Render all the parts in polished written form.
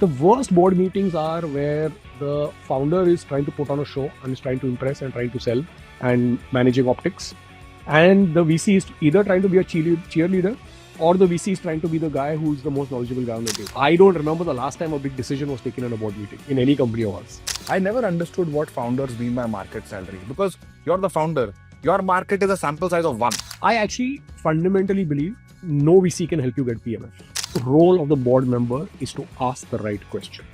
The worst board meetings are where the founder is trying to put on a show and is trying to impress and trying to sell and managing optics. And the VC is either trying to be a cheerleader or the VC is trying to be the guy who's the most knowledgeable guy on the table. I don't remember the last time a big decision was taken in a board meeting in any company of ours. I never understood what founders mean by market salary because you're the founder. Your market is a sample size of 1. I actually fundamentally believe no VC can help you get PMF. The role of the board member is to ask the right questions.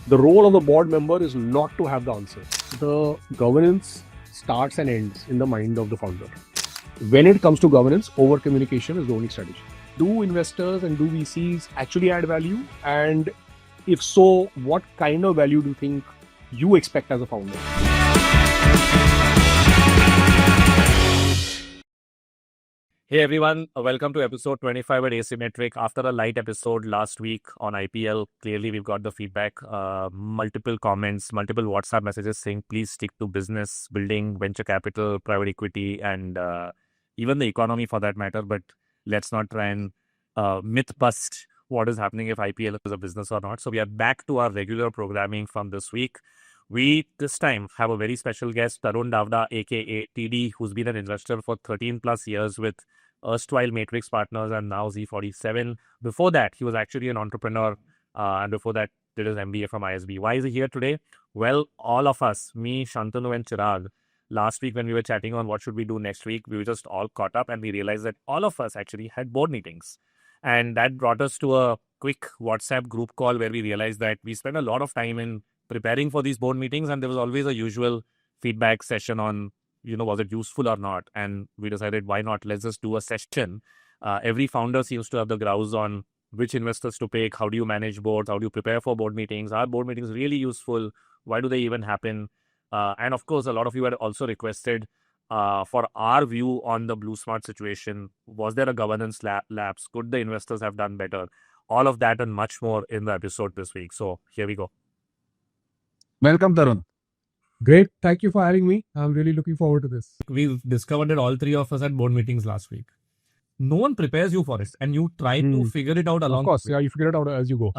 The role of the board member is not to have the answers. The governance starts and ends in the mind of the founder. When it comes to governance, over communication is the only strategy. Do investors and do VCs actually add value? And if so, what kind of value do you think you expect as a founder? Hey everyone, welcome to episode 25 at Asymmetric. After a light episode last week on IPL, clearly we've got the feedback, multiple comments, multiple WhatsApp messages saying please stick to business, building, venture capital, private equity, and even the economy for that matter. But let's not try and myth bust what is happening if IPL is a business or not. So we are back to our regular programming from this week. We this time have a very special guest, Tarun Davda, aka TD, who's been an investor for 13 plus years with erstwhile Matrix Partners and now Z47. Before that, he was actually an entrepreneur, and before that, did his MBA from ISB. Why is he here today? Well, all of us, me, Shantanu, and Chirag, last week when we were chatting on what should we do next week, we were just all caught up and we realized that all of us actually had board meetings. And that brought us to a quick WhatsApp group call where we realized that we spend a lot of time in preparing for these board meetings, and there was always a usual feedback session on, was it useful or not? And we decided, why not? Let's just do a session. Every founder seems to have the grouse on which investors to pick. How do you manage boards? How do you prepare for board meetings? Are board meetings really useful? Why do they even happen? And of course, a lot of you had also requested for our view on the Blue Smart situation. Was there a governance lapse? Could the investors have done better? All of that and much more in the episode this week. So here we go. Welcome, Tarun. Great. Thank you for having me. I'm really looking forward to this. We discovered it, all three of us, at board meetings last week. No one prepares you for it, and you try to figure it out along. Of course, yeah, you figure it out as you go.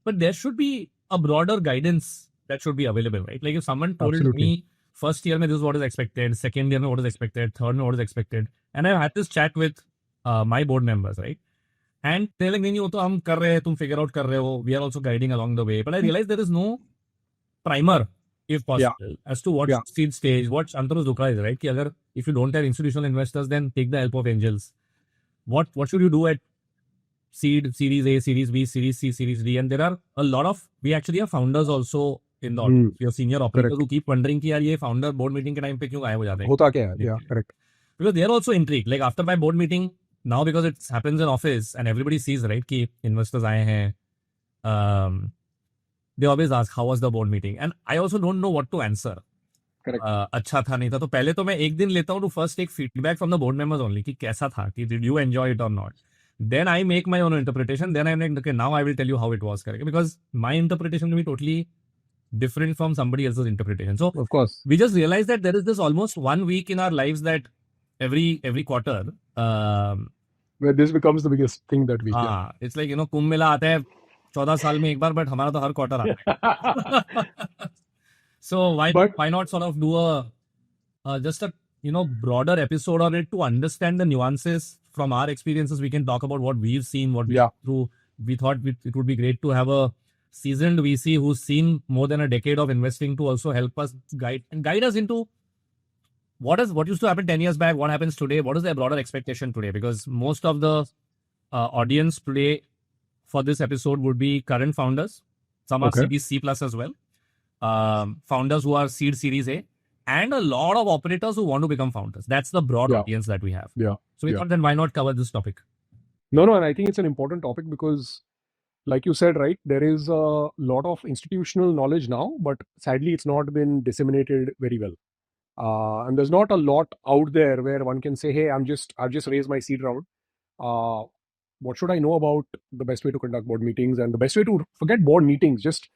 But there should be a broader guidance that should be available, right? Like if someone told me first year mein this is what is expected, second year mein what is expected, third mein what is expected, and I've had this chat with my board members, right? And they're like, nahi, wo to hum kar rahe hai, tum figure out kar rahe ho. We are also guiding along the way. But I realized there is no primer, if possible, as to what seed stage, what Shantanu's dukha is, right? Ki agar, if you don't have institutional investors, then take the help of angels. What should you do at seed, series A, series B, series C, series D? And there are a lot of, we actually have founders also in the audience. We have senior operators who keep wondering ki yaar ye founder board meeting ke time pe kyun gayab ho jate hain? Hota kya hai? Yeah, correct. Because they are also intrigued. Like after my board meeting, now because it happens in office and everybody sees, right, ki investors aaye hain, they always ask, how was the board meeting? And I also don't know what to answer. Correct. अच्छा था नहीं था, तो पहले तो मैं एक दिन लेता हूँ to first take feedback from the board members only कि कैसा था, कि did you enjoy it or not? Then I make my own interpretation. Then I'm like, okay, now I will tell you how it was, correct? Because my interpretation will be totally different from somebody else's interpretation. So of course, we just realized that there is this almost 1 week in our lives that every quarter, where this becomes the biggest thing that we do. It's like, Kumbh Mela आता है 14 साल में एक बार, but हमारा तो हर quarter आता है. So why not sort of do a just a broader episode on it to understand the nuances from our experiences. We can talk about what we've seen, what we've been through. We thought it would be great to have a seasoned VC who's seen more than a decade of investing to also help us guide us into what used to happen 10 years back, what happens today, what is their broader expectation today? Because most of the audience today for this episode would be current founders. Some are Series C plus as well. Founders who are seed series A, and a lot of operators who want to become founders. That's the broad audience that we have. Yeah. So we thought, then why not cover this topic? No, and I think it's an important topic because, like you said, right, there is a lot of institutional knowledge now, but sadly it's not been disseminated very well. And there's not a lot out there where one can say, hey, I've just raised my seed round. What should I know about the best way to conduct board meetings and the best way to forget board meetings, just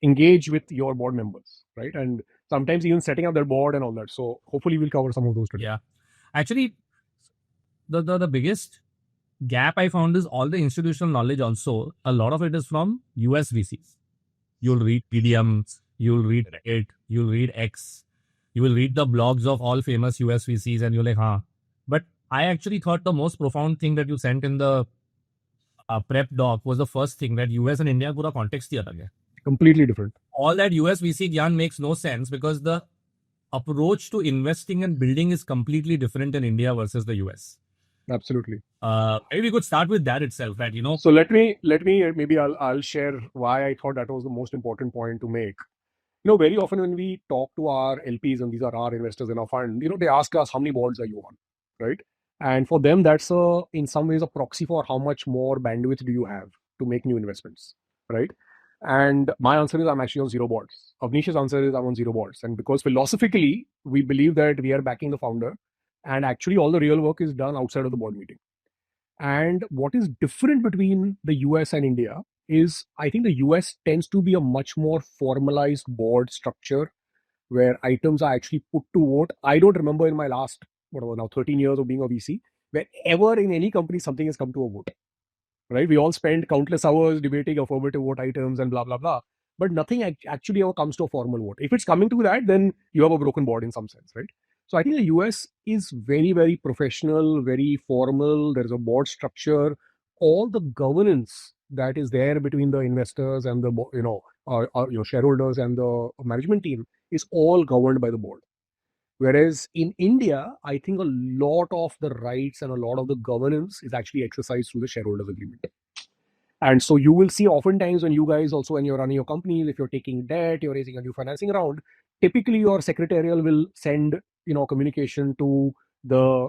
engage with your board members, right? And sometimes even setting up their board and all that. So hopefully we'll cover some of those today. Yeah. Actually, the biggest gap I found is all the institutional knowledge also, a lot of it is from US VCs. You'll read PDM, you'll read Reddit, you'll read X, you will read the blogs of all famous US VCs and you're like, huh. But I actually thought the most profound thing that you sent in the prep doc was the first thing that US and India पूरा context ही अलग है. Completely different. All that US VC gyan makes no sense because the approach to investing and building is completely different in India versus the US. Absolutely. Maybe we could start with that itself, that, So let me maybe I'll share why I thought that was the most important point to make. Very often when we talk to our LPs, and these are our investors in our fund, they ask us how many boards are you on, right? And for them, that's in some ways a proxy for how much more bandwidth do you have to make new investments, right? And my answer is I'm actually on 0 boards. Avnish's answer is I'm on 0 boards. And because philosophically, we believe that we are backing the founder, and actually all the real work is done outside of the board meeting. And what is different between the US and India is I think the US tends to be a much more formalized board structure where items are actually put to vote. I don't remember in my last, whatever, now 13 years of being a VC, wherever in any company something has come to a vote, right? We all spend countless hours debating affirmative vote items and blah, blah, blah. But nothing actually ever comes to a formal vote. If it's coming to that, then you have a broken board in some sense, right? So I think the US is very, very professional, very formal. There's a board structure. All the governance that is there between the investors and the shareholders and the management team is all governed by the board. Whereas in India, I think a lot of the rights and a lot of the governance is actually exercised through the shareholders agreement. And so you will see oftentimes when you guys also, when you're running your companies, if you're taking debt, you're raising a new financing round, typically your secretarial will send, communication to the,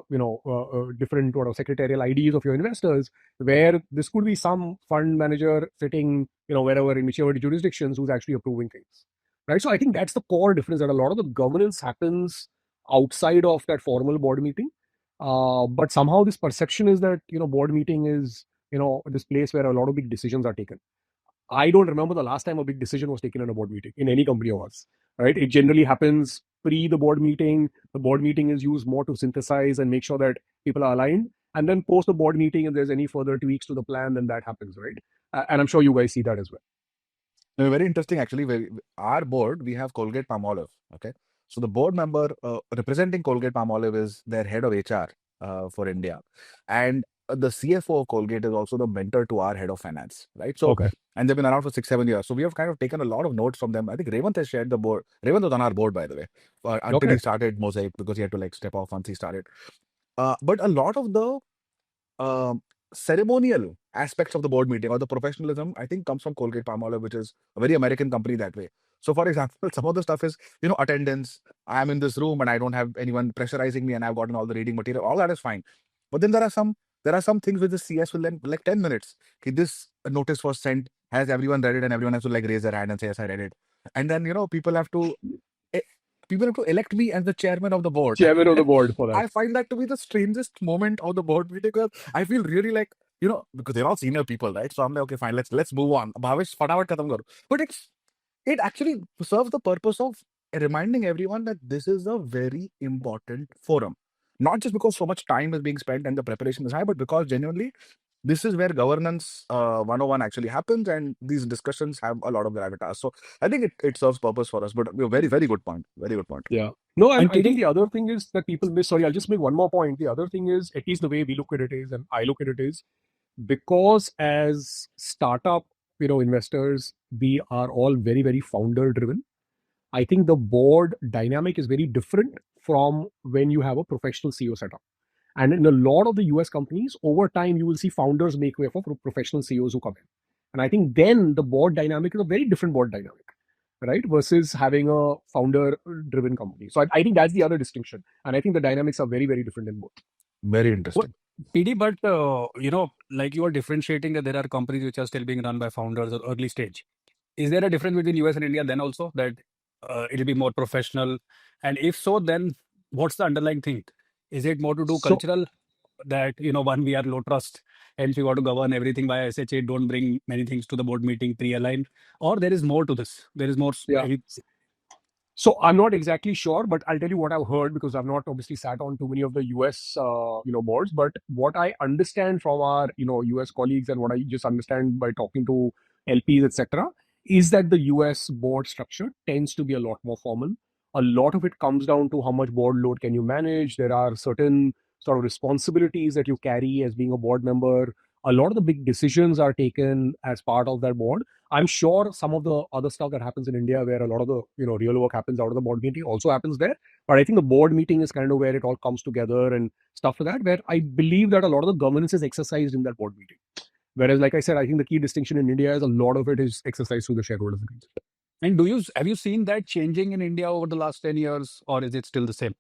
different secretarial IDs of your investors, where this could be some fund manager sitting, wherever in whichever jurisdictions who's actually approving things, right? So I think that's the core difference, that a lot of the governance happens outside of that formal board meeting. But somehow this perception is that, board meeting is, this place where a lot of big decisions are taken. I don't remember the last time a big decision was taken in a board meeting in any company of ours, right? It generally happens pre the board meeting. The board meeting is used more to synthesize and make sure that people are aligned. And then post the board meeting, if there's any further tweaks to the plan, then that happens, right? And I'm sure you guys see that as well. Very interesting, actually. Our board, we have Colgate Palmolive. Okay, so the board member representing Colgate Palmolive is their head of HR for India, and the CFO of Colgate is also the mentor to our head of finance, right? So, Okay. and they've been around for 6-7 years. So we have kind of taken a lot of notes from them. I think Revant has shared the board. Revant was on our board, by the way, until Okay. he started Mosaic, because he had to step off once he started. But a lot of the ceremonial aspects of the board meeting or the professionalism, I think, comes from Colgate Palmolive, which is a very American company that way. So, for example, some of the stuff is, attendance. I am in this room and I don't have anyone pressurizing me, and I've gotten all the reading material. All that is fine. But then there are some things with the CS will then 10 minutes. Okay, this notice was sent. Has everyone read it? And everyone has to raise their hand and say, yes, I read it. And then, people have to elect me as the chairman of the board. Chairman of the board for that. I find that to be the strangest moment of the board meeting, because I feel really because they're all senior people, right? So I'm like, okay, fine, let's move on. Bhavesh, fatavat khatam karo. But it actually serves the purpose of reminding everyone that this is a very important forum. Not just because so much time is being spent and the preparation is high, but because genuinely this is where governance 101 actually happens, and these discussions have a lot of gravitas. So I think it serves purpose for us. But a very, very good point. Very good point. Yeah. No, and And I think the other thing is that people miss. Sorry, I'll just make one more point. The other thing is, at least the way we look at it is, and I look at it is, because as startup, investors, we are all very, very founder driven. I think the board dynamic is very different from when you have a professional CEO setup. And in a lot of the US companies, over time, you will see founders make way for professional CEOs who come in. And I think then the board dynamic is a very different board dynamic, right? Versus having a founder driven company. So I think that's the other distinction. And I think the dynamics are very, very different in both. Very interesting. PD, but like you are differentiating that there are companies which are still being run by founders at early stage. Is there a difference between US and India then also, that it'll be more professional? And if so, then what's the underlying thing? Is it more to do So- cultural, that one, we are low trust, hence we got to govern everything by SHA, don't bring many things to the board meeting pre-aligned, or there is more to this? There is more. Yeah. So I'm not exactly sure, but I'll tell you what I've heard because I've not obviously sat on too many of the US boards. But what I understand from our US colleagues and what I just understand by talking to LPs etc. is that the US board structure tends to be a lot more formal. A lot of it comes down to how much board load can you manage. There are certain sort of responsibilities that you carry as being a board member. A lot of the big decisions are taken as part of that board. I'm sure some of the other stuff that happens in India, where a lot of the real work happens out of the board meeting, also happens there. But I think the board meeting is kind of where it all comes together and stuff like that. Where I believe that a lot of the governance is exercised in that board meeting. Whereas, like I said, I think the key distinction in India is a lot of it is exercised through the shareholders agreement. And have you seen that changing in India over the last 10 years, or is it still the same?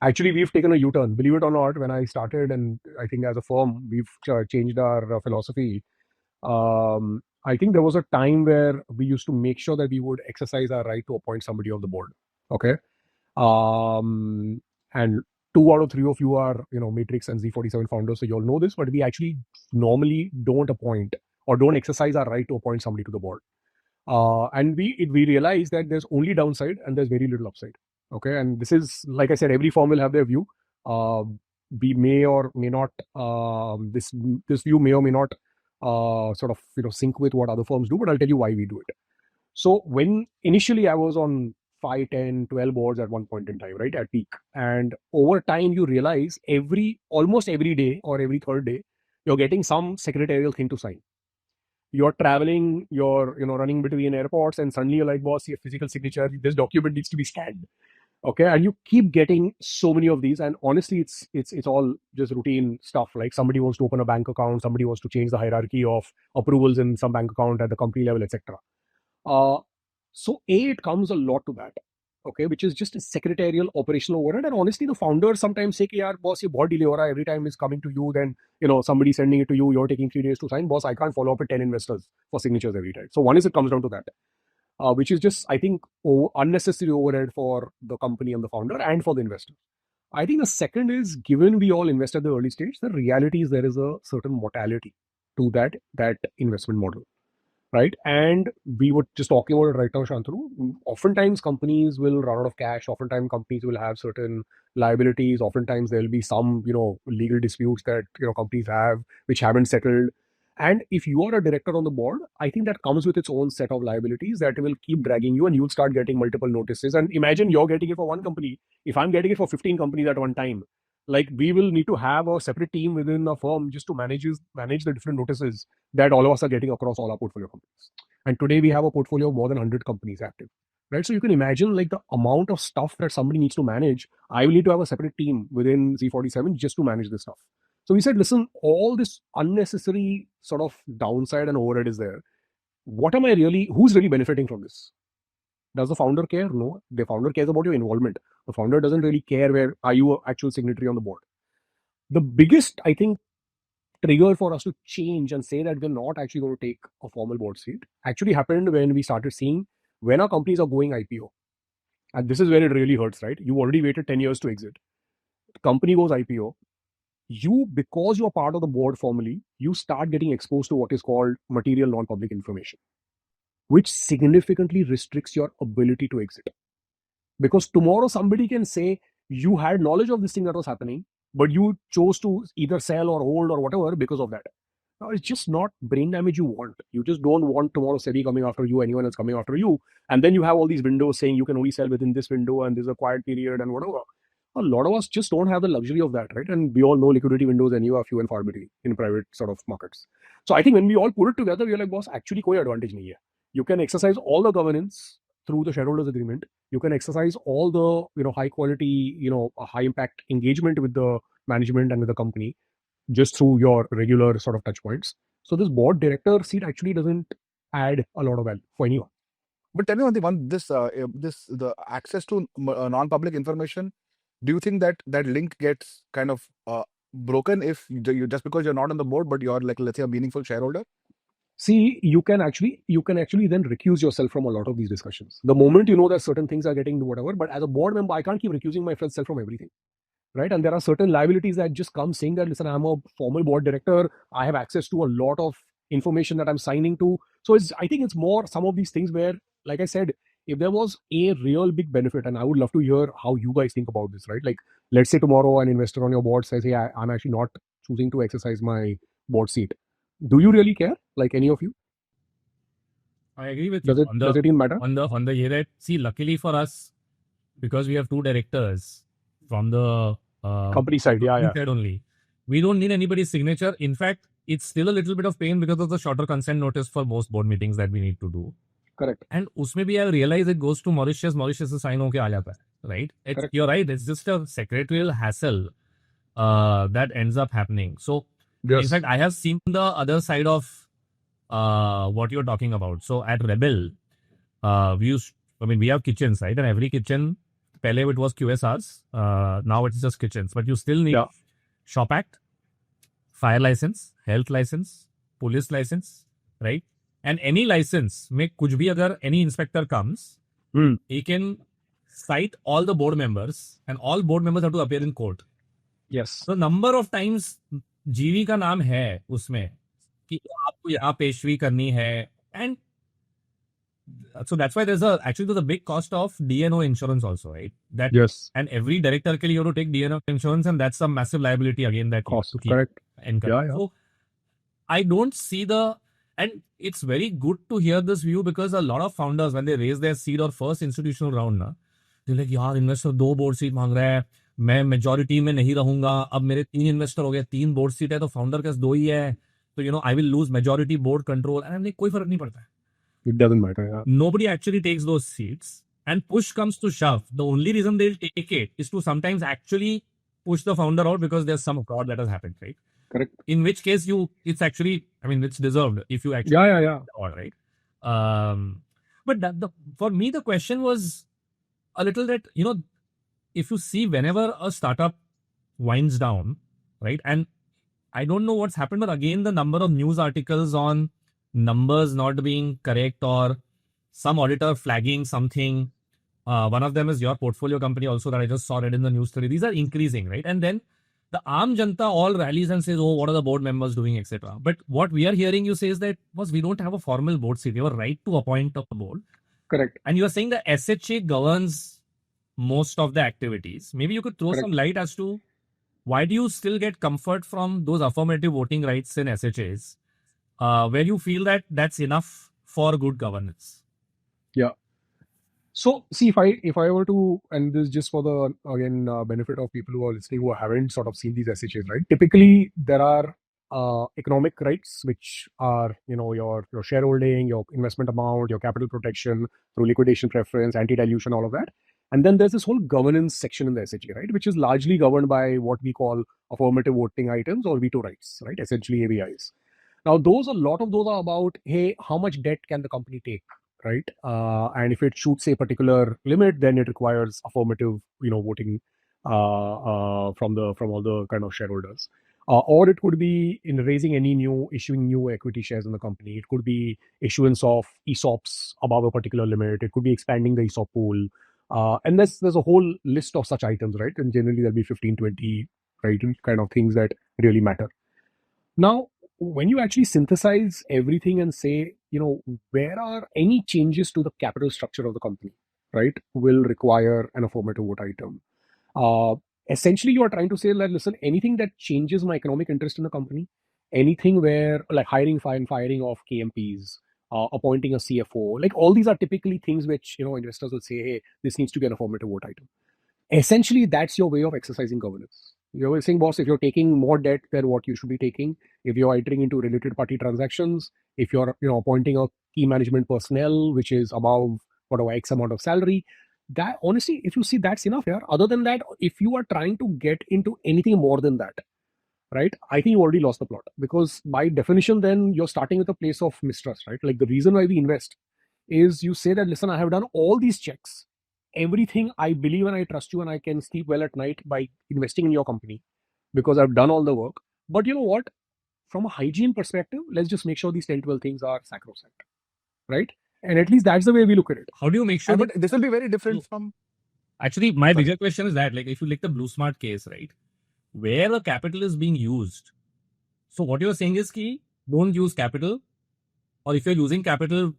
Actually, we've taken a U-turn. Believe it or not, when I started, and I think as a firm, we've changed our philosophy. I think there was a time where we used to make sure that we would exercise our right to appoint somebody on the board. Okay. And 2 out of 3 of you are, Matrix and Z47 founders, so you all know this, but we actually normally don't appoint or don't exercise our right to appoint somebody to the board. And we realize that there's only downside and there's very little upside. Okay, and this is, like I said, every firm will have their view. We may or may not this view may or may not sort of sync with what other firms do, but I'll tell you why we do it. So when initially I was on 5, 10, 12 boards at one point in time, right, at peak, and over time you realize almost every day or every third day you're getting some secretarial thing to sign. You're traveling, you're running between airports, and suddenly you're like, boss, your physical signature, this document needs to be scanned. Okay, and you keep getting so many of these, and honestly it's all just routine stuff. Like somebody wants to open a bank account, somebody wants to change the hierarchy of approvals in some bank account at the company level, etc. So it comes a lot to that, okay, which is just a secretarial operational overhead. And honestly, the founders sometimes say, "Yaar, boss, ye bahut delay ho raha hai. Every time it's coming to you, then somebody sending it to you, you're taking 3 days to sign. Boss, I can't follow up with 10 investors for signatures every time." So one is it comes down to that, which is just, I think, unnecessary overhead for the company and the founder and for the investor. I think the second is, given we all invest at the early stage, the reality is there is a certain mortality to that investment model, right? And we were just talking about it right now, Shantanu. Oftentimes companies will run out of cash. Oftentimes companies will have certain liabilities. Oftentimes there will be some, legal disputes that, companies have which haven't settled. And if you are a director on the board, I think that comes with its own set of liabilities that will keep dragging you, and you'll start getting multiple notices. And imagine you're getting it for one company. If I'm getting it for 15 companies at one time, like, we will need to have a separate team within a firm just to manage the different notices that all of us are getting across all our portfolio companies. And today we have a portfolio of more than 100 companies active, right? So you can imagine, like, the amount of stuff that somebody needs to manage. I will need to have a separate team within Z47 just to manage this stuff. So we said, listen, all this unnecessary sort of downside and overhead is there. Who's really benefiting from this? Does the founder care? No. The founder cares about your involvement. The founder doesn't really care where are you an actual signatory on the board. The biggest, I think, trigger for us to change and say that we're not actually going to take a formal board seat actually happened when we started seeing when our companies are going IPO. And this is where it really hurts, right? You already waited 10 years to exit. The company goes IPO. Because you're part of the board formally, you start getting exposed to what is called material non-public information, which significantly restricts your ability to exit. Because tomorrow somebody can say you had knowledge of this thing that was happening, but you chose to either sell or hold or whatever because of that. Now, it's just not brain damage you want. You just don't want tomorrow SEBI coming after you, anyone else coming after you. And then you have all these windows saying you can only sell within this window and there's a quiet period and whatever. A lot of us just don't have the luxury of that, right? And we all know liquidity windows anyway are few and far between in private sort of markets. So I think when we all put it together, we're like, boss, actually koi advantage nahi hai. You can exercise all the governance through the shareholders agreement. You can exercise all the high quality, high impact engagement with the management and with the company just through your regular sort of touch points. So this board director seat actually doesn't add a lot of value for anyone. But tell me one thing, the access to non-public information, do you think that link gets kind of broken if you just because you're not on the board, but you're, like, let's say, a meaningful shareholder? See, you can actually then recuse yourself from a lot of these discussions. The moment you know that certain things are getting whatever, but as a board member, I can't keep recusing myself from everything, right? And there are certain liabilities that just come saying that, listen, I'm a formal board director. I have access to a lot of information that I'm signing to. So I think it's more some of these things where, like I said, if there was a real big benefit, and I would love to hear how you guys think about this, right? Like, let's say tomorrow an investor on your board says, hey, I'm actually not choosing to exercise my board seat. Do you really care? Like any of you? I agree with you. Does it even matter? On the year that, see, luckily for us, because we have two directors from the Company side, yeah. side only, we don't need anybody's signature. In fact, it's still a little bit of pain because of the shorter consent notice for most board meetings that we need to do. Correct. And usme bhi I realize it goes to Mauritius. Mauritius se sign hoke aa jata hai, right? You're right. It's just a secretarial hassle that ends up happening. So, in fact, I have seen the other side of what you're talking about. So, at Rebel, we have kitchens, right? And every kitchen, pehle it was QSRs. Now it's just kitchens. But you still need Shop Act, fire license, health license, police license, right? And any license, make kuch bhi agar any inspector comes, he can cite all the board members, and all board members have to appear in court. Yes. So number of times जीवी का नाम है उसमें कि आपको यहाँ पेशवी करनी है, and so that's why there's a big cost of DNO insurance also, right? That Yes. and every director ke liye you have to take DNO insurance, and that's a massive liability again that Cost. you have to keep. Correct. Yeah. So I don't see and it's very good to hear this view, because a lot of founders, when they raise their seed or first institutional round, they're like, यार investor 2 board seat मांग रहा है, मैं majority में नहीं रहूंगा, अब मेरे 3 investor हो गए, 3 board seat है, तो founder के 2 ही है, तो I will lose majority board control, and I'm like, कोई फर्क नहीं पड़ता है. It doesn't matter. Yeah. Nobody actually takes those seats, and push comes to shove, the only reason they'll take it is to sometimes actually push the founder out because there's some fraud that has happened, right? Correct. In which case it's actually, it's deserved if you actually all right. But for me the question was a little that, if you see whenever a startup winds down, right, and I don't know what's happened, but again the number of news articles on numbers not being correct or some auditor flagging something, one of them is your portfolio company also that I just saw read in the news today, these are increasing, right? And then the Aam Janta all rallies and says, oh, what are the board members doing, etc. But what we are hearing you say is that we don't have a formal board seat. You have a right to appoint a board. Correct. And you are saying the SHA governs most of the activities. Maybe you could throw some light as to why do you still get comfort from those affirmative voting rights in SHAs, where you feel that that's enough for good governance? Yeah. So, see, if I were to, and this is just for the, again, benefit of people who are listening who haven't sort of seen these SHAs, right? Typically, there are economic rights, which are, your shareholding, your investment amount, your capital protection through liquidation preference, anti-dilution, all of that. And then there's this whole governance section in the SHA, right? Which is largely governed by what we call affirmative voting items or veto rights, right? Essentially AVIs. Now, a lot of those are about, hey, how much debt can the company take? Right, and if it shoots a particular limit, then it requires affirmative, voting from all the kind of shareholders, or it could be in raising issuing new equity shares in the company. It could be issuance of ESOPs above a particular limit. It could be expanding the ESOP pool, and there's a whole list of such items, right? And generally there'll be 15, 20, right, kind of things that really matter. Now, when you actually synthesize everything and say, where are any changes to the capital structure of the company, right, will require an affirmative vote item. Essentially, you are trying to say that, listen, anything that changes my economic interest in the company, anything where like hiring and firing of KMPs, appointing a CFO, like all these are typically things which, investors will say, hey, this needs to be an affirmative vote item. Essentially, that's your way of exercising governance. You're saying, boss, if you're taking more debt than what you should be taking, if you're entering into related party transactions, if you're appointing a key management personnel which is above whatever X amount of salary, that honestly, if you see, that's enough here. Other than that, if you are trying to get into anything more than that, right, I think you already lost the plot, because by definition, then you're starting with a place of mistrust, right? Like the reason why we invest is you say that, listen, I have done all these checks. Everything, I believe and I trust you, and I can sleep well at night by investing in your company because I've done all the work. But you know what? From a hygiene perspective, let's just make sure these 10, 12 things are sacrosanct, right? And at least that's the way we look at it. How do you make sure? But this will be very different from... Actually, my bigger question is that, like, if you look at the BlueSmart case, right, where the capital is being used. So what you're saying is ki don't use capital, or if you're using capital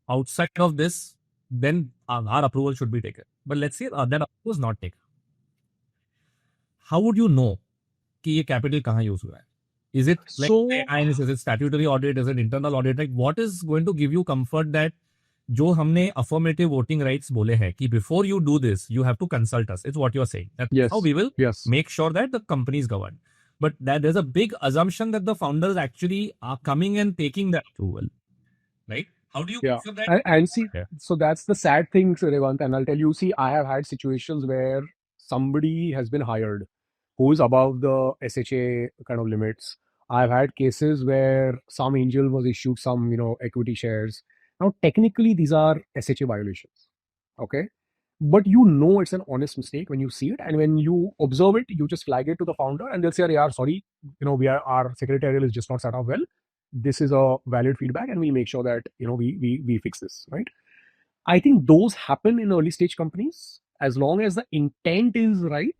outside of this, then our approval should be taken. But let's say that approval was not taken. How would you know कि ये capital कहाँ use हुआ है? Is it like So- INS, is it statutory audit, is it internal audit? Like what is going to give you comfort that जो हमने affirmative voting rights बोले हैं कि before you do this, you have to consult us. It's what you're saying. That's Yes. how we will Yes. make sure that the company is governed. But that there's a big assumption that the founders actually are coming and taking that approval. Right? How do you Yeah. make sure that? And see, Yeah. so that's the sad thing, Revant. And I'll tell you, see, I have had situations where somebody has been hired who is above the SHA kind of limits. I've had cases where some angel was issued some, equity shares. Now, technically, these are SHA violations. Okay. But it's an honest mistake when you see it. And when you observe it, you just flag it to the founder and they'll say, yeah, sorry, our secretarial is just not set up well. This is a valid feedback and we'll make sure that, we fix this, right? I think those happen in early stage companies. As long as the intent is right,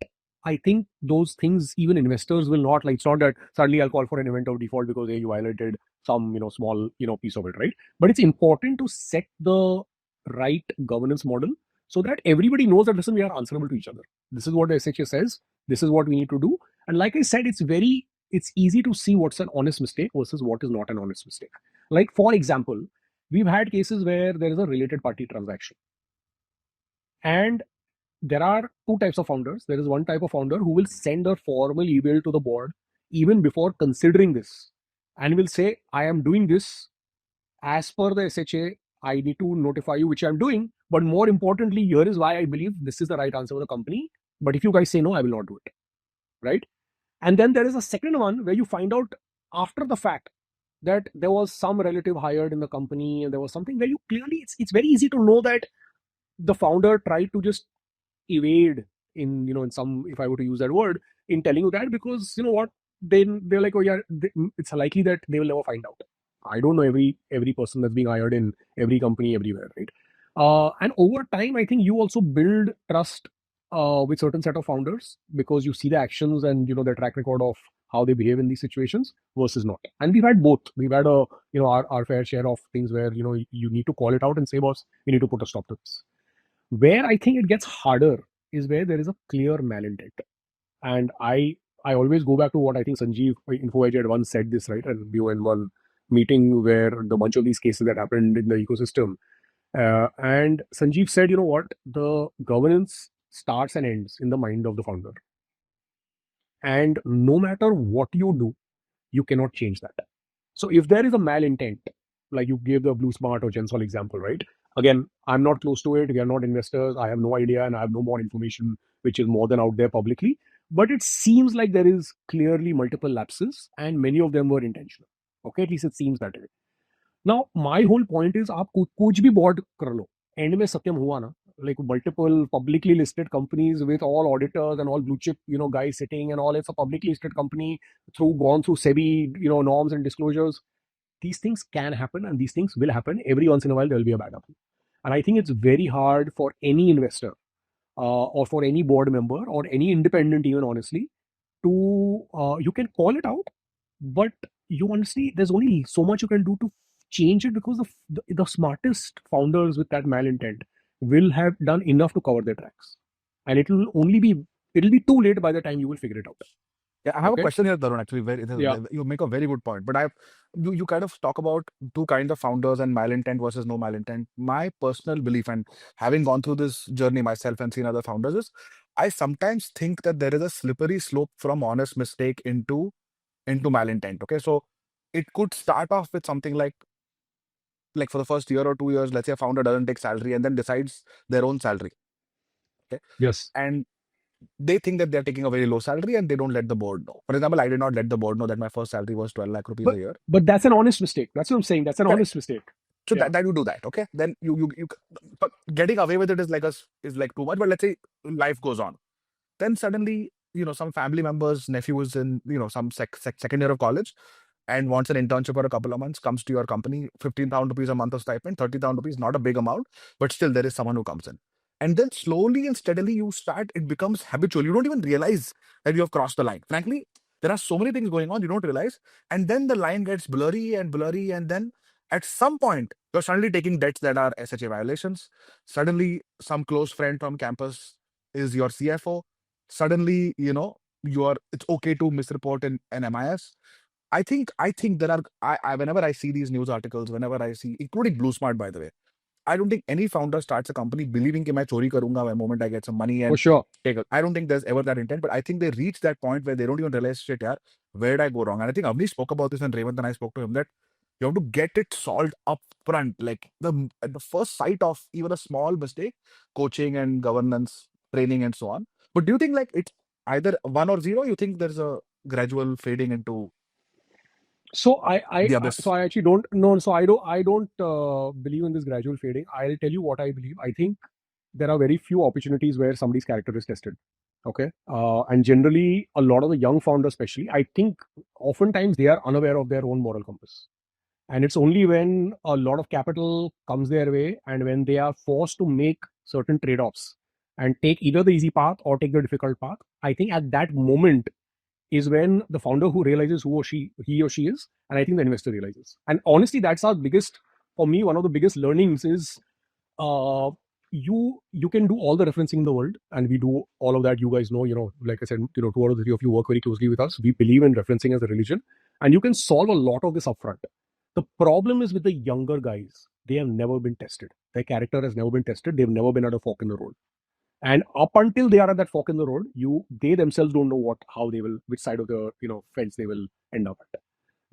I think those things, even investors will not, like, it's not that suddenly I'll call for an event of default because you violated some, small, piece of it, right? But it's important to set the right governance model so that everybody knows that, listen, we are answerable to each other. This is what the SHA says. This is what we need to do. And like I said, it's easy to see what's an honest mistake versus what is not an honest mistake. Like, for example, we've had cases where there is a related party transaction. And there are two types of founders. There is one type of founder who will send a formal email to the board even before considering this and will say, I am doing this as per the SHA. I need to notify you, which I'm doing. But more importantly, here is why I believe this is the right answer for the company. But if you guys say no, I will not do it. Right? And then there is a second one where you find out after the fact that there was some relative hired in the company and there was something where you clearly, it's very easy to know that the founder tried to just evade in some, if I were to use that word, in telling you that, because you know what, then they're like, oh yeah, it's likely that they will never find out. I don't know every person that's being hired in every company everywhere, right? And over time, I think you also build trust with certain set of founders because you see the actions and their track record of how they behave in these situations versus not. And we've had both. We've had our fair share of things where you need to call it out and say, boss, we need to put a stop to this. Where I think it gets harder is where there is a clear malintent. And I always go back to what I think Sanjeev InfoEdge had once said this, right? And we were in one meeting where the bunch of these cases that happened in the ecosystem. And Sanjeev said, you know what, the governance starts and ends in the mind of the founder. And no matter what you do, you cannot change that. So if there is a malintent, like you gave the Blue Smart or Gensol example, right? Again, I'm not close to it. We are not investors. I have no idea and I have no more information, which is more than out there publicly. But it seems like there is clearly multiple lapses and many of them were intentional. Okay, at least it seems that way. Now, my whole point is, आप कुछ भी board कर लो, end में सत्यम हुआ ना, like multiple publicly listed companies with all auditors and all blue chip, guys sitting and all, it's a publicly listed company gone through SEBI, norms and disclosures. These things can happen and these things will happen. Every once in a while, there will be a bad apple. And I think it's very hard for any investor or for any board member or any independent, even honestly, to, you can call it out, but you honestly, there's only so much you can do to change it because the smartest founders with that malintent will have done enough to cover their tracks. And it'll be too late by the time you will figure it out. Yeah, I have Okay. a question here, Tarun. Actually, Yeah. you make a very good point. But you kind of talk about two kinds of founders and malintent versus no malintent. My personal belief, and having gone through this journey myself and seen other founders, is I sometimes think that there is a slippery slope from honest mistake into malintent. Okay, so it could start off with something like for the first year or 2 years, let's say a founder doesn't take salary and then decides their own salary. Okay, Yes. and they think that they're taking a very low salary and they don't let the board know. For example, I did not let the board know that my first salary was 12 lakh rupees a year. But that's an honest mistake. That's what I'm saying. That's an Correct. honest mistake. So Yeah. that you do that, okay? Then you but getting away with it is like too much. But let's say life goes on, then suddenly some family members, nephews in some second year of college, and wants an internship for a couple of months, comes to your company, 15,000 rupees a month of stipend, 30,000 rupees, not a big amount, but still there is someone who comes in. And then slowly and steadily it becomes habitual. You don't even realize that you have crossed the line. Frankly, there are so many things going on, you don't realize. And then the line gets blurry and blurry. And then at some point, You're suddenly taking debts that are SHA violations. Suddenly, some close friend from campus is your CFO. Suddenly, it's okay to misreport in an MIS. I think there are whenever I see these news articles, whenever I see, including Blue Smart, by the way, I don't think any founder starts a company believing कि मैं चोरी करूंगा the moment I get some money For and sure. take it. I don't think there's ever that intent, but I think they reach that point where they don't even realize, shit, yaar, where did I go wrong? And I think Avnish spoke about this, and Revant and I spoke to him, that you have to get it solved up front. Like at the first sight of even a small mistake, coaching and governance, training and so on. But do you think like it's either 1 or 0? You think there's a gradual fading into So the abyss? I actually don't know. So I don't believe in this gradual fading. I'll tell you what I believe. I think there are very few opportunities where somebody's character is tested. Okay, and generally, a lot of the young founders, especially, I think, oftentimes they are unaware of their own moral compass. And it's only when a lot of capital comes their way and when they are forced to make certain trade-offs and take either the easy path or take the difficult path. I think at that moment is when the founder who realizes he or she is, and I think the investor realizes. And honestly, that's our biggest, for me, one of the biggest learnings is uh, you can do all the referencing in the world, and we do all of that. You guys know, like I said, 2 out of the 3 of you work very closely with us. We believe in referencing as a religion, and you can solve a lot of this upfront. The problem is with the younger guys; they have never been tested. Their character has never been tested. They've never been at a fork in the road. And up until they are at that fork in the road, they themselves don't know how they will, which side of the fence they will end up at.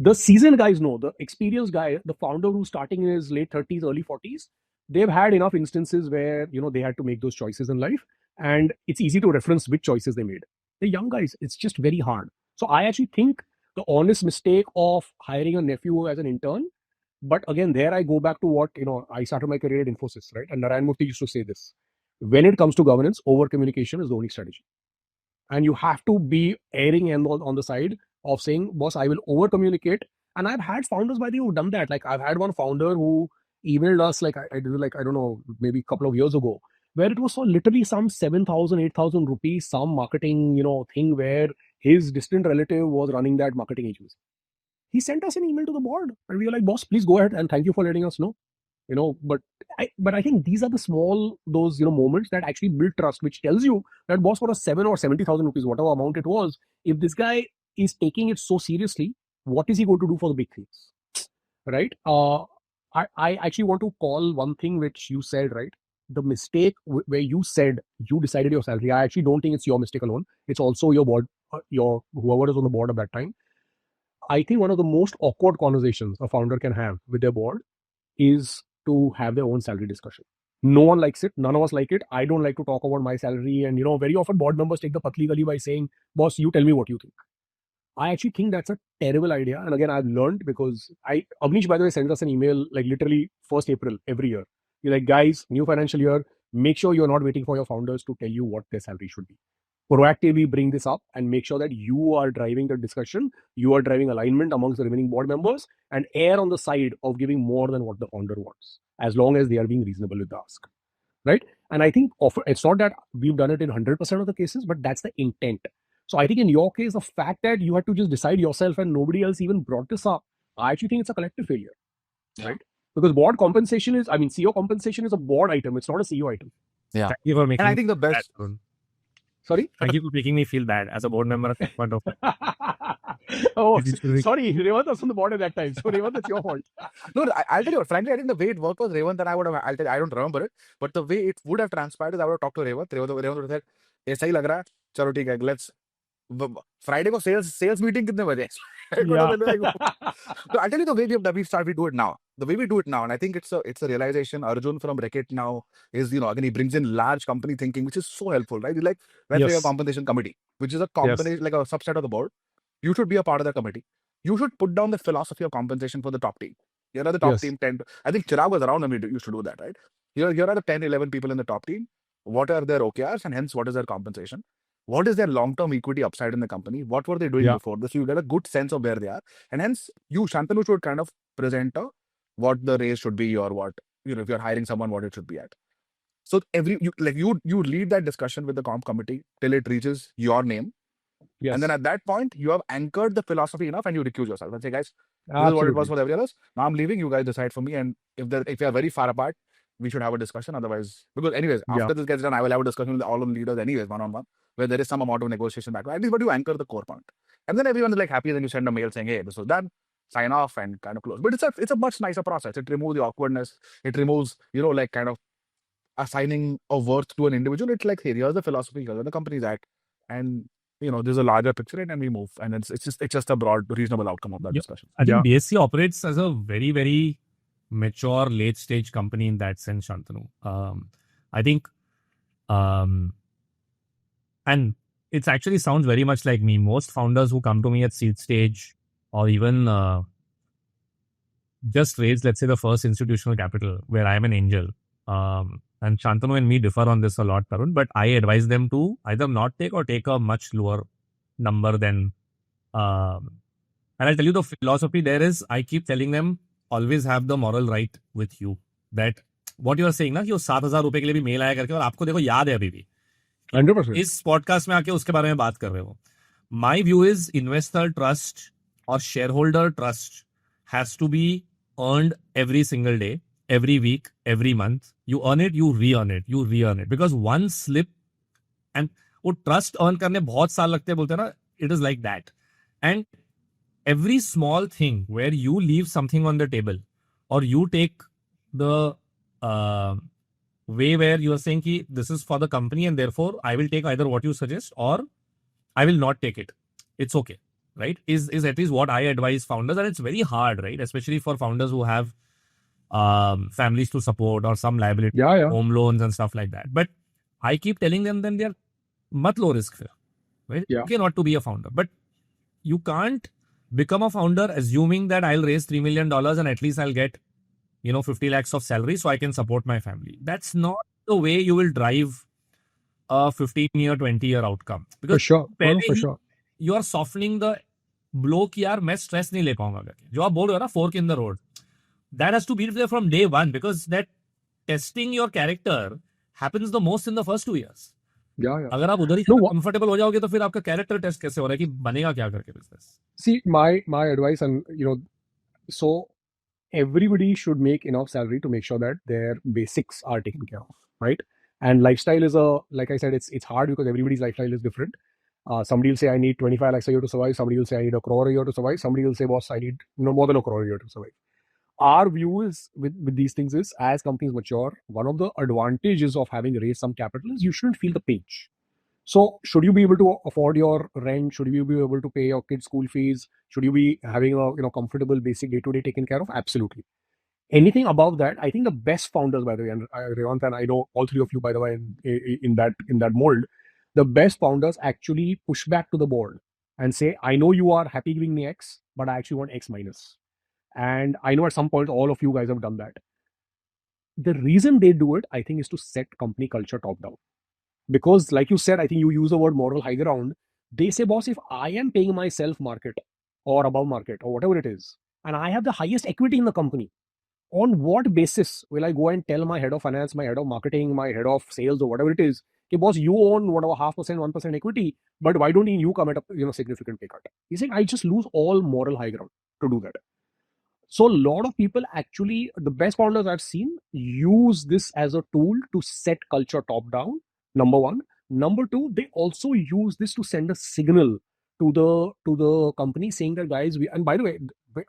The seasoned guys know, the experienced guy, the founder who's starting in his late 30s, early 40s, they've had enough instances where they had to make those choices in life, and it's easy to reference which choices they made. The young guys, it's just very hard. So I actually think the honest mistake of hiring a nephew as an intern. But again, there I go back to what I started my career at Infosys, right? And Narayan Murthy used to say this: when it comes to governance, over communication is the only strategy. And you have to be erring on the side of saying, boss, I will over communicate. And I've had founders, by the way, who've done that. Like I've had one founder who emailed us, like I did, like, I don't know, maybe a couple of years ago, where it was for literally some 7,000, 8,000 rupees, some marketing, thing where his distant relative was running that marketing agency. He sent us an email to the board and we were like, boss, please go ahead and thank you for letting us know. But I think these are the small, those moments that actually build trust, which tells you that, boss, for a 7 or 70,000 rupees, whatever amount it was, if this guy is taking it so seriously, what is he going to do for the big things, right? I actually want to call one thing which you said, right? The mistake where you said you decided your salary. I actually don't think it's your mistake alone. It's also your board, your whoever is on the board at that time. I think one of the most awkward conversations a founder can have with their board is to have their own salary discussion. No one likes it. None of us like it. I don't like to talk about my salary. And, very often board members take the patli gali by saying, boss, you tell me what you think. I actually think that's a terrible idea. And again, I've learned because Avnish, by the way, sends us an email like literally 1st April every year. You're like, guys, new financial year, make sure you're not waiting for your founders to tell you what their salary should be. Proactively bring this up and make sure that you are driving the discussion, you are driving alignment amongst the remaining board members, and err on the side of giving more than what the founder wants, as long as they are being reasonable with the ask, right? And I think it's not that we've done it in 100% of the cases, but that's the intent. So I think in your case, the fact that you had to just decide yourself and nobody else even brought this up, I actually think it's a collective failure, right? Because board compensation CEO compensation is a board item. It's not a CEO item. Yeah. Thank you for making And I think the best. Sorry? Thank you for making me feel bad as a board member at that point of Oh, It should be- sorry. Revant was on the board at that time. So Revant, that's your fault. No, I'll tell you what, frankly, I think the way it worked was Revant and I would have, I'll tell you, I don't remember it, but the way it would have transpired is I would have talked to Revant. Revant would have said, ऐसा ही लग रहा है, चलो ठीक है, let's Friday को sales meeting कितने बजे? So I'll tell you the way we do it now. The way we do it now, and I think it's a realization. Arjun from Reckitt now is, again, he brings in large company thinking, which is so helpful, right? He's like, let's say a Yes. compensation committee, which is a combination, like a subset of the board. You should be a part of the committee. You should put down the philosophy of compensation for the top team. Here are the top Yes. team 10. I think Chirag was around when we used to do that, right? Here are the 10, 11 people in the top team. What are their OKRs and hence what is their compensation? What is their long-term equity upside in the company? What were they doing Yeah. before this? You get a good sense of where they are. And hence, you, Shantanu, should kind of present what the raise should be or what, if you're hiring someone, what it should be at. So you lead that discussion with the comp committee till it reaches your name. Yes. And then at that point, you have anchored the philosophy enough and you recuse yourself and say, guys, This is what it was Absolutely. for everyone else. Now I'm leaving. You guys decide for me. And if we are very far apart, we should have a discussion. Otherwise, because anyways, Yeah. after this gets done, I will have a discussion with all of the leaders anyways, one-on-one, where there is some amount of negotiation back. At least, but you anchor the core point. And then everyone is like happy. Then you send a mail saying, hey, this was done. Sign off and kind of close. But it's a much nicer process. It removes the awkwardness. It removes, like kind of assigning a worth to an individual. It's like, hey, here's the philosophy, here's where the company's at. And there's a larger picture and we move. And it's just a broad, reasonable outcome of that Yeah. discussion. I think Yeah. BSC operates as a very, very mature late stage company in that sense, Shantanu. I think, and it actually sounds very much like me. Most founders who come to me at seed stage or even just raise, let's say, the first institutional capital where I'm an angel. And Shantanu and me differ on this a lot, Tarun, but I advise them to either not take or take a much lower number than. And I'll tell you the philosophy there is, I keep telling them, always have the moral right with you. That what you are saying ना कि वो 7,000 रुपए के लिए भी mail आया करके और आपको देखो याद है अभी भी 100%. इस पॉडकास्ट में आके उसके बारे में बात कर रहे हो. My view is investor trust or shareholder trust has to be earned every single day, every week, every month. You earn it, you re-earn it, you re-earn it. Because one slip, and वो trust earn करने बहुत साल लगते हैं बोलते हैं ना, it is like that. And every small thing where you leave something on the table or you take the way where you are saying ki this is for the company and therefore I will take either what you suggest or I will not take it. It's okay, right? Is at least what I advise founders, and it's very hard, right? Especially for founders who have families to support or some liability, Yeah. home loans and stuff like that. But I keep telling them then they're mat low risk, right? Yeah. Okay, not to be a founder, but you can't become a founder assuming that I'll raise $3 million and at least I'll get 50 lakhs of salary so I can support my family. That's not the way you will drive a 15-year, 20-year outcome. For Because sure. पहले For he sure. you are softening the blow कि यार मैं stress नहीं ले पाऊंगा करके. जो आप बोल रहे हो ना, fork in the road. That has to be there from day one because that testing your character happens the most in the first 2 years. Yeah. अगर आप उधर ही No, comfortable हो जाओगे तो फिर आपका character test कैसे हो रहा है कि बनेगा क्या करके business. See, my advice, and so everybody should make enough salary to make sure that their basics are taken care of, right? And lifestyle is like I said, it's hard because everybody's lifestyle is different. Somebody will say I need 25 lakhs a year to survive. Somebody will say I need 1 crore a year to survive. Somebody will say, boss, I need more than 1 crore a year to survive. Our view is with these things is, as companies mature, one of the advantages of having raised some capital is you shouldn't feel the pinch. So should you be able to afford your rent? Should you be able to pay your kids' school fees? Should you be having a comfortable basic day-to-day taken care of? Absolutely. Anything above that, I think the best founders, by the way, and Revant and I know all three of you, by the way, in that mold, the best founders actually push back to the board and say, I know you are happy giving me X, but I actually want X minus. And I know at some point all of you guys have done that. The reason they do it, I think, is to set company culture top down. Because like you said, I think you use the word moral high ground. They say, boss, if I am paying myself market or above market or whatever it is, and I have the highest equity in the company, on what basis will I go and tell my head of finance, my head of marketing, my head of sales or whatever it is, okay, boss, you own whatever 0.5%, 1% equity, but why don't you come at a significant pay cut? He's saying I just lose all moral high ground to do that. So a lot of people actually, the best founders I've seen, use this as a tool to set culture top down. Number one. Number two, they also use this to send a signal to the company saying that, guys, and by the way,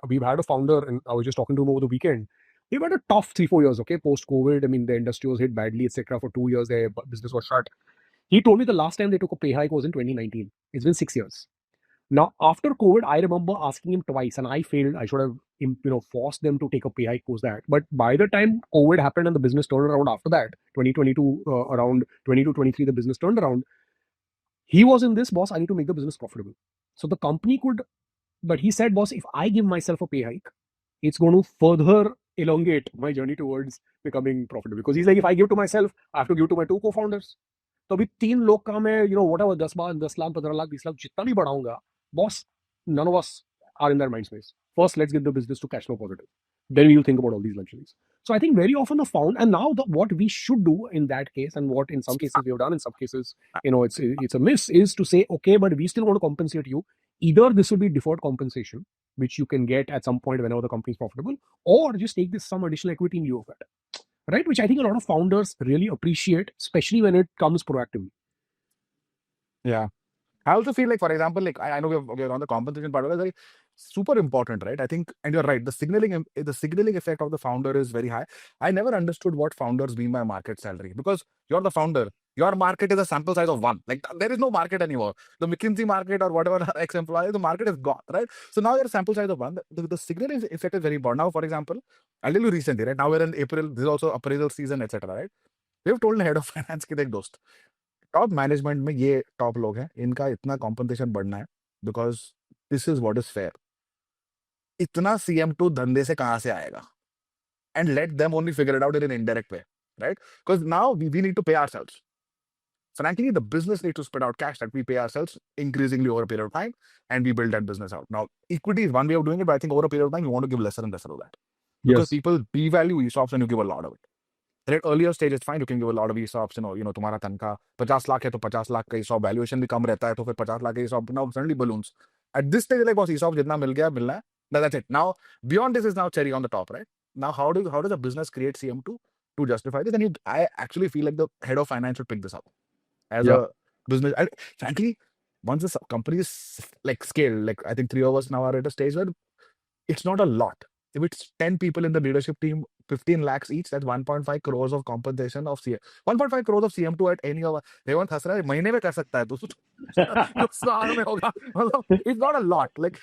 we've had a founder, and I was just talking to him over the weekend. We've had a tough 3-4 years, okay, post COVID. I mean, the industry was hit badly, etc. For 2 years, their business was shut. He told me the last time they took a pay hike was in 2019. It's been 6 years. Now, after COVID, I remember asking him twice, and I failed. I should have, forced them to take a pay hike post that. But by the time COVID happened and the business turned around after that, 2022, around 22-23, the business turned around. He was in this, boss, I need to make the business profitable. So the company could, but he said, boss, if I give myself a pay hike, it's going to further elongate my journey towards becoming profitable. Because he's like, if I give to myself, I have to give to my 2 co-founders. तो अभी 3 लोग का मैं whatever 10 lakh 15 lakh 20 lakh जितना भी बढ़ाऊंगा, boss, none of us are in that mind space. First, let's get the business to cash flow positive. Then we'll think about all these luxuries. So I think very often and now what we should do in that case, and what in some cases we have done, in some cases, it's a miss, is to say, okay, but we still want to compensate you. Either this will be deferred compensation, which you can get at some point whenever the company is profitable, or just take this some additional equity in lieu of it, right? Which I think a lot of founders really appreciate, especially when it comes proactively. Yeah. I also feel like, for example, like I know we're on the compensation part, but it's like super important, right? I think, and you're right, the signaling effect of the founder is very high. I never understood what founders mean by market salary, because you're the founder. Your market is a sample size of one. Like there is no market anymore. The McKinsey market or whatever ex-employee, the market is gone, right? So now you're a sample size of one. The signaling effect is very important. Now, for example, I'll tell you recently, right? Now we're in April. This is also appraisal season, etc. Right? We've told the head of finance कि देख दोस्त, top management में ये top लोग हैं, इनका इतना compensation बढ़ना है, because this is what is fair. इतना CM2 धंधे से कहां से आएगा? And let them only figure it out in an indirect way, right? Because now we need to pay ourselves. Frankly, the business needs to spit out cash that we pay ourselves increasingly over a period of time, and we build that business out. Now, equity is one way of doing it, but I think over a period of time, we want to give lesser and lesser of that. Because people devalue ESOPs and you give a lot of it. At earlier stage, it's fine. You can give a lot of ESOPs. तुम्हारा तनख्वाह 50 लाख है तो 50 लाख का ESOP valuation भी कम रहता है, तो फिर 50 लाख का ESOP now suddenly balloons. At this stage, like, boss, ESOP जितना मिल गया मिलना है. That's it. Now, beyond this is now cherry on the top, right? Now, how does a business create CM2 to justify this? And I actually feel like the head of finance should pick this up as a business. And frankly, once this company is like scaled, like I think 3 of us now are at a stage where it's not a lot. If it's 10 people in the leadership team, 15 lakhs each, that's 1.5 crores of compensation of 1.5 crores of CM2 at any of. Revanth हंस रहा है, महीने में कर सकता है तो साल में होगा. It's not a lot. Like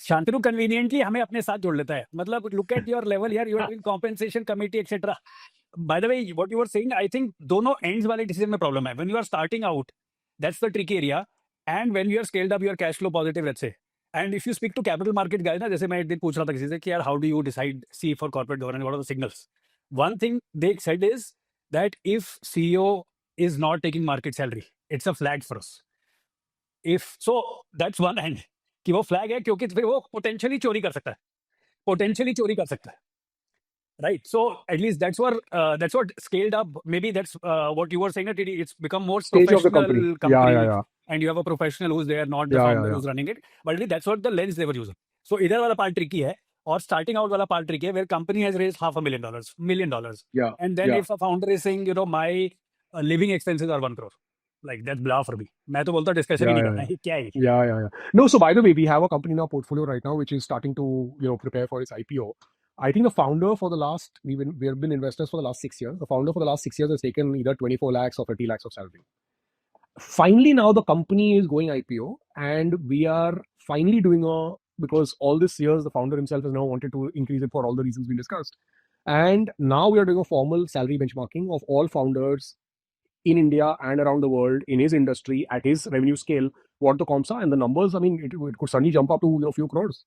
Shantanu conveniently हमें अपने साथ जोड़ लेता है. मतलब look at your level here, you are in compensation committee etc. By the way, what you were saying, I think दोनों ends वाले decision में problem है. When you are starting out, that's the tricky area, and when you are scaled up, you are cash flow positive, let's say. And if you speak to capital market guys, ना, जैसे मैं एक दिन पूछ रहा था किसी से कि यार how do you decide C for corporate governance, what are the signals? One thing they said is that if CEO is not taking market salary, it's a flag for us. If so, that's one end कि वो flag है क्योंकि फिर वो potentially चोरी कर सकता है. Right. So at least that's what scaled up. Maybe that's what you were saying, that it's become more Stage of the professional company. Yeah. And you have a professional who's there, not the Yeah, founder yeah. who's running it. But at least that's what the lens they were using. So इधर वाला part tricky है, और starting out वाला part tricky है, where company has raised $500,000, $1 million. Yeah. And then yeah. if a founder is saying, my living expenses are 1 crore, like that's blah for me. मैं तो बोलता discussion ही नहीं करना है, क्या है? Yeah. No, so by the way, we have a company in our portfolio right now which is starting to prepare for its IPO. I think the founder for the last, we have been investors for the last 6 years. The founder for the last 6 years has taken either 24 lakhs or 30 lakhs of salary. Finally, now the company is going IPO, and we are finally doing because all these years the founder himself has now wanted to increase it for all the reasons we discussed. And now we are doing a formal salary benchmarking of all founders in India and around the world in his industry at his revenue scale, what the comps are, and the numbers, I mean, it could suddenly jump up to a few crores.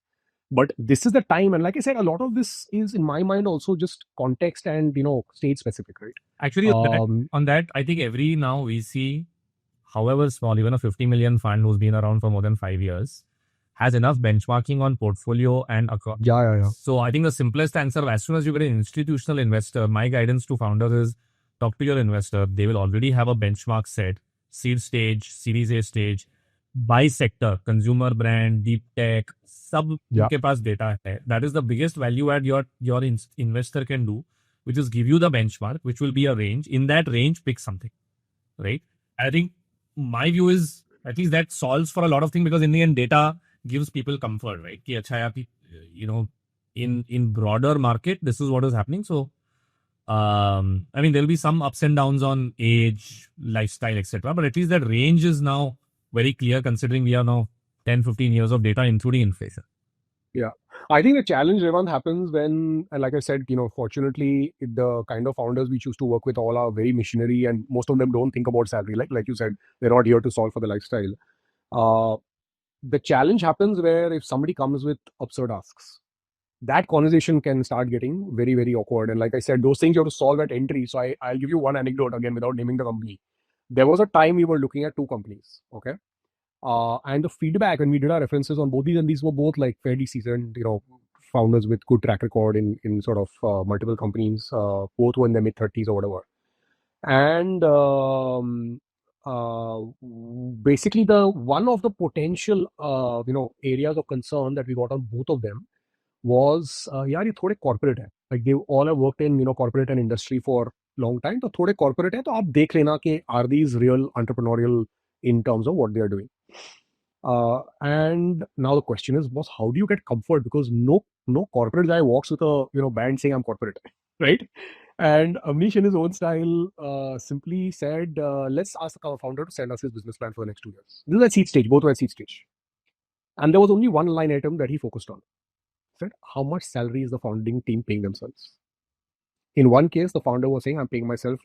But this is the time, and like I said, a lot of this is in my mind also just context and state specific, right? Actually, on that, I think every now we see, however small, even a 50 million fund who's been around for more than 5 years, has enough benchmarking on portfolio and across. Yeah. So I think the simplest answer, as soon as you get an institutional investor, my guidance to founders is talk to your investor. They will already have a benchmark set, seed stage, series A stage, by sector, consumer brand, deep tech, सब उनके पास data है. That is the biggest value add your investor can do, which is give you the benchmark, which will be a range. In that range, pick something, right? I think my view is at least that solves for a lot of things, because in the end, data gives people comfort, right? कि अच्छा यार, in broader market, this is what is happening. So, I mean, there'll be some ups and downs on age, lifestyle, etc. But at least that range is now very clear, considering we are now 10, 15 years of data, including inflation. Yeah. I think the challenge, Revan, happens when, and like I said, fortunately, the kind of founders we choose to work with all are very missionary, and most of them don't think about salary. Like you said, they're not here to solve for the lifestyle. The challenge happens where if somebody comes with absurd asks, that conversation can start getting very, very awkward. And like I said, those things you have to solve at entry. So I'll give you one anecdote again without naming the company. There was a time we were looking at 2 companies, okay? And the feedback when we did our references on both these, and these were both like fairly seasoned, founders with good track record in sort of multiple companies, both were in their mid-30s or whatever. And basically the one of the potential areas of concern that we got on both of them was यार ये थोड़े corporate है, like they all have worked in corporate and industry for long time, तो थोड़े corporate है, तो आप देख लेना कि are these real entrepreneurial in terms of what they are doing. And now the question is, boss, how do you get comfort? Because no corporate guy walks with a band saying I'm corporate, right? And Amnish, in his own style, simply said, let's ask the founder to send us his business plan for the next 2 years. This is at seed stage, both were at seed stage. And there was only one line item that he focused on. He said, how much salary is the founding team paying themselves? In one case, the founder was saying, I'm paying myself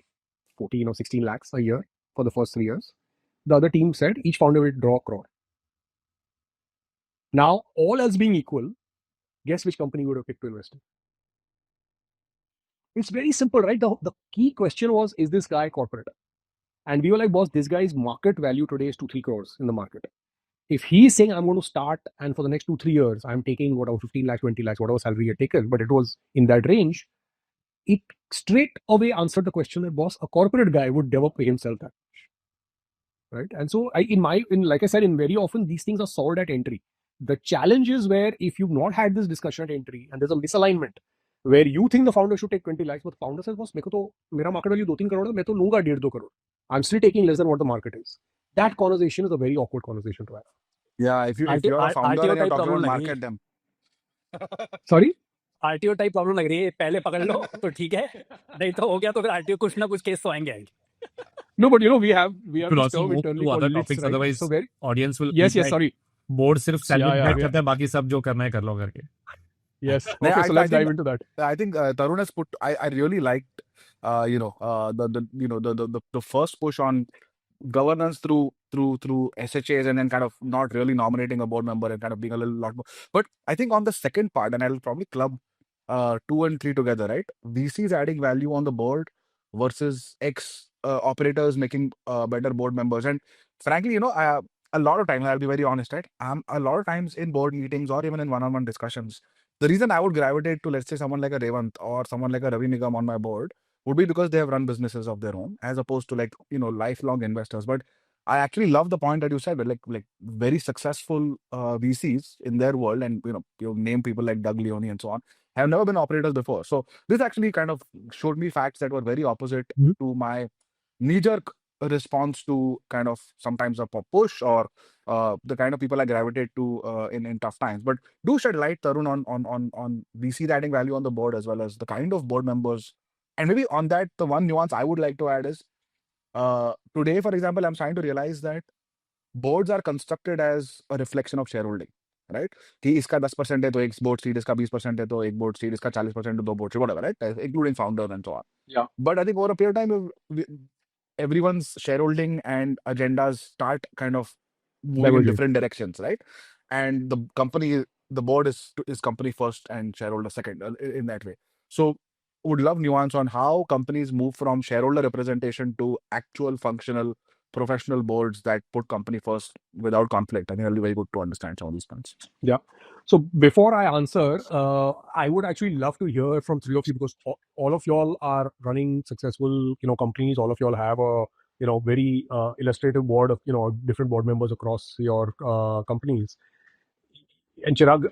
14 or 16 lakhs a year for the first 3 years. The other team said, each founder will draw a crore. Now, all else being equal, guess which company would have picked to invest in? It's very simple, right? The key question was, is this guy corporate? And we were like, boss, this guy's market value today is 2-3 crores in the market. If he's saying I'm going to start and for the next 2-3 years, I'm taking whatever 15 lakhs, 20 lakhs, whatever salary he had taken, but it was in that range, it straight away answered the question that, boss, a corporate guy would never pay himself that much. Right? And so like I said, in very often these things are solved at entry. The challenge is where if you've not had this discussion at entry and there's a misalignment where you think the founder should take 20 lakhs, but the founder says, boss, mera market value 2-3 crore, मैं तो लूंगा 1.5-2 crore. I'm still taking less than what the market is. That conversation is a very awkward conversation to have. Yeah, if you're a RTO founder and you're type talking problem about लग रही market them. Sorry? RTO type problem लग रही है, पहले पकड़ लो तो ठीक है, नहीं तो हो गया तो फिर RTO कुछ ना कुछ केस तो आएंगे. No, but we have We'll this also term move internally to called other LITs, topics, right? otherwise So very, audience will yes, think yes, like sorry. board सिर्फ salary yeah, बैठ yeah. करते हैं, बाकी सब जो करना है कर लो करके. Yes. No, Okay, so I let's think dive into that. I think Tarun has put. I really liked, the first push on governance through SHAs and then kind of not really nominating a board member and kind of being a lot more. But I think on the second part, and I'll probably club 2 and 3 together, right? VCs adding value on the board versus operators making better board members. And frankly, a lot of times, I'll be very honest, right? A lot of times in board meetings or even in one-on-one discussions, the reason I would gravitate to, let's say, someone like a Revant or someone like a Ravi Nigam on my board would be because they have run businesses of their own, as opposed to lifelong investors. But I actually love the point that you said, like very successful VCs in their world, and you name people like Doug Leone and so on, have never been operators before. So this actually kind of showed me facts that were very opposite Mhm. to my knee-jerk response to kind of sometimes a push or the kind of people I gravitate to in tough times. But do shed light, Tarun, on VCs adding value on the board as well as the kind of board members. And maybe on that, the one nuance I would like to add is today, for example, I'm trying to realize that boards are constructed as a reflection of shareholding, right? कि इसका 10% है तो एक board seat, इसका 20% है तो एक board seat, इसका 40% है तो 2 board seat, whatever, right? Including founder and so on. Yeah. But I think over a period of time, everyone's shareholding and agendas start kind of moving in Diverging. different directions, right? And the board is company first and shareholder second in that way. So would love nuance on how companies move from shareholder representation to actual functional professional boards that put company first without conflict. I think it'll be very good to understand some of these points. Yeah. So before I answer, I would actually love to hear from 3 of you because all of y'all are running successful, companies. All of y'all have a, very illustrative board of, different board members across your companies. And Chirag,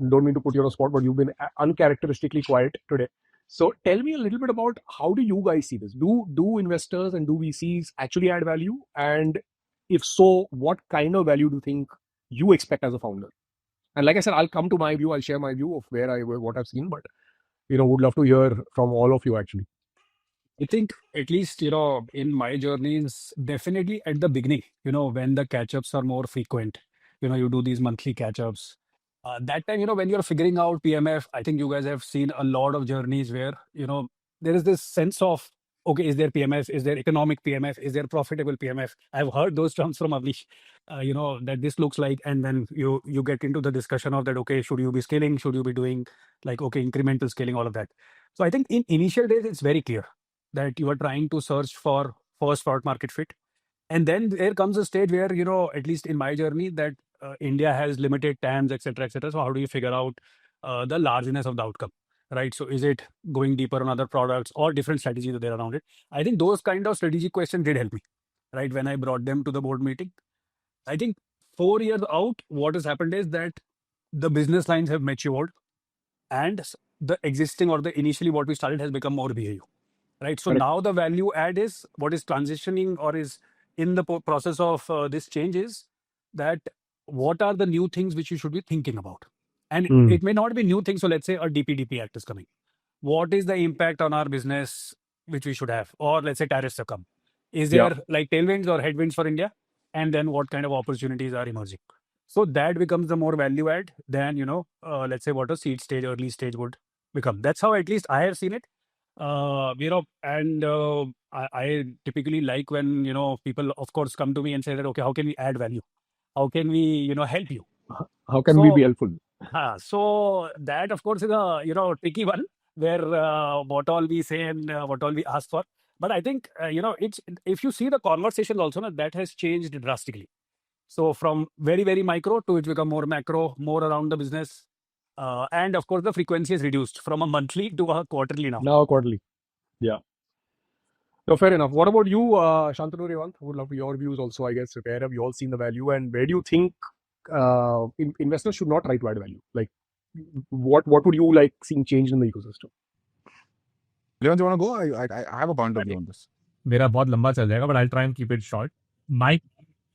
don't mean to put you on the spot, but you've been uncharacteristically quiet today. So tell me a little bit about how do you guys see this? Do investors and do VCs actually add value? And if so, what kind of value do you think you expect as a founder? And like I said, I'll come to my view. I'll share my view of what I've seen, but would love to hear from all of you actually. I think at least, in my journeys, definitely at the beginning, when the catch-ups are more frequent, you do these monthly catch-ups. That time, when you're figuring out PMF, I think you guys have seen a lot of journeys where, there is this sense of, okay, is there PMF? Is there economic PMF? Is there profitable PMF? I've heard those terms from Avnish, that this looks like, and then you get into the discussion of that, okay, should you be scaling? Should you be doing okay, incremental scaling, all of that. So I think in initial days, it's very clear that you are trying to search for first product market fit. And then there comes a stage where, at least in my journey, that India has limited TAMs, etc., etc. So how do you figure out the largeness of the outcome, right? So is it going deeper on other products or different strategies that are around it? I think those kind of strategic questions did help me. right? When I brought them to the board meeting, I think 4 years out, what has happened is that the business lines have matured and the existing or the initially what we started has become more BAU, right? So Correct. now the value add is what is transitioning or is in the process of this change is that what are the new things which you should be thinking about? And Mm. it may not be new things. So let's say a DPDP Act is coming. What is the impact on our business which we should have? Or let's say tariffs have come. Is Yeah. there like tailwinds or headwinds for India? And then what kind of opportunities are emerging? So that becomes the more value add than, let's say what a seed stage, early stage would become. That's how at least I have seen it. And I typically like when, people, of course, come to me and say that, okay, how can we add value? How can we, help you? How can we So- be helpful? So that, of course, is a, tricky one where what all we say and what all we ask for. But I think, it's if you see the conversation also, that has changed drastically. So from very, very micro to it's become more macro, more around the business. And of course, the frequency is reduced from a monthly to a quarterly now. Now quarterly. Yeah. No, fair enough. What about you, Shantanu Rewant? Would love your views also, I guess. Where have you all seen the value and where do you think investors should not try to add value? Like, what would you like seeing changed in the ecosystem? Leon, do you want to go? I have a point of view on this. मेरा बहुत लंबा चल जाएगा, but I'll try and keep it short. My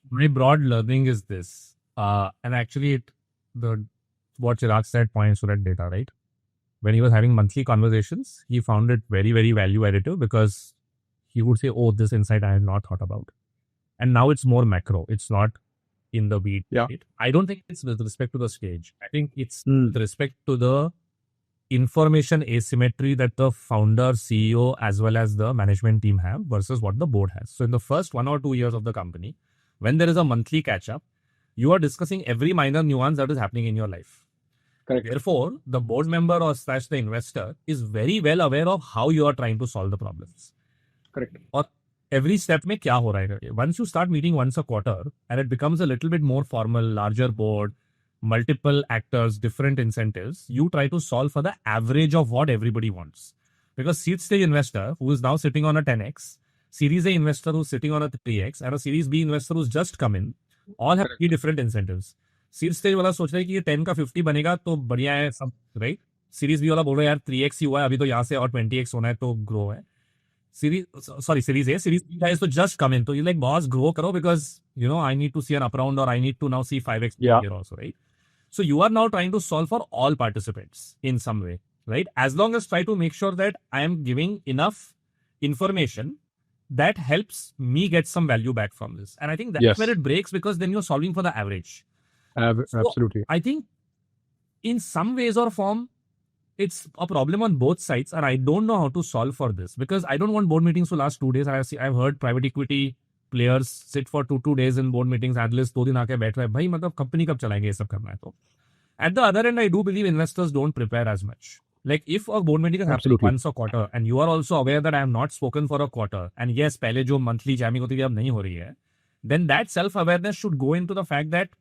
broad learning is this, and actually what Chirag said points to that data, right? When he was having monthly conversations, he found it very, very value additive because he would say, "Oh, this insight I had not thought about," and now it's more macro. It's not in the weed. Yeah. Right? I don't think it's with respect to the stage. I think it's Mm. with respect to the information asymmetry that the founder, CEO, as well as the management team have versus what the board has. So in the first 1 or 2 years of the company, when there is a monthly catch up, you are discussing every minor nuance that is happening in your life. Correct. Therefore, the board member or / the investor is very well aware of how you are trying to solve the problems. Correct. Or every step में क्या हो रहा है. Once you start meeting once a quarter and it becomes a little bit more formal, larger board, multiple actors, different incentives, you try to solve for the average of what everybody wants. Because seed stage investor who is now sitting on a 10x, Series A investor who's sitting on a 3x, and a Series B investor who's just come in, all have three different incentives. Seed stage वाला सोच रहा है कि ये 10 का 50 बनेगा तो बढ़िया है सब, राइट? सीरीज बी वाला बोल रहा है यार 3x ही हुआ है अभी तो यहाँ से और 20x होना है तो ग्रो है. Series A, series B guys तो जस्ट कम इन, तो यू लाइक बॉस ग्रो करो because you know I need to see an up round और I need to now see 5x here also, right? So you are now trying to solve for all participants in some way, right? As long as try to make sure that I am giving enough information that helps me get some value back from this. And I think that's Yes. where it breaks, because then you're solving for the average. So, Absolutely. I think in some ways or form, it's a problem on both sides, and I don't know how to solve for this because I don't want board meetings to last 2 days. I've heard private equity players sit for two days in board meetings. Analysts 2 दिन आके बैठ रहे हैं, भाई मतलब company कब चलाएंगे ये सब करना है तो. At the other end, I do believe investors don't prepare as much. Like if a board meeting is happening Absolutely. once a quarter and you are also aware that I have not spoken for a quarter, and yes, पहले जो monthly jamming होती थी अब नहीं हो रही है, then that self-awareness should go into the fact that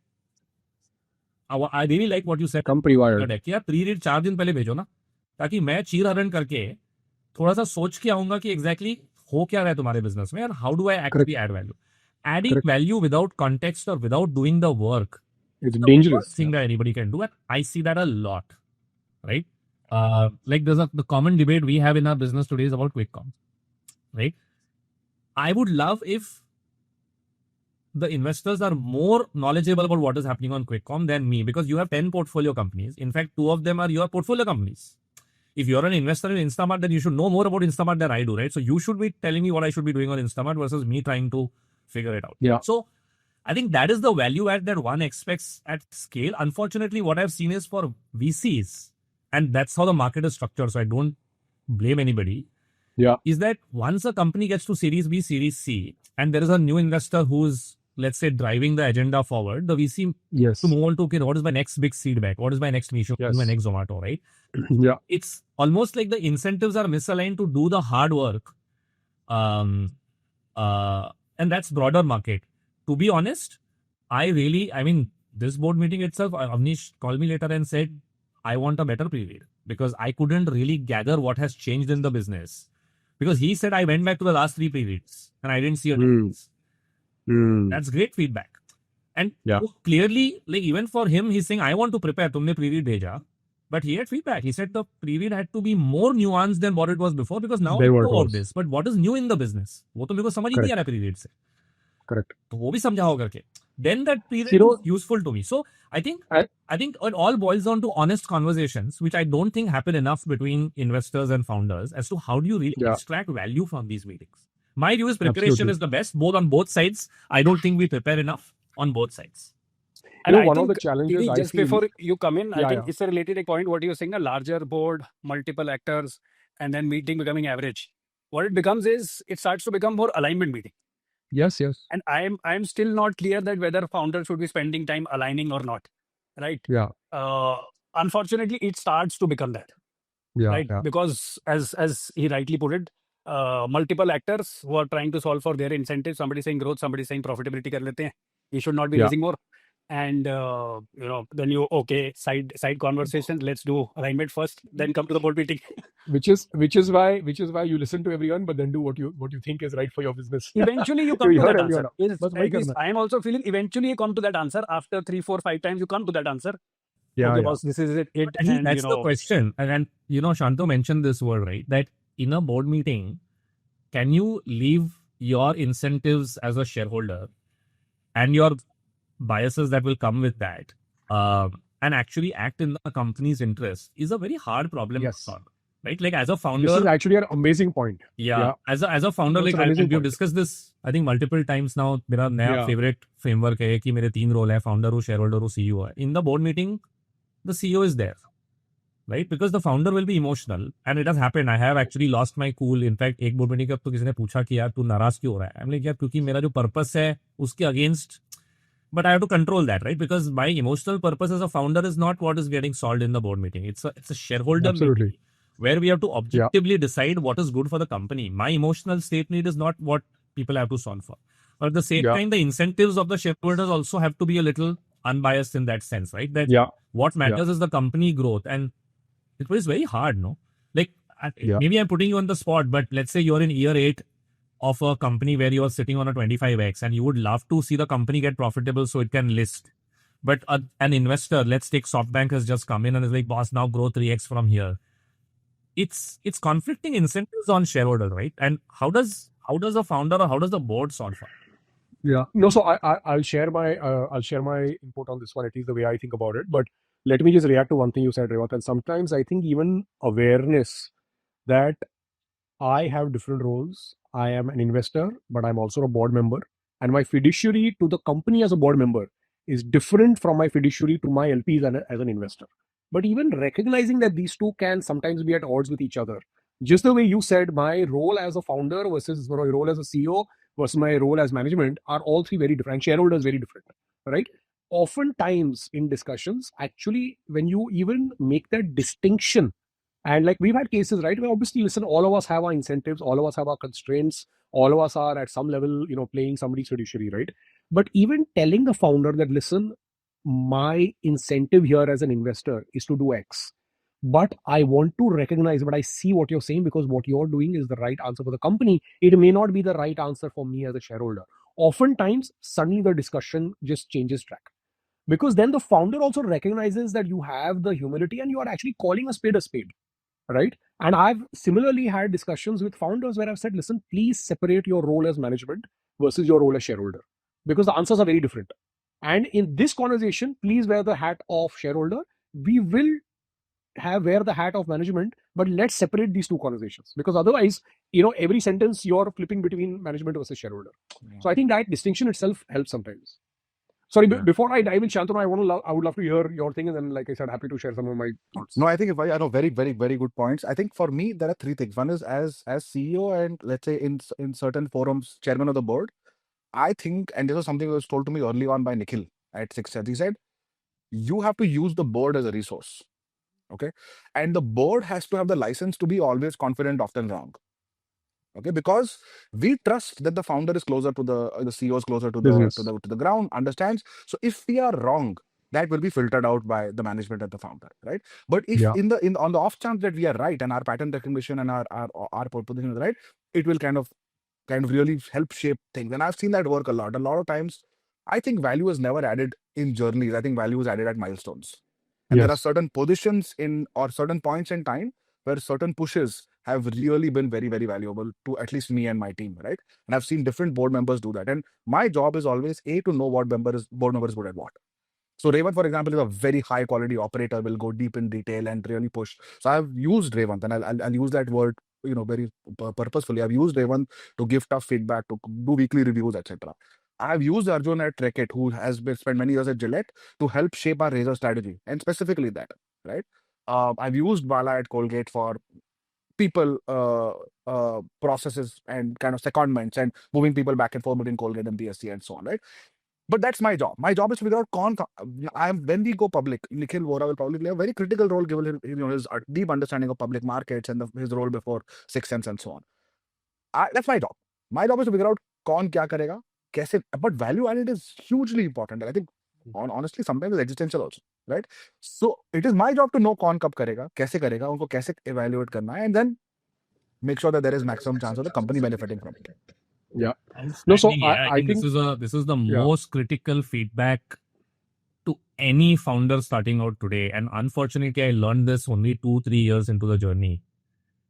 I really like what you said. Come pre-wired. कि यार प्री-रीड 4 दिन पहले भेजो ना, ताकि मैं चीर हरण करके थोड़ा सा सोच के आऊंगा कि एग्जैक्टली हो क्या रहा है तुम्हारे बिजनेस में, और how do I actually add value. Adding Correct. value without context or without doing the work, It's the dangerous. worst thing that anybody can do, and I see that a lot, right? Like there's the common debate we have in our business today is about quick comms, right? I would love if the investors are more knowledgeable about what is happening on QuickCom than me, because you have 10 portfolio companies. In fact, 2 of them are your portfolio companies. If you're an investor in Instamart, then you should know more about Instamart than I do, right? So you should be telling me what I should be doing on Instamart versus me trying to figure it out. Yeah. So I think that is the value add that one expects at scale. Unfortunately, what I've seen is for VCs, and that's how the market is structured, so I don't blame anybody. Yeah. Is that once a company gets to Series B, Series C, and there is a new investor who's, let's say, driving the agenda forward, the VC Yes. to move on to, okay, what is my next big seed bet? What is my next Meesho? What is Yes. my next Zomato, right? Yeah. It's almost like the incentives are misaligned to do the hard work. And that's broader market. To be honest, I mean, this board meeting itself, Avnish called me later and said, I want a better pre-read because I couldn't really gather what has changed in the business. Because he said, I went back to the last 3 pre-reads and I didn't see a difference. Hmm. That's great feedback. And Yeah. clearly, like even for him, he's saying, I want to prepare. तुमने pre-read भेजा. But he had feedback. He said the pre-read had to be more nuanced than what it was before because now I Than what know it about was. this. But what is new in the business? वो तो मेरे को समझ ही नहीं आ रहा pre-read से. Correct. तो वो भी समझाओ करके. Then that pre-read You know, is useful to me. So I think I- it all boils down to honest conversations, which I don't think happen enough between investors and founders as to how do you really Yeah. extract value from these meetings. My view is preparation Absolutely. is the best, both on both sides. I don't think we prepare enough on both sides. And You know, I one of the think, challenges TD, I just feel- before you come in, I Yeah, think yeah. it's a related point. What you're saying, a larger board, multiple actors, and then meeting becoming average. What it becomes is it starts to become more alignment meeting. Yes, yes. And I'm still not clear that whether founders should be spending time aligning or not. Right. Yeah. Unfortunately, it starts to become that. Yeah. Right. Yeah. Because as he rightly put it, multiple actors who are trying to solve for their incentives. Somebody saying growth, somebody saying profitability kar lete hain. You should not be Yeah. raising more. And then you side conversation. Let's do alignment first, then come to the board meeting. Which is why you listen to everyone, but then do what you think is right for your business. Eventually, you come You to heard that everyone. answer. Bas wahi At least karna. I am also feeling eventually you come to that answer after 3, 4, 5 times. You come to that answer. Yeah, Okay, yeah. boss, this is it. I think that's the question. And Shanto mentioned this word, right? That in a board meeting, can you leave your incentives as a shareholder and your biases that will come with that and actually act in the company's interest is a very hard problem Yes. to solve. Right? Like as a This is founder, actually an amazing point. yeah. As a founder, That's like an amazing and we've point. discussed this, I think multiple times now. मेरा नया Yeah. favorite framework है कि मेरे 3 role है, founder हो, shareholder हो, CEO है. In the board meeting, the CEO is there, right? Because the founder will be emotional, and it has happened. I have actually lost my cool. In fact, एक board meeting के अब तो किसी ने पूछा कि यार तू नाराज क्यों हो रहा है? I'm like यार क्योंकि मेरा जो purpose है उसके against, but I have to control that, right? Because my emotional purpose as a founder is not what is getting solved in the board meeting. It's a shareholder Absolutely. meeting where we have to objectively decide what is good for the company. My emotional state need is not what people have to solve for. But at the same Yeah. time, the incentives of the shareholders also have to be a little unbiased in that sense, right? That Yeah. what matters is the company growth. And it was very hard, no? Like, Yeah. maybe I'm putting you on the spot, but let's say you're in year 8 of a company where you're sitting on a 25x and you would love to see the company get profitable so it can list. But an investor, let's take SoftBank, has just come in and is like, boss, now grow 3x from here. It's conflicting incentives on shareholders, right? And how does a founder or how does the board solve for it? Yeah. No, so I'll share my input on this one, at least the way I think about it. But let me just react to one thing you said, Rewat. And sometimes I think even awareness that I have different roles. I am an investor, but I'm also a board member. And my fiduciary to the company as a board member is different from my fiduciary to my LPs as an investor. But even recognizing that these two can sometimes be at odds with each other. Just the way you said, my role as a founder versus my role as a CEO versus my role as management are all three very different. Shareholders very different, right? Oftentimes in discussions, actually, when you even make that distinction, and like we've had cases, right? Where obviously, listen, all of us have our incentives, all of us have our constraints, all of us are at some level, playing somebody's fiduciary, right? But even telling the founder that, listen, my incentive here as an investor is to do X. But I want to recognize, but I see what you're saying because what you're doing is the right answer for the company. It may not be the right answer for me as a shareholder. Oftentimes, suddenly the discussion just changes track. Because then the founder also recognizes that you have the humility and you are actually calling a spade, right? And I've similarly had discussions with founders where I've said, listen, please separate your role as management versus your role as shareholder because the answers are very different. And in this conversation, please wear the hat of shareholder. We will wear the hat of management, but let's separate these two conversations because otherwise, every sentence you're flipping between management versus shareholder. Yeah. So I think that distinction itself helps sometimes. Sorry, Yeah. before I dive in, Shantanu, I would love to hear your thing, and then, like I said, happy to share some of my thoughts. No, I think I know very, very, very good points. I think for me, there are 3 things. One is as CEO and let's say in certain forums, chairman of the board, I think, and this was something that was told to me early on by Nikhil at 6 Sense. He said, you have to use the board as a resource. Okay. And the board has to have the license to be always confident, often wrong. Okay, because we trust that the founder is closer to the CEO is closer to Business. to the ground, understands. So if we are wrong, that will be filtered out by the management and the founder, right? But if Yeah. on the off chance that we are right and our pattern recognition and our position is right, it will kind of kind of really help shape things. And I've seen that work a lot. A lot of times, I think value is never added in journeys. I think value is added at milestones. And there are Yes. certain positions in or certain points in time where certain pushes have really been very, very valuable to at least me and my team, right? And I've seen different board members do that. And my job is always to know what board member is good at what. So Revant, for example, is a very high quality operator, will go deep in detail and really push. So I've used Revant, and I'll use that word, very purposefully. I've used Revant to give tough feedback, to do weekly reviews, etc. I've used Arjun at Trekit, who has been spent many years at Gillette, to help shape our razor strategy, and specifically that, right? I've used Bala at Colgate for people processes and kind of secondments and moving people back and forth between Colgate and BSC and so on, right? But that's my job. My job is to figure out when we go public, Nikhil Vora will probably play a very critical role given his deep understanding of public markets and his role before Sixth Sense and so on. That's my job. My job is to figure out कौन क्या करेगा, कैसे. But value added is hugely important. And I think honestly sometimes it's existential also, right? So it is my job to know कौन कब करेगा, कैसे करेगा, उनको कैसे evaluate करना है, and then make sure that there is maximum chance of the company benefiting from it. Yeah. No, so Outstanding. I think this is the Yeah. most critical feedback to any founder starting out today. And unfortunately, I learned this only 2-3 years into the journey.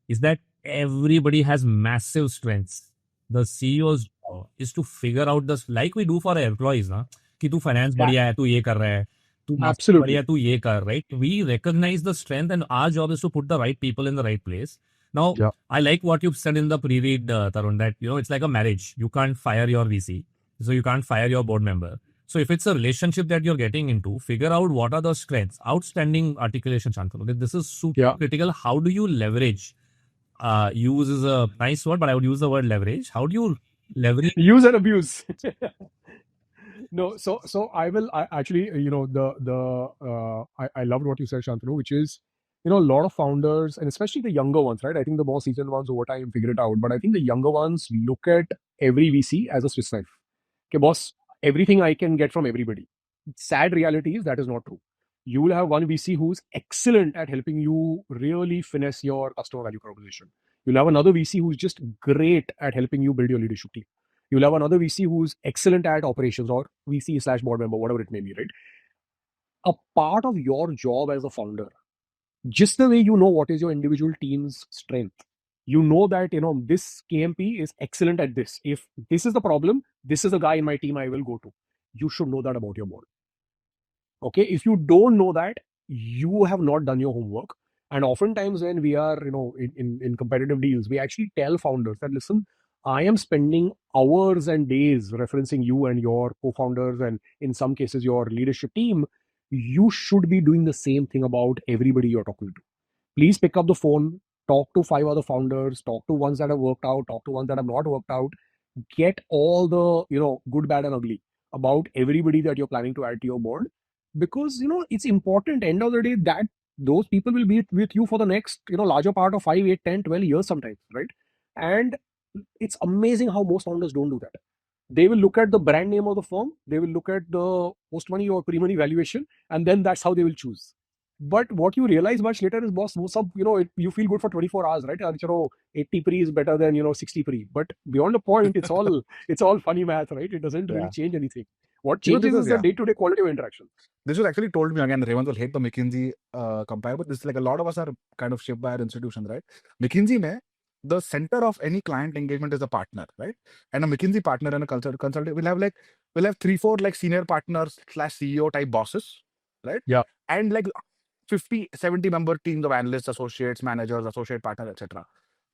Is that everybody has massive strengths. The CEO's job is to figure out this, like we do for our employees, na? कि तू finance Yeah. बढ़िया है, तू ये कर रहा है, तू marketing Absolutely. बढ़िया है, तू ये कर, right? We recognize the strength, and our job is to put the right people in the right place. Now, Yeah. I like what you've said in the pre-read, Tarun, that it's like a marriage. You can't fire your VC, so you can't fire your board member. So if it's a relationship that you're getting into, figure out what are the strengths. Outstanding articulation, Shantanu. This is super Yeah. critical. How do you leverage? Use is a nice word, but I would use the word leverage. How do you leverage? Use and abuse. No, so I actually, I loved what you said, Shantanu, which is, a lot of founders, and especially the younger ones, right? I think the more seasoned ones over time figure it out, but I think the younger ones look at every VC as a Swiss knife. Okay, boss, everything I can get from everybody. Sad reality is that is not true. You will have one VC who's excellent at helping you really finesse your customer value proposition. You'll have another VC who's just great at helping you build your leadership team. You'll have another VC who's excellent at operations, or VC/board member, whatever it may be, right? A part of your job as a founder, just the way you know what is your individual team's strength, you know that, this KMP is excellent at this. If this is the problem, this is the guy in my team I will go to. You should know that about your board. Okay, if you don't know that, you have not done your homework. And oftentimes when we are, in competitive deals, we actually tell founders that, listen, I am spending hours and days referencing you and your co-founders, and in some cases your leadership team. You should be doing the same thing about everybody you're talking to. Please pick up the phone, talk to 5 other founders, talk to ones that have worked out, talk to ones that have not worked out, get all the, good, bad, and ugly about everybody that you're planning to add to your board. Because, it's important, end of the day, that those people will be with you for the next, larger part of 5, 8, 10, 12 years sometimes, right? And it's amazing how most founders don't do that. They will look at the brand name of the firm, they will look at the post-money or pre-money valuation, and then that's how they will choose. But what you realize much later is, boss, you feel good for 24 hours, right? 80 pre is better than 60 pre. But beyond the point, it's all funny math, right? It doesn't really Yeah. change anything. What You know, changes this is is- the yeah. day-to-day quality of interaction. This was actually told me again. Revant will hate the McKinsey compare, but this is like a lot of us are kind of shaped by our institutions, right? McKinsey mein, the center of any client engagement is a partner, right? And a McKinsey partner and a consultant will have 3-4 like senior partners / CEO type bosses, right? Yeah. And like 50-70 member teams of analysts, associates, managers, associate partners, etc.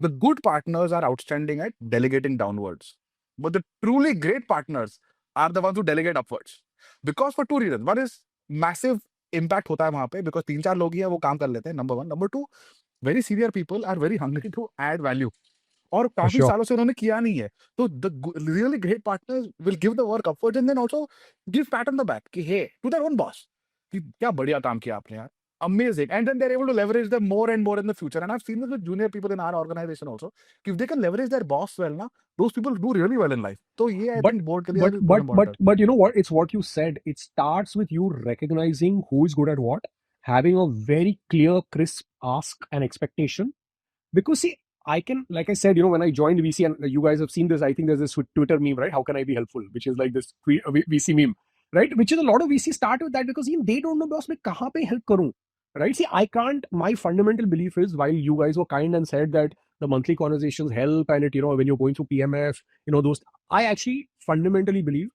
The good partners are outstanding at delegating downwards, but the truly great partners are the ones who delegate upwards. Because for 2 reasons. One is massive impact होता है वहां पे, because 3-4 लोग ही हैं वो काम कर लेते हैं, number 1. Number 2, very senior people are very hungry to add value. और काफी sure. सालों से उन्होंने किया नहीं है, तो the really great partners will give the work upwards and then also give pat on the back कि hey to their own boss कि क्या बढ़िया काम किया आपने यार, amazing. And then they're able to leverage them more and more in the future. And I've seen this with junior people in our organization also. If they can leverage their boss well, na, those people do really well in life. So yeah, I think board के लिए भी बहुत important है. But you know what? It's what you said. It starts with you recognizing who is good at what, having a very clear, crisp ask and expectation. Because see, I can, like I said, when I joined VC, and you guys have seen this, I think there's this Twitter meme, right? How can I be helpful? Which is like this VC meme, right? Which is a lot of VC start with that because even they don't know, boss, मैं कहाँ पे help करूँ, right? See, I can't. My fundamental belief is, while you guys were kind and said that the monthly conversations help, and it, when you're going through PMF, those. I actually fundamentally believe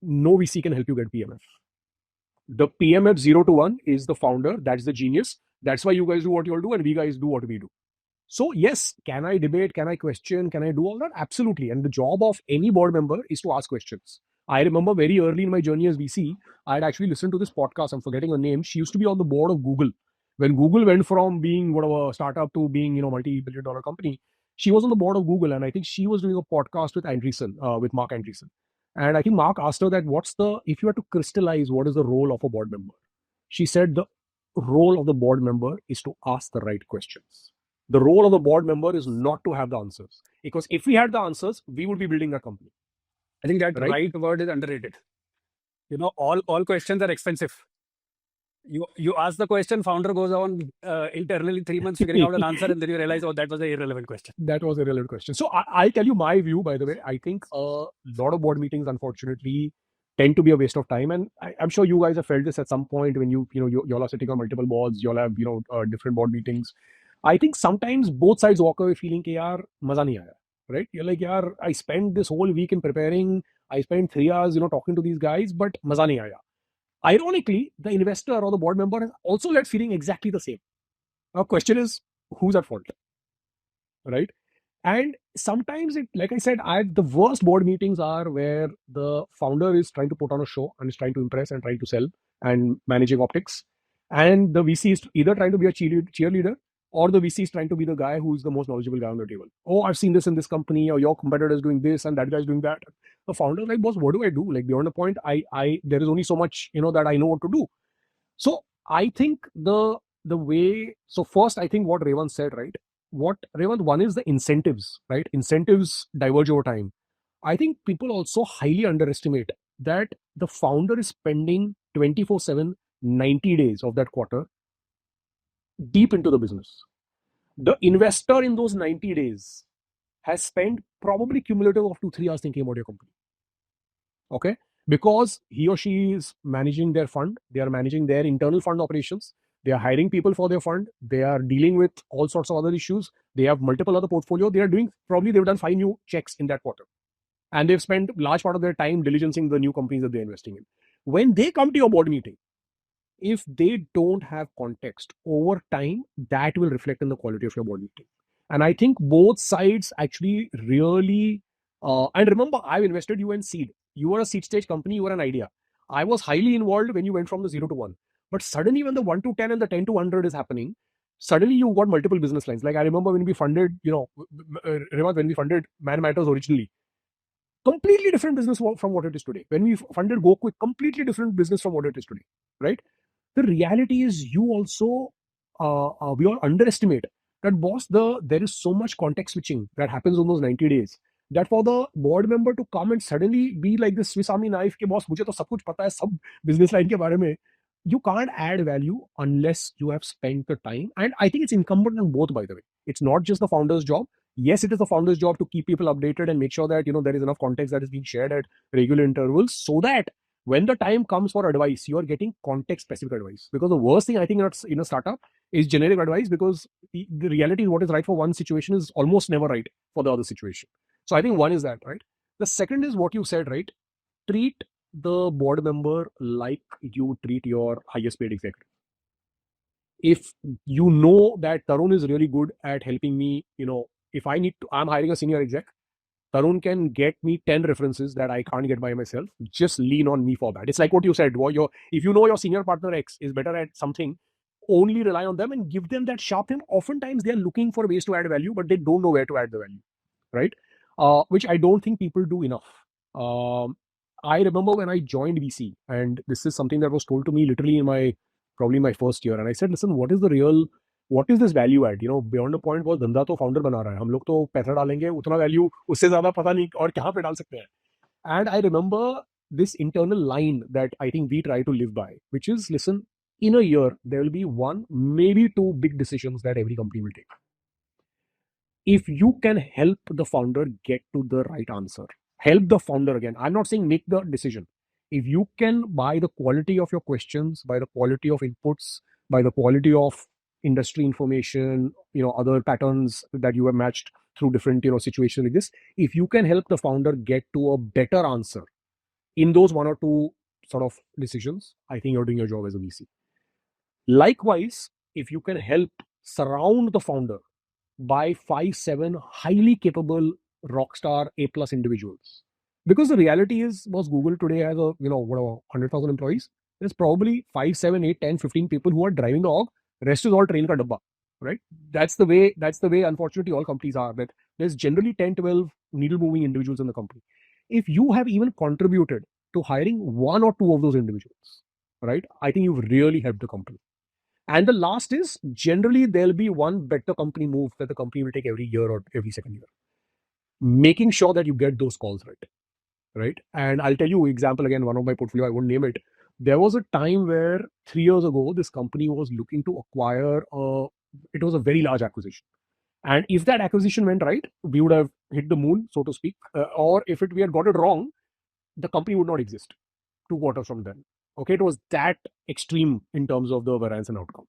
no VC can help you get PMF. The PMF 0 to 1 is the founder. That's the genius. That's why you guys do what you all do, and we guys do what we do. So, yes, can I debate? Can I question? Can I do all that? Absolutely. And the job of any board member is to ask questions. I remember very early in my journey as VC, I had actually listened to this podcast. I'm forgetting her name. She used to be on the board of Google. When Google went from being whatever startup to being, multi-billion-dollar company, she was on the board of Google. And I think she was doing a podcast with Andreessen, with Mark Andreessen. And I think Mark asked her that if you had to crystallize what is the role of a board member? She said the role of the board member is to ask the right questions. The role of the board member is not to have the answers. Because if we had the answers, we would be building a company. I think that Right? right word is underrated. All questions are expensive. You ask the question, founder goes on internally 3 months figuring out an answer, and then you realize, oh, that was an irrelevant question. That was a relevant question. So I'll tell you my view, by the way. I think a lot of board meetings, unfortunately, tend to be a waste of time. And I'm sure you guys have felt this at some point when you all are sitting on multiple boards, you all have, different board meetings. I think sometimes both sides walk away feeling कि यार मजा नहीं आया, right? You're like, यार, I spent this whole week in preparing. I spent 3 hours, talking to these guys, but मजा नहीं आया. Ironically, the investor or the board member has also left feeling exactly the same. Now, question is, who's at fault, right? And sometimes like I said, the worst board meetings are where the founder is trying to put on a show and is trying to impress and trying to sell and managing optics. And the VC is either trying to be a cheerleader, or the VC is trying to be the guy who's the most knowledgeable guy on the table. Oh, I've seen this in this company, or your competitor is doing this and that guy's doing that. The founder is like, boss, what do I do? Like, beyond the point, there is only so much, that I know what to do. So I think the way, so first, I think what Revant said, right? One is the incentives, right? Incentives diverge over time. I think people also highly underestimate that the founder is spending 24/7, 90 days of that quarter deep into the business. The investor in those 90 days has spent probably cumulative of 2-3 hours thinking about your company. Okay? Because he or she is managing their fund, they are managing their internal fund operations, they are hiring people for their fund, they are dealing with all sorts of other issues, they have multiple other portfolio, they've done 5 new checks in that quarter. And they've spent large part of their time diligencing the new companies that they're investing in. When they come to your board meeting, if they don't have context over time, that will reflect in the quality of your board meeting. And I think both sides actually really, and remember, I've invested you in seed. You were a seed stage company, you were an idea. I was highly involved when you went from the 0 to 1. But suddenly when the 1 to 10 and the 10 to 100 is happening, suddenly you got multiple business lines. Like I remember when we funded, when we funded Man Matters originally, completely different business from what it is today. When we funded GoQuick, completely different business from what it is today, right? The reality is you also, we all underestimate that, boss, there is so much context switching that happens on those 90 days that for the board member to come and suddenly be like this Swiss Army knife, ke boss, mujhe to sab kuch pata hai, sab business line ke bare mein, you can't add value unless you have spent the time. And I think it's incumbent on both, by the way. It's not just the founder's job. Yes, it is the founder's job to keep people updated and make sure that, there is enough context that is being shared at regular intervals so that when the time comes for advice, you are getting context-specific advice. Because the worst thing I think in a startup is generic advice, because the reality is what is right for one situation is almost never right for the other situation. So I think one is that, right? The second is what you said, right? Treat the board member like you treat your highest paid executive. If you know that Tarun is really good at helping me, if I'm hiring a senior exec, Tarun can get me 10 references that I can't get by myself. Just lean on me for that. It's like what you said. If you know your senior partner X is better at something, only rely on them and give them that sharp thing. Oftentimes they are looking for ways to add value, but they don't know where to add the value, right? Which I don't think people do enough. I remember when I joined VC, and this is something that was told to me literally in probably my first year. And I said, listen, what is this value add? Beyond the point was धंधा तो founder बना रहा है. हम लोग तो पैसा डालेंगे, उतना value उससे ज़्यादा पता नहीं और कहाँ पे डाल सकते हैं. And I remember this internal line that I think we try to live by, which is, listen, in a year, there will be 1, maybe 2 big decisions that every company will take. if you can help the founder get to the right answer, help the founder again. I'm not saying make the decision. If you can, by the quality of your questions, by the quality of inputs, by the quality of industry information, other patterns that you have matched through different, situations like this, if you can help the founder get to a better answer in those one or two sort of decisions, I think you're doing your job as a VC. Likewise, if you can help surround the founder by 5-7 highly capable rockstar A plus individuals, because the reality is, was Google today has a 100,000 employees. There's probably 5, 7, 8, 10, 15 people who are driving the org. Rest is all train ka dabba, right? That's the way. Unfortunately, all companies are. That there's generally 10, 12 needle moving individuals in the company. If you have even contributed to hiring one or two of those individuals, right, I think you've really helped the company. And the last is, generally there'll be one better company move that the company will take every year or every second year, making sure that you get those calls right. And I'll tell you example again, one of my portfolio, I won't name it. There was a time where 3 years ago, this company was looking to acquire it was a very large acquisition. And if that acquisition went right, we would have hit the moon, so to speak. Or if we had got it wrong, the company would not exist 2 quarters from then. Okay, it was that extreme in terms of the variance and outcome.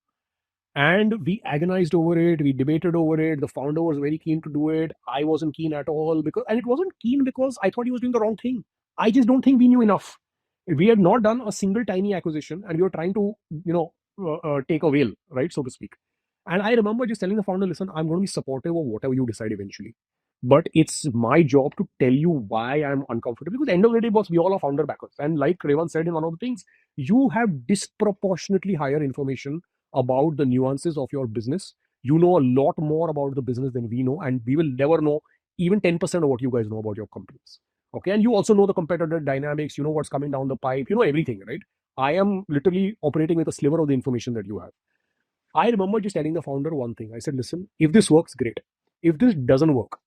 And we agonized over it, we debated over it. The founder was very keen to do it. I wasn't keen at all, and it wasn't keen because I thought he was doing the wrong thing. I just don't think we knew enough. We had not done a single tiny acquisition, and we were trying to, take a whale, right, so to speak. And I remember just telling the founder, listen, I'm going to be supportive of whatever you decide eventually. But it's my job to tell you why I'm uncomfortable. Because at the end of the day, boss, we all are founder backers. And like Revan said in one of the things, you have disproportionately higher information about the nuances of your business. You know a lot more about the business than we know, and we will never know even 10% of what you guys know about your companies. Okay. And you also know the competitor dynamics, you know what's coming down the pipe, you know everything, right? I am literally operating with a sliver of the information that you have. I remember just telling the founder one thing. I said, listen, if this works, great. If this doesn't work,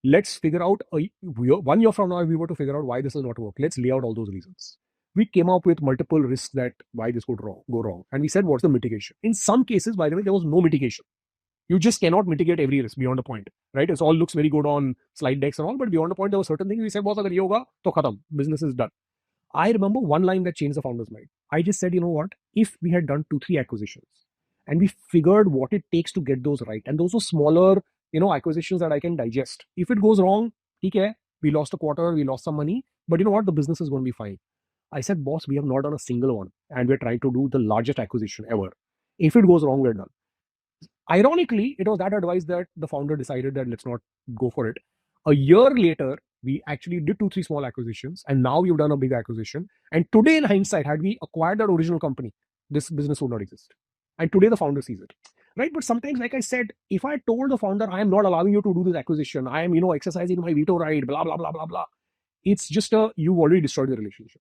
let's figure out 1 year from now, if we were to figure out why this does not work, let's lay out all those reasons. We came up with multiple risks that why this could go wrong. And we said, what's the mitigation? In some cases, by the way, there was no mitigation. You just cannot mitigate every risk beyond a point, right? It all looks very good on slide decks and all, but beyond a point, there were certain things we said, boss, agar ye hoga, to khatam, business is done. I remember one line that changed the founder's mind. I just said, you know what? If we had done 2-3 acquisitions and we figured what it takes to get those right, and those were smaller, acquisitions that I can digest. If it goes wrong, okay, we lost a quarter, we lost some money, but you know what? The business is going to be fine. I said, boss, we have not done a single one, and we're trying to do the largest acquisition ever. If it goes wrong, we're done. Ironically, it was that advice that the founder decided that let's not go for it. A year later, we actually did 2-3 small acquisitions, and now we've done a big acquisition. And today, in hindsight, had we acquired that original company, this business would not exist. And today, the founder sees it, right? But sometimes, like I said, if I told the founder, I am not allowing you to do this acquisition, I am, exercising my veto right, blah, blah, blah, blah, blah. It's just you've already destroyed the relationship.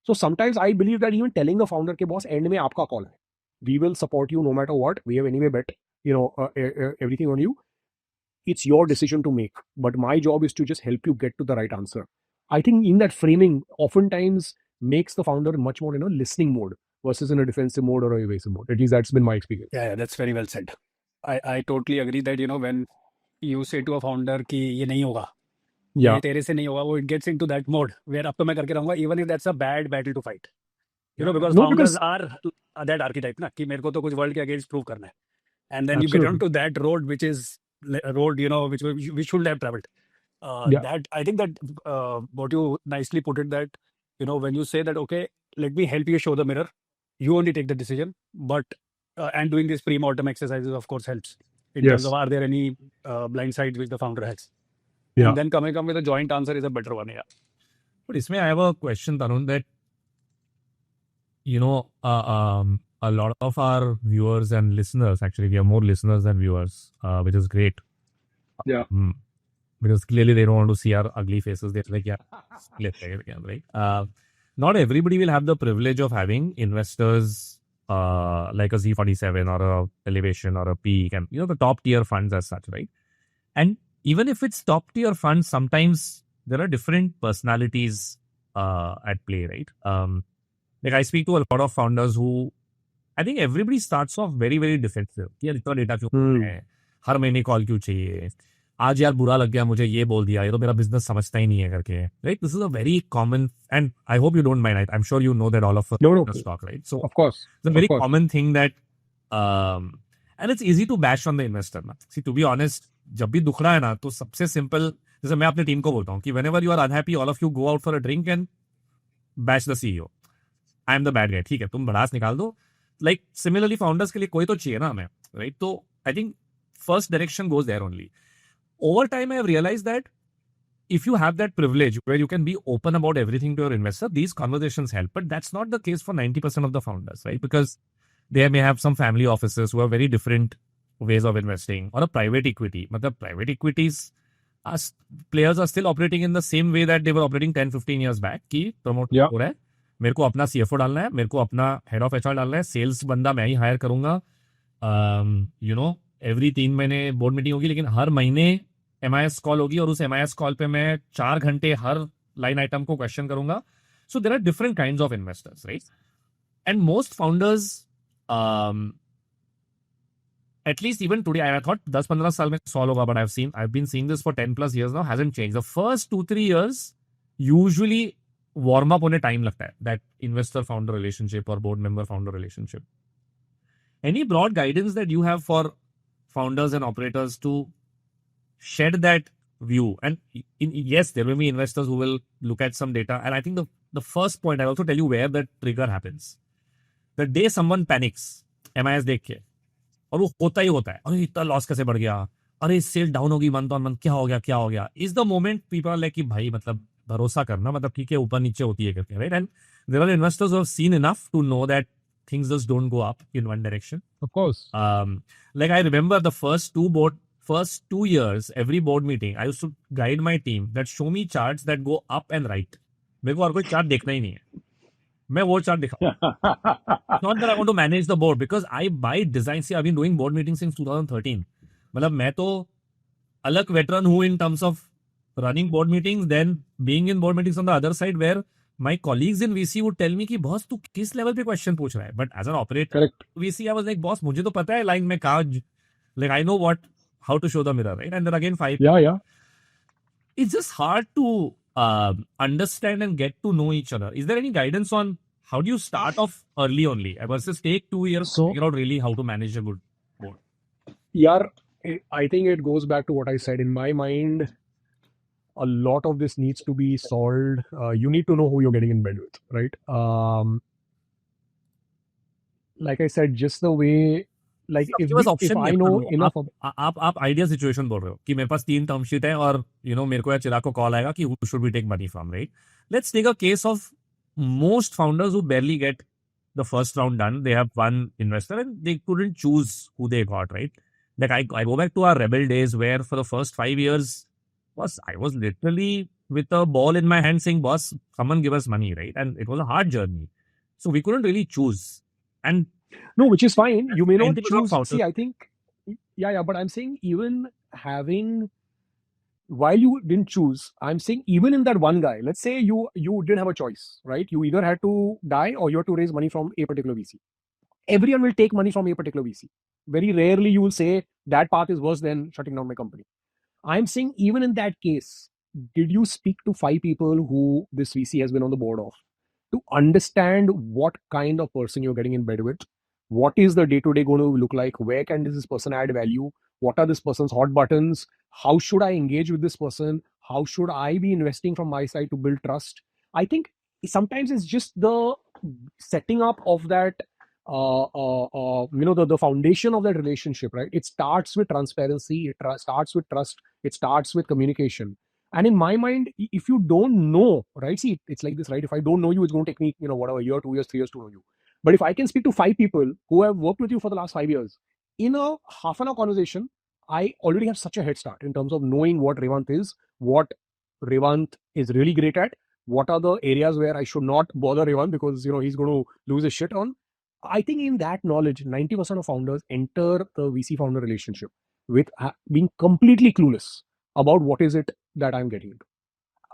So sometimes I believe that even telling the founder, ke boss, end mein aapka call hai. We will support you no matter what. We have anyway bet, everything on you. It's your decision to make. But my job is to just help you get to the right answer. I think in that framing, oftentimes makes the founder much more in a listening mode versus in a defensive mode or a evasive mode. At least that's been my experience. Yeah, that's very well said. I totally agree that, when you say to a founder कि ये नहीं होगा, Yeah. ये तेरे से नहीं होगा, it gets into that mode where अब तो मैं करके रहूंगा, even if that's a bad battle to fight. Because No, founders because are that archetype ना कि मेरे को तो कुछ world के against prove करना है. And then you get absolutely. onto that road, which is a road, which we should have traveled. Yeah. That I think that what you nicely put it that, when you say that, okay, let me help you show the mirror, you only take the decision, but and doing these pre-mortem exercises, of course, helps in terms Yes. of are there any blind sides which the founder has. Yeah. And then coming up with a joint answer is a better one. Yeah. But इसमें I have a question, Tarun, that a lot of our viewers and listeners, actually, we have more listeners than viewers, which is great. Yeah. Because clearly they don't want to see our ugly faces. They're like, yeah, let's take it again, right? Not everybody will have the privilege of having investors like a Z47 or a Elevation or a Peak and, the top tier funds as such, right? And even if it's top tier funds, sometimes there are different personalities at play, right? Like I speak to a lot of founders who, I think everybody starts off very, very defensive. यार इतना data क्यों है? हर महीने call क्यों चाहिए? आज यार बुरा लग गया मुझे, ये बोल दिया, ये तो मेरा बिजनेस समझता ही नहीं है करके, right? This is a very common, and I hope you don't mind, I am sure you know that all of No, no, talk, right? So of course, it's a of very course. common thing that and it's easy to bash on the investor ना. See, to be honest, जब भी दुख रहा है ना, तो सबसे simple, जैसे मैं अपने टीम को बोलता हूँ कि whenever you are unhappy, all of you go out for a drink and bash the CEO. I am the bad guy. ठीक है, तुम भड़ास निकाल दो. Like similarly, founders के लिए कोई तो चाहिए ना हमें, right? तो I think first direction goes there only. Over time, I have realized that if you have that privilege where you can be open about everything to your investor, these conversations help. But that's not the case for 90% of the founders, right? Because they may have some family offices who have very different ways of investing, or a private equity. But the private equities, players are still operating in the same way that they were operating 10-15 years back. कि promote Yeah. हो रहा है, मेरे को अपना CFO डालना है, मेरे को अपना हेड ऑफ HR डालना है, सेल्स बंदा मैं ही हायर करूंगा, एवरी 3 महीने बोर्ड मीटिंग होगी, लेकिन हर महीने MIS कॉल होगी, और उस MIS कॉल पे मैं 4 घंटे हर लाइन आइटम को क्वेश्चन करूंगा. So there are different kinds of investors, right? And most founders, at least even today, I thought 10-15 साल में सॉल्व होगा, but I've been seeing this for 10+ years now, hasn't changed. The first 2-3 years usually warm up होने time लगता है, that investor founder relationship or board member founder relationship. Any broad guidance that you have for founders and operators to shed that view? And yes, there will be investors who will look at some data, and I think the first point, I'll also tell you where the trigger happens. The day someone panics, MIS देख के, और वो होता ही होता है, अरे इतना loss कैसे बढ़ गया, अरे सेल डाउन होगी मंथ ऑन मंथ, क्या हो गया, is the moment people are like कि भाई मतलब भरोसा करना, मतलब ठीक है ऊपर नीचे होती है करके, right? And there are investors who have seen enough to know that things just don't go up in one direction. Of course. Like I remember the first 2 years, every board meeting, I used to guide my team that show me charts that go up and right. मेरे को और कोई chart देखना ही नहीं है, मैं वो chart दिखा. Not that I want to manage the board, because I by design, see, I've been doing board meetings since 2013. मतलब मैं तो अलग veteran हूँ in terms of running board meetings, then being in board meetings on the other side, where my colleagues in VC would tell me कि boss तू किस level पे question पूछ रहा है, but as an operator Correct. VC I was like, boss मुझे तो पता है लाइन में कहाँ, like I know how to show the mirror, right? And then again 5, Yeah. it's just hard to understand and get to know each other. Is there any guidance on how do you start off early only versus take 2 years to So- figure out really how to manage a good board? Yeah, I think it goes back to what I said. In my mind, a lot of this needs to be solved. You need to know who you're getting in bed with, right? Like I said, just the way, like if, आपके पास if option I नहीं know है, enough of, आप ideal situation बोल रहे हो कि मेरे पास 3 term sheet है, और मेरे को या चिराग को कॉल आएगा कि who should we take money from, right? Let's take a case of most founders who barely get the first round done. They have one investor and they couldn't choose who they got, right? Like I go back to our Rebel days, where for the first 5 years, I was literally with a ball in my hand saying, boss, come and give us money, right? And it was a hard journey. So we couldn't really choose. And no, which is fine. You may not 90% of choose. founders- See, I think, yeah, but I'm saying even having, while you didn't choose, I'm saying even in that one guy, let's say you didn't have a choice, right? You either had to die or you had to raise money from a particular VC. Everyone will take money from a particular VC. Very rarely you will say that path is worse than shutting down my company. I'm saying even in that case, did you speak to 5 people who this VC has been on the board of to understand what kind of person you're getting in bed with? What is the day-to-day going to look like? Where can this person add value? What are this person's hot buttons? How should I engage with this person? How should I be investing from my side to build trust? I think sometimes it's just the setting up of that the foundation of that relationship, right? It starts with transparency, it starts with trust, it starts with communication. And in my mind, if you don't know, right? See, it's like this, right? If I don't know you, it's going to take me, whatever, a year, 2 years, 3 years to know you. But if I can speak to 5 people who have worked with you for the last 5 years, in a half an hour conversation, I already have such a head start in terms of knowing what Revant is, what Revant is really great at, what are the areas where I should not bother Revant because, he's going to lose his shit on. I think in that knowledge, 90% of founders enter the VC founder relationship with being completely clueless about what is it that I'm getting into.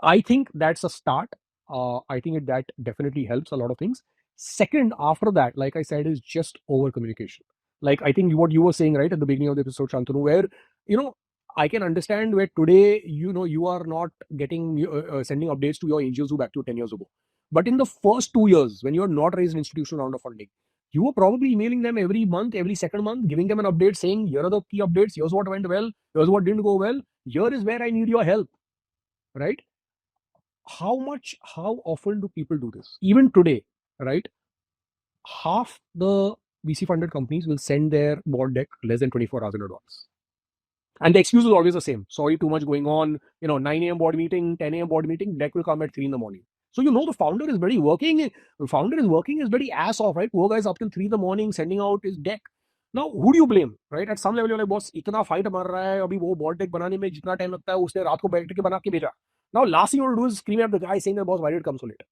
I think that's a start. I think that definitely helps a lot of things. Second, after that, like I said, is just over communication. Like I think what you were saying right at the beginning of the episode, Shantanu, where, I can understand where today, you are not getting sending updates to your angels who backed you 10 years ago. But in the first 2 years, when you are not raised an institutional round of funding, you were probably emailing them every month, every second month, giving them an update saying, here are the key updates, here's what went well, here's what didn't go well, here is where I need your help, right? How often do people do this? Even today, right? Half the VC funded companies will send their board deck less than 24 hours in advance. And the excuse is always the same. Sorry, too much going on. 9 a.m. board meeting, 10 a.m. board meeting, deck will come at 3 in the morning. So the founder is very working. The founder is working his very ass off, right? Poor guy's up till 3 in the morning sending out his deck. Now, who do you blame, right? At some level, you're like, boss, इतना fight मर रहा है, अभी वो board deck बनाने में जितना time लगता है, उसने रात को बैठ के बना के भेजा. Now, last thing you want to do is scream at the guy saying that, boss, why did it come so late?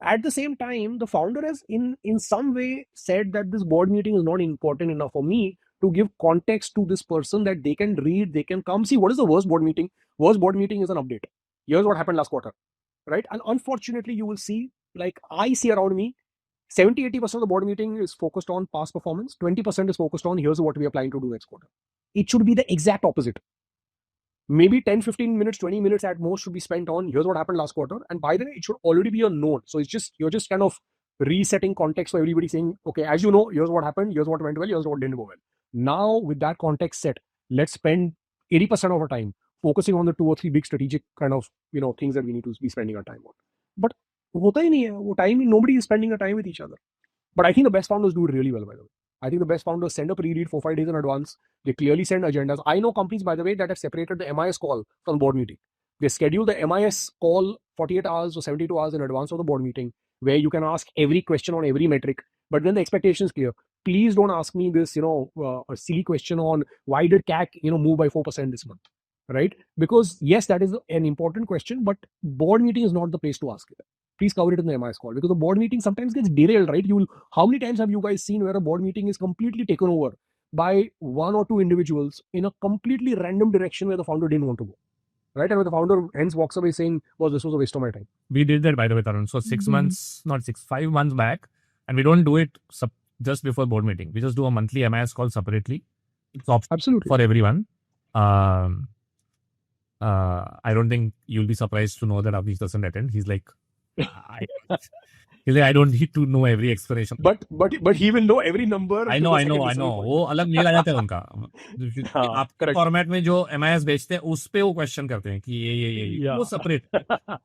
At the same time, the founder has in some way said that this board meeting is not important enough for me to give context to this person that they can read, they can come see what is the worst board meeting. Worst board meeting is an update. Here's what happened last quarter, right? And unfortunately, you will see, like I see around me, 70-80% of the board meeting is focused on past performance. 20% is focused on here's what we are planning to do next quarter. It should be the exact opposite. Maybe 10, 15 minutes, 20 minutes at most should be spent on here's what happened last quarter. And by the way, it should already be a known. So you're just kind of resetting context for everybody saying, okay, as you know, here's what happened, here's what went well, here's what didn't go well. Now, with that context set, let's spend 80% of our time focusing on the 2 or 3 big strategic kind of things that we need to be spending our time on. But hota hi nahi hai, wo time nobody is spending a time with each other. But I think the best founders do it really well, by the way. I think the best founders send a pre-read 4-5 days in advance. They clearly send agendas. I know companies, by the way, that have separated the MIS call from the board meeting. They schedule the MIS call 48 hours or 72 hours in advance of the board meeting, where you can ask every question on every metric. But then the expectation is clear. Please don't ask me this, a silly question on why did CAC, move by 4% this month, right? Because yes, that is an important question, but board meeting is not the place to ask it. Please cover it in the MIS call, because the board meeting sometimes gets derailed, right? How many times have you guys seen where a board meeting is completely taken over by 1 or 2 individuals in a completely random direction where the founder didn't want to go, right? And where the founder hence walks away saying, well, this was a waste of my time. We did that, by the way, Tarun. So 5 months back, and we don't do it just before board meeting. We just do a monthly MIS call separately. It's Absolutely for everyone. I don't think you'll be surprised to know that Avnish doesn't attend. He's like, I don't need to know every explanation. But he will know every number. I know. वो अलग mail आ जाता है उनका. आपके format में जो MIS भेजते हैं उस पे वो क्वेश्चन करते हैं कि ये वो separate.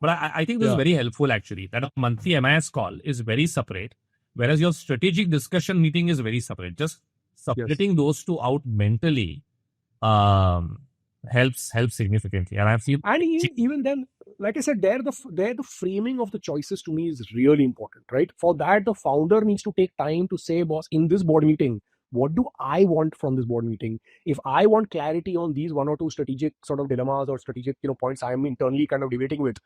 But I think this is very helpful actually. That a monthly MIS call is very separate, whereas your strategic discussion meeting is very separate. Just separating those two out mentally helps significantly. And I've seen, and even then, like I said, the framing of the choices to me is really important, right? For that, the founder needs to take time to say, boss, in this board meeting, what do I want from this board meeting? If I want clarity on these 1 or 2 strategic sort of dilemmas or strategic points I am internally kind of debating with,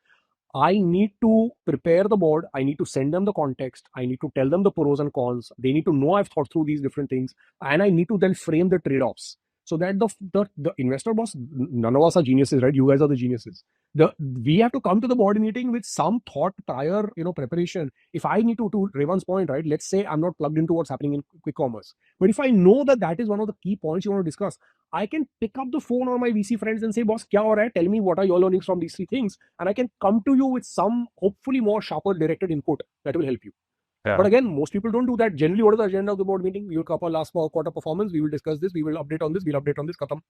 I need to prepare the board. I need to send them the context. I need to tell them the pros and cons. They need to know I've thought through these different things, and I need to then frame the trade-offs. So that the investor boss, none of us are geniuses, right? You guys are the geniuses. We have to come to the board meeting with some thought prior, preparation. If I need to Revan's point, right? Let's say I'm not plugged into what's happening in quick commerce, but if I know that is one of the key points you want to discuss, I can pick up the phone on my VC friends and say, boss, kya ho raha hai? Tell me what are your learnings from these 3 things, and I can come to you with some hopefully more sharper directed input that will help you. Yeah. But again, most people don't do that. Generally, what is the agenda of the board meeting? We will cover last quarter performance. We will discuss this. We will update on this. We'll update on this. Khatam.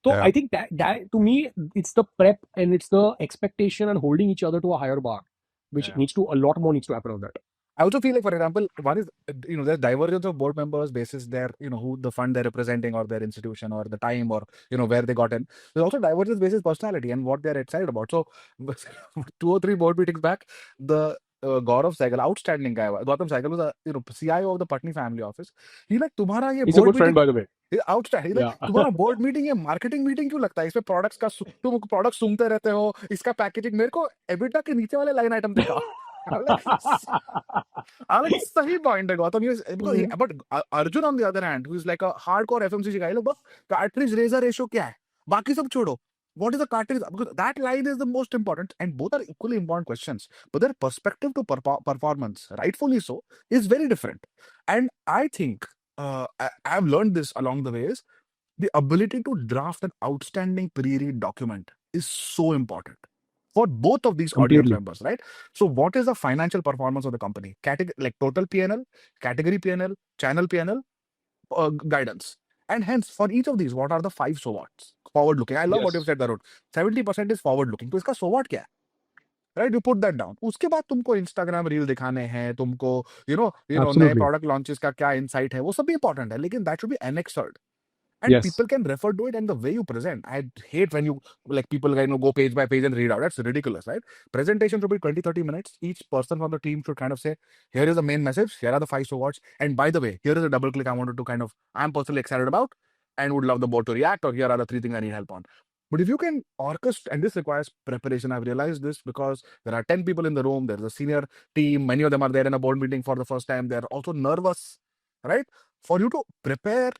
So I think that to me, it's the prep and it's the expectation and holding each other to a higher bar, which a lot more needs to happen on that. I also feel like, for example, one is, there's divergence of board members basis their, who the fund they're representing or their institution or the time or, where they got in. There's also divergence basis personality and what they're excited about. So 2 or 3 board meetings back, the Gaurav Sehgal, outstanding guy. Gautam Sehgal was a CIO of the Patni family office. He's like, तुम्हारा ये he's a good friend, by the way. Outstanding. He's like, तुम्हारा board meeting या marketing meeting क्यों लगता है? इसमें products का तुम products सुनते रहते हो, इसका packaging मेरे को EBITDA के नीचे वाले line item दिखा. I'm like, sahi point है Gautam. But Arjun on the other hand, who's like a hardcore FMCG guy, look, cartridge razor ratio क्या है? बाकी सब छोड़ो. What is the cartridge? Because that line is the most important, and both are equally important questions. But their perspective to performance, rightfully so, is very different. And I think I've learned this along the ways. the ability to draft an outstanding pre-read document is so important for both of these audience Completely. members, right? So what is the financial performance of the company? Like total P&L, category P&L, channel P&L, guidance. And hence, for each of these, what are the 5 so whats? Forward looking. I love what you've Yes. said, Tarun. 70% is forward looking. तो इसका so what क्या है? Right, you put that down. उसके बाद तुमको Instagram reel दिखाने हैं, तुमको नए Absolutely. product launches का क्या insight है, वो सब भी important है, लेकिन that should be annexed. And Yes. people can refer to it and the way you present. I hate when you like people go page by page and read out. That's ridiculous, right? Presentation should be 20-30 minutes. Each person from the team should kind of say, here is the main message, here are the 5 so whats. And by the way, here is a double click I wanted to I'm personally excited about and would love the board to react, or here are the 3 things I need help on. But if you can orchestrate, and this requires preparation, I've realized this because there are 10 people in the room, there's a senior team, many of them are there in a board meeting for the first time, they're also nervous, right? For you to prepare,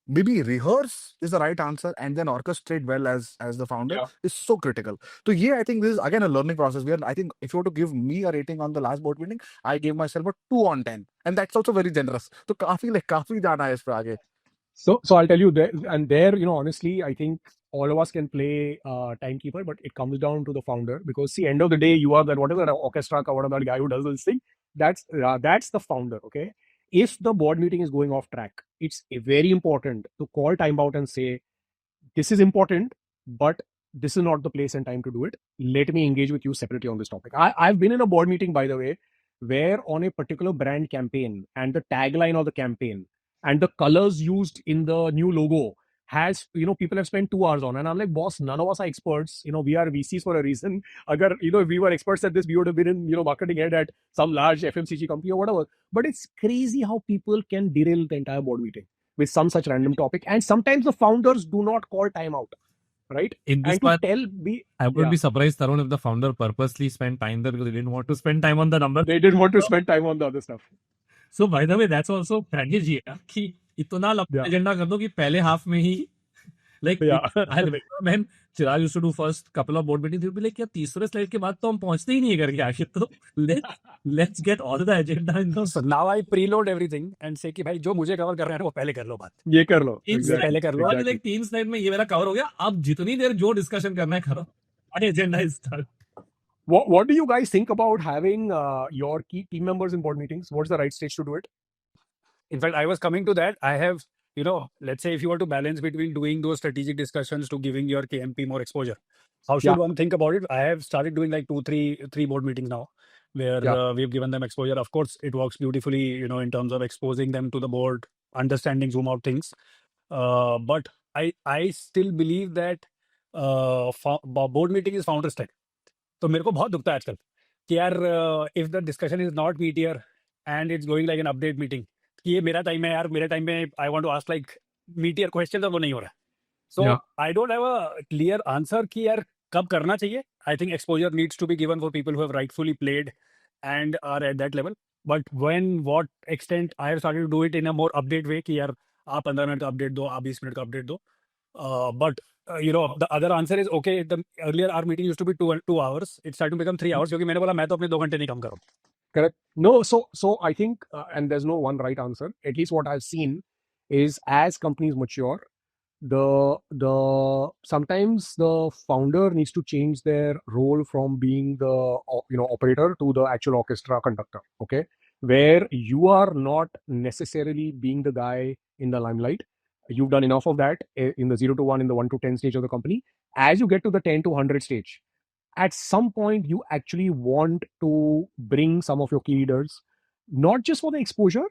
maybe rehearse is the right answer, and then orchestrate well as the founder is so critical. So yeah, I think this is again a learning process where I think if you were to give me a rating on the last board meeting, I gave myself a 2 on 10, and that's also very generous. So काफी जाना है इस पे आगे. So I'll tell you there, honestly, I think all of us can play timekeeper, but it comes down to the founder, because see, end of the day, you are that whatever orchestra ka, whatever that guy who does this thing, that's the founder. Okay, if the board meeting is going off track, it's very important to call timeout and say, this is important, but this is not the place and time to do it. Let me engage with you separately on this topic. I've been in a board meeting, by the way, where on a particular brand campaign and the tagline of the campaign and the colors used in the new logo has, people have spent 2 hours on. And I'm like, boss, none of us are experts. We are VCs for a reason. Agar, if we were experts at this, we would have been in, marketing head at some large FMCG company or whatever. But it's crazy how people can derail the entire board meeting with some such random topic. And sometimes the founders do not call timeout, right? In this And to part, tell I would be surprised, Tarun, if the founder purposely spent time there because they didn't want to spend time on the number. they didn't want to spend time on the other stuff. So by the way, that's also strategy है कि इतना लंबा Yeah. Agenda कर दो कि पहले half में ही like Yeah. I remember when Chirag used to do first couple of board meetings, he would be like, यार तीसरे स्लाइड के बाद तो हम पहुंचते ही नहीं है करके आखिर तो let's get all the agenda in the So now I preload everything and say कि भाई जो मुझे कवर कर रहे हैं वो पहले कर लो बात. ये कर लो. तीन Exactly. पहले कर लो. like 3 स्लाइड में ये मेरा कवर हो गया, अब जितनी देर जो डिस्कशन करना है करो. Agenda is done. What do you guys think about having your key team members in board meetings? What's the right stage to do it? In fact, I was coming to that. I have, let's say if you were to balance between doing those strategic discussions to giving your KMP more exposure, how should one think about it? I have started doing like 3 board meetings now where we've given them exposure. Of course, it works beautifully, in terms of exposing them to the board, understanding zoom out things. But I still believe that board meeting is founder style. तो मेरे को बहुत दुखता है आजकल कि यार if the discussion is not meatier and it's going like an update meeting, कि ये मेरा टाइम है यार, मेरे टाइम में I want to ask like meatier questions और वो नहीं हो रहा. So I don't have a clear answer कि यार कब करना चाहिए. I think exposure needs to be given for people who have rightfully played and are at that level. But what extent I have started to do it in a more update way कि यार आप 15 minute का update दो, आप 20 minute का update दो. But the other answer is okay. The earlier our meeting used to be 2 hours. It started to become 3 hours क्योंकि मैंने बोला मैं तो अपने 2 घंटे नहीं कम करूँ. Correct. No, so I think, and there's no one right answer. At least what I've seen is as companies mature, the sometimes the founder needs to change their role from being the operator to the actual orchestra conductor. Okay, where you are not necessarily being the guy in the limelight. You've done enough of that in the 0 to 1, in the 1 to 10 stage of the company. As you get to the 10 to 100 stage, at some point you actually want to bring some of your key leaders, not just for the exposure,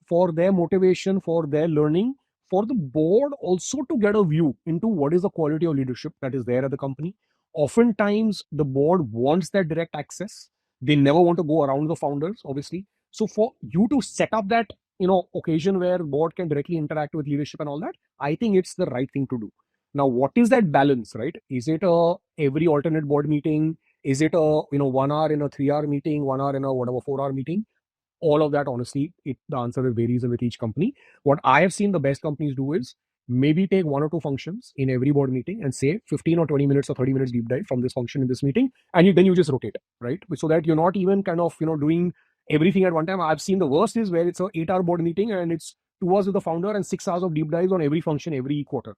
for their motivation, for their learning, for the board also to get a view into what is the quality of leadership that is there at the company. Oftentimes the board wants that direct access. They never want to go around the founders, obviously. So for you to set up that occasion where board can directly interact with leadership and all that, I think it's the right thing to do. Now, what is that balance, right? Is it a every alternate board meeting? Is it a 1 hour in a 3 hour meeting, 1 hour in a 4 hour meeting? All of that, honestly, the answer varies with each company. What I have seen the best companies do is maybe take 1 or 2 functions in every board meeting and say 15 or 20 minutes or 30 minutes deep dive from this function in this meeting, and then you just rotate, right? So that you're not even kind of doing everything at one time. I've seen the worst is where it's a 8 hour board meeting and it's 2 hours with the founder and 6 hours of deep dives on every function every quarter.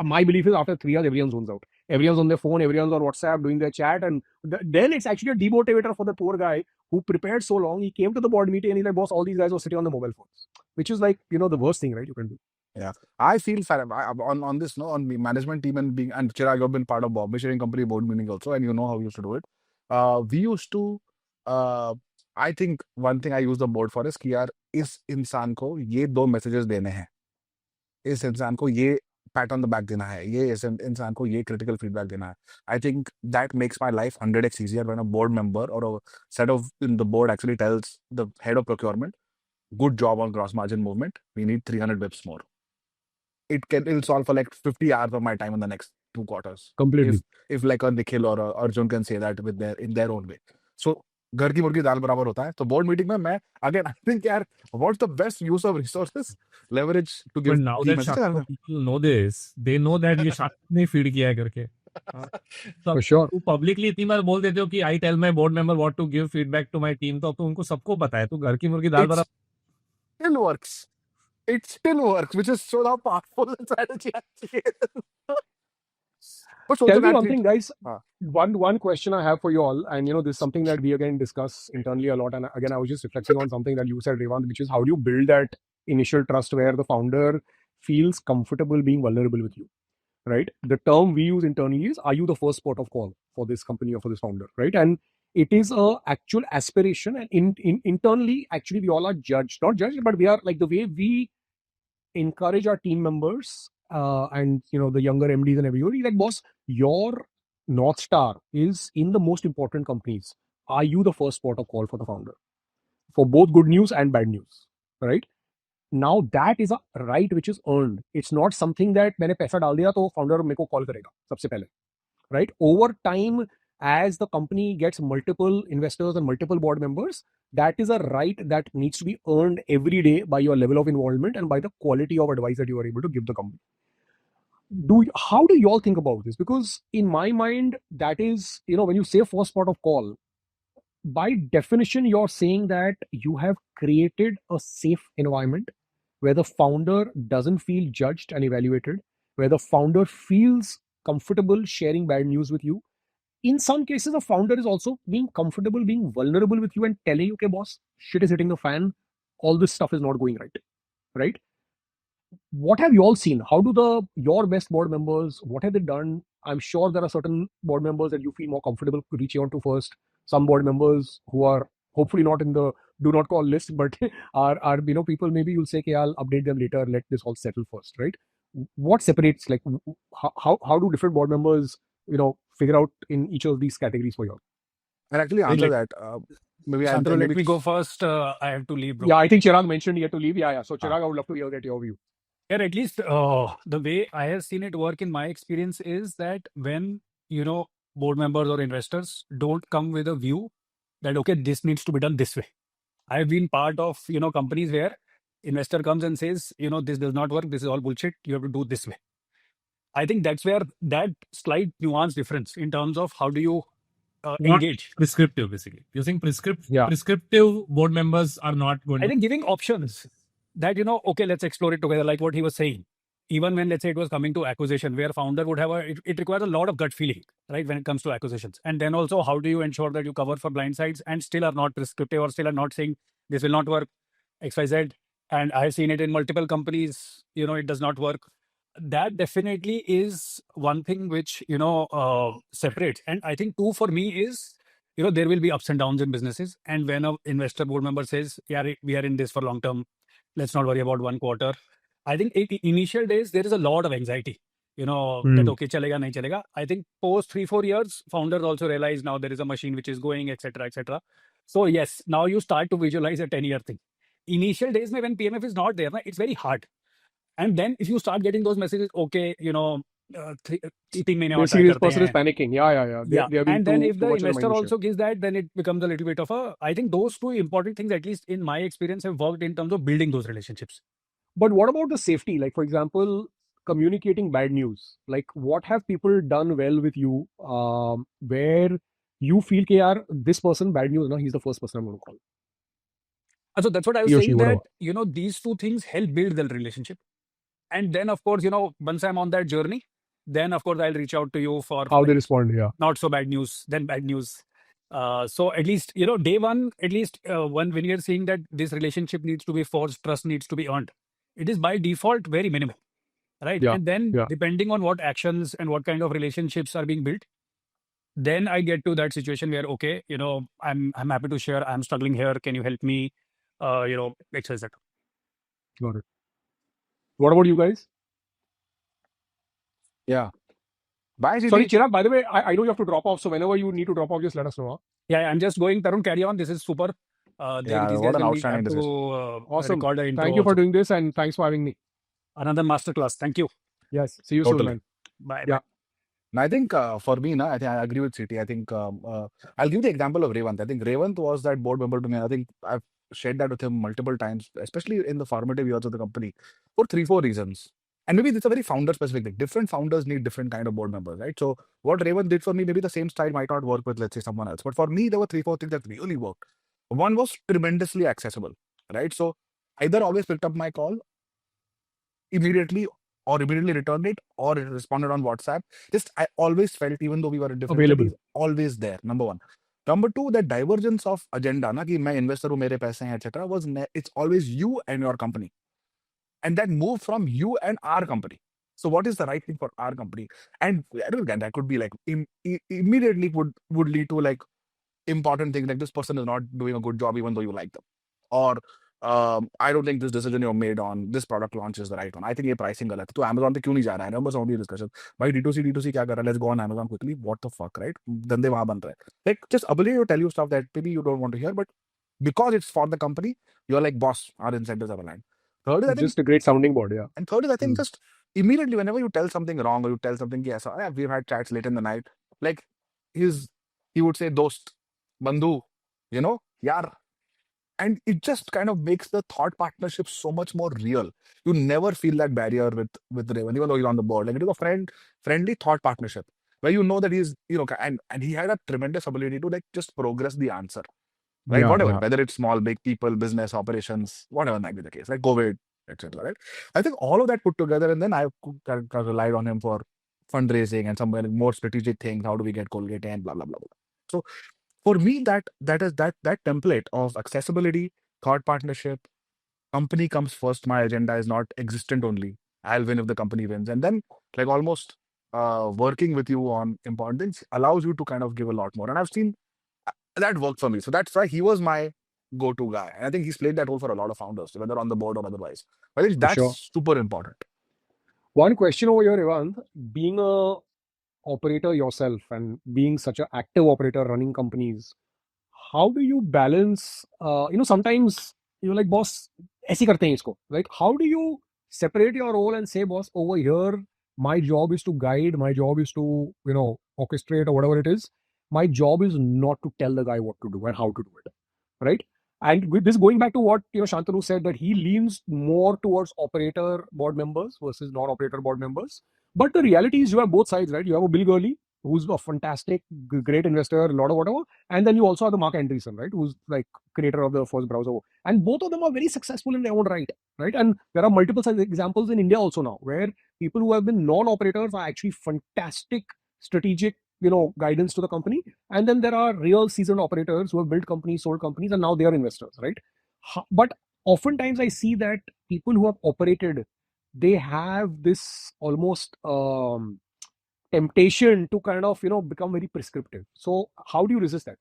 My belief is after 3 years, everyone zones out. Everyone's on their phone, everyone's on WhatsApp doing their chat, and then it's actually a demotivator for the poor guy who prepared so long. He came to the board meeting and he's like, boss, all these guys were sitting on the mobile phones, which is like, the worst thing, right? You can do. Yeah, I feel on this, no, on the management team and Chirag, you've been part of Bombay Sharing Company board meeting also, and you know how we used to do it. We used to, I think one thing I use the board for is कि यार इस इंसान को ये 2 messages देने हैं, इस इंसान को ये pat on the back देना है, ये इस इंसान को ये critical feedback देना है. I think that makes my life 100x easier when a board member or a set of in the board actually tells the head of procurement, good job on gross margin movement. We need 300 bips more. It'll solve for like 50 hours of my time in the next 2 quarters. Completely. If like a Nikhil or a Arjun can say that in their own way. So घर की मुर्गी दाल बराबर होता है. तो board meeting में मैं again I think यार what's the best use of resources leverage to give But now team that messages? Shakti people know this, they know that ये Shakti ने feed किया है करके. तो For sure. तू publicly इतनी बार बोल देते हो कि I tell my board member what to give feedback to my team, तो अब तो उनको सबको पता है. तू घर की मुर्गी दाल बराबर. Still works. It still works, which is so how powerful the strategy actually is. But so Tell me that one thing, guys. हाँ. One question I have for you all, and this is something that we again discuss internally a lot. And again, I was just reflecting on something that you said, Revant, which is how do you build that initial trust where the founder feels comfortable being vulnerable with you, right? The term we use internally is, are you the first port of call for this company or for this founder, right? And it is a actual aspiration, and internally, actually, we all are not judged, but we are like the way we encourage our team members and the younger MDs and everybody, like, boss, your North Star is in the most important companies. Are you the first port of call for the founder? For both good news and bad news, right? Now that is a right which is earned. It's not something that मैंने पैसा डाल दिया तो founder मेरे को call करेगा सबसे पहले, right? Over time, as the company gets multiple investors and multiple board members, that is a right that needs to be earned every day by your level of involvement and by the quality of advice that you are able to give the company. How do you all think about this? Because in my mind, that is, when you say first port of call, by definition, you're saying that you have created a safe environment where the founder doesn't feel judged and evaluated, where the founder feels comfortable sharing bad news with you. In some cases, the founder is also being comfortable being vulnerable with you and telling you, okay, boss, shit is hitting the fan. All this stuff is not going right? What have you all seen? How do your best board members, what have they done? I'm sure there are certain board members that you feel more comfortable reaching out to first. Some board members who are hopefully not in the do not call list, but are people, maybe you'll say, okay, I'll update them later, let this all settle first, right? What separates, like, how do different board members, figure out in each of these categories for you all? And actually answer that. Maybe Santanu, let maybe me go first. I have to leave, bro. Yeah, I think Chirag mentioned he had to leave. Yeah. So Chirag, I would love to hear your view. Yeah, at least the way I have seen it work in my experience is that when, board members or investors don't come with a view that, okay, this needs to be done this way. I've been part of, companies where investor comes and says, this does not work. This is all bullshit. You have to do this way. I think that's where that slight nuance difference in terms of how do you engage. Prescriptive, basically. You're saying prescriptive board members are not going I think giving options that, okay, let's explore it together, like what he was saying. Even when, let's say, it was coming to acquisition, where founder would have it requires a lot of gut feeling, right, when it comes to acquisitions. And then also, how do you ensure that you cover for blind sides and still are not prescriptive or still are not saying this will not work, XYZ. And I've seen it in multiple companies, it does not work. That definitely is one thing which, separates. And I think two for me is, there will be ups and downs in businesses. And when an investor board member says, yeah, we are in this for long term, let's not worry about 1 quarter. I think initial days, there is a lot of anxiety, that okay, chalega, nahi chalega. I think post 3-4 years, founders also realize now there is a machine which is going, etc., etc. So yes, now you start to visualize a 10-year thing. Initial days, when PMF is not there, it's very hard. And then if you start getting those messages, okay, 3 mahine The serious person is panicking. Yeah. And then if the investor also gives that, then it becomes a little bit of I think those two important things, at least in my experience, have worked in terms of building those relationships. But what about the safety? Like, for example, communicating bad news. Like, what have people done well with you where you feel that this person, bad news, he's the first person I'm going to call? So that's what I was saying, that, these two things help build the relationship. And then, of course, once I'm on that journey, then of course I'll reach out to you for How they respond, yeah. not so bad news, then bad news. So at least, day one, at least when you're seeing that this relationship needs to be forged, trust needs to be earned, it is by default very minimal, right? Yeah, And then yeah. depending on what actions and what kind of relationships are being built, then I get to that situation where, okay, I'm happy to share, I'm struggling here. Can you help me? XYZ. Got it. What about you guys? Yeah. Bye, Sorry, GT. Chirag, by the way, I know you have to drop off. So whenever you need to drop off, just let us know. Huh? Yeah, I'm just going. Tarun, carry on. This is super. Yeah, These what guys an will outstanding have to decision. Awesome. record the intro Thank you for also. doing this and thanks for having me. Another masterclass. Thank you. Yes. See you soon, Totally. man. Bye. Yeah. And I think for me, I think I agree with CT. I think I'll give the example of Revant. I think Revant was that board member to me. I think I've shared that with him multiple times, especially in the formative years of the company, for 3, 4 reasons. And maybe it's a very founder specific thing. Different founders need different kind of board members, right? So what Revant did for me, maybe the same style might not work with, let's say, someone else. But for me, there were 3, 4 things that really worked. One was tremendously accessible, right? So either always picked up my call immediately or immediately returned it or it responded on WhatsApp. Just I always felt, even though we were in different Available. cities, always there. Number one. Number two, that divergence of agenda, na, ki main investor hu, mere paise hain, etc., it's always you and your company. And that move from you and our company. So what is the right thing for our company? And I don't get that could be like immediately would lead to like important things like this person is not doing a good job even though you like them. Or I don't think this decision you made on this product launch is the right one. I think ये pricing गलत है. तो Amazon पे क्यों नहीं जा रहा है? I remember some of the discussion. भाई D2C क्या कर रहा है? Let's go on Amazon quickly. What the fuck, right? धंधे वहाँ बन रहे हैं. Like just ability to tell you stuff that maybe you don't want to hear, but because it's for the company, you're like, boss, our incentives are aligned. Third is I think, Just a great sounding board, yeah. and third is I think Hmm. just immediately whenever you tell something wrong or you tell something, yes, we've had chats late in the night. Like he would say, dost, bandhu, yaar. And it just kind of makes the thought partnership so much more real. You never feel that barrier with Raven, even though he's on the board. Like it is a friendly thought partnership where you know that he's, and he had a tremendous ability to like just progress the answer. Right? Yeah, Whatever, yeah. whether it's small, big people, business, operations, whatever might be the case, like COVID, etc. Right? I think all of that put together, and then I relied on him for fundraising and some more strategic things. How do we get Colgate and blah blah blah blah. So for me, that template of accessibility, thought partnership, company comes first. My agenda is not existent only. I'll win if the company wins, and then like almost working with you on important things allows you to kind of give a lot more. And I've seen that worked for me. So that's why he was my go-to guy. And I think he's played that role for a lot of founders, whether on the board or otherwise. I think For that's sure. super important. One question over here, Evan. Being a operator yourself and being such an active operator running companies, how do you balance? Sometimes you're like, boss, ऐसे करते हैं इसको. Like, how do you separate your role and say, boss, over here, my job is to guide, my job is to, orchestrate or whatever it is. My job is not to tell the guy what to do and how to do it, right? And with this, going back to what Shantanu said, that he leans more towards operator board members versus non-operator board members. But the reality is, you have both sides, right? You have a Bill Gurley, who's a fantastic, great investor, a lot of whatever, and then you also have the Mark Andreessen, right, who's like creator of the first browser, and both of them are very successful in their own right, right? And there are multiple such examples in India also now, where people who have been non-operators are actually fantastic strategic, guidance to the company. And then there are real seasoned operators who have built companies, sold companies, and now they are investors, right? But oftentimes I see that people who have operated, they have this almost temptation to kind of become very prescriptive. So how do you resist that?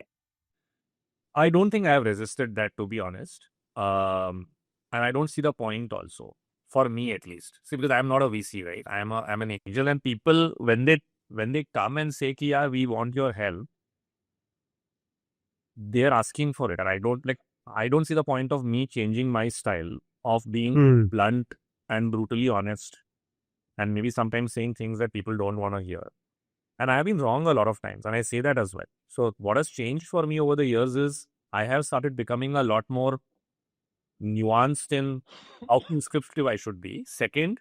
I don't think I have resisted that, to be honest. And I don't see the point also, for me at least. See, because I'm not a VC, right? I'm an angel, and people, when they come and say, ki, yeah, we want your help, they're asking for it. And I don't see the point of me changing my style of being blunt and brutally honest, and maybe sometimes saying things that people don't want to hear. And I have been wrong a lot of times, and I say that as well. So what has changed for me over the years is I have started becoming a lot more nuanced in how prescriptive I should be. Second,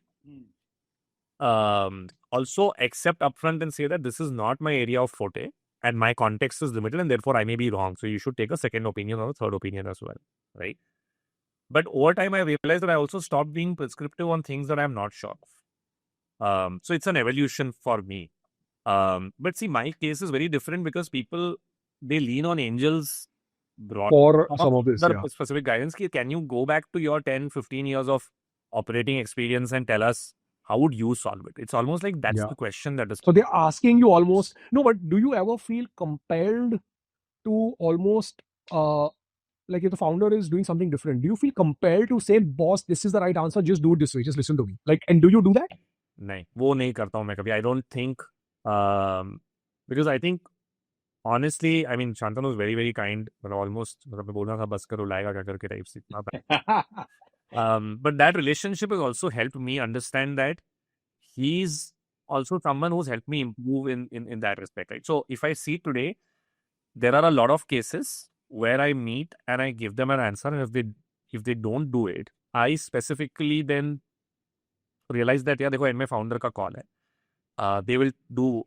also accept upfront and say that this is not my area of forte and my context is limited, and therefore I may be wrong. So you should take a second opinion or a third opinion as well, right? But over time, I realized that I also stopped being prescriptive on things that I'm not sure of. So it's an evolution for me. But see, my case is very different because people, they lean on angels broad For some of this, yeah. specific guidance. Can you go back to your 10, 15 years of operating experience and tell us how would you solve it? It's almost like that's Yeah. the question that is. So they're asking you almost, no, but do you ever feel compelled to almost, like if the founder is doing something different, do you feel compelled to say, boss, this is the right answer, just do it this way, just listen to me? Like, and do you do that? नहीं, वो नहीं करता हूँ मैं कभी. I don't think, because I think, honestly, I mean, Shantanu was very, very kind, but almost, मतलब मैं बोल रहा था बस करो लाएगा क्या करके type से. But that relationship has also helped me understand that he's also someone who's helped me improve in that respect, right? So if I see today, there are a lot of cases where I meet and I give them an answer, and if they don't do it, I specifically then realize that yeah, देखो end में founder का call है. They will do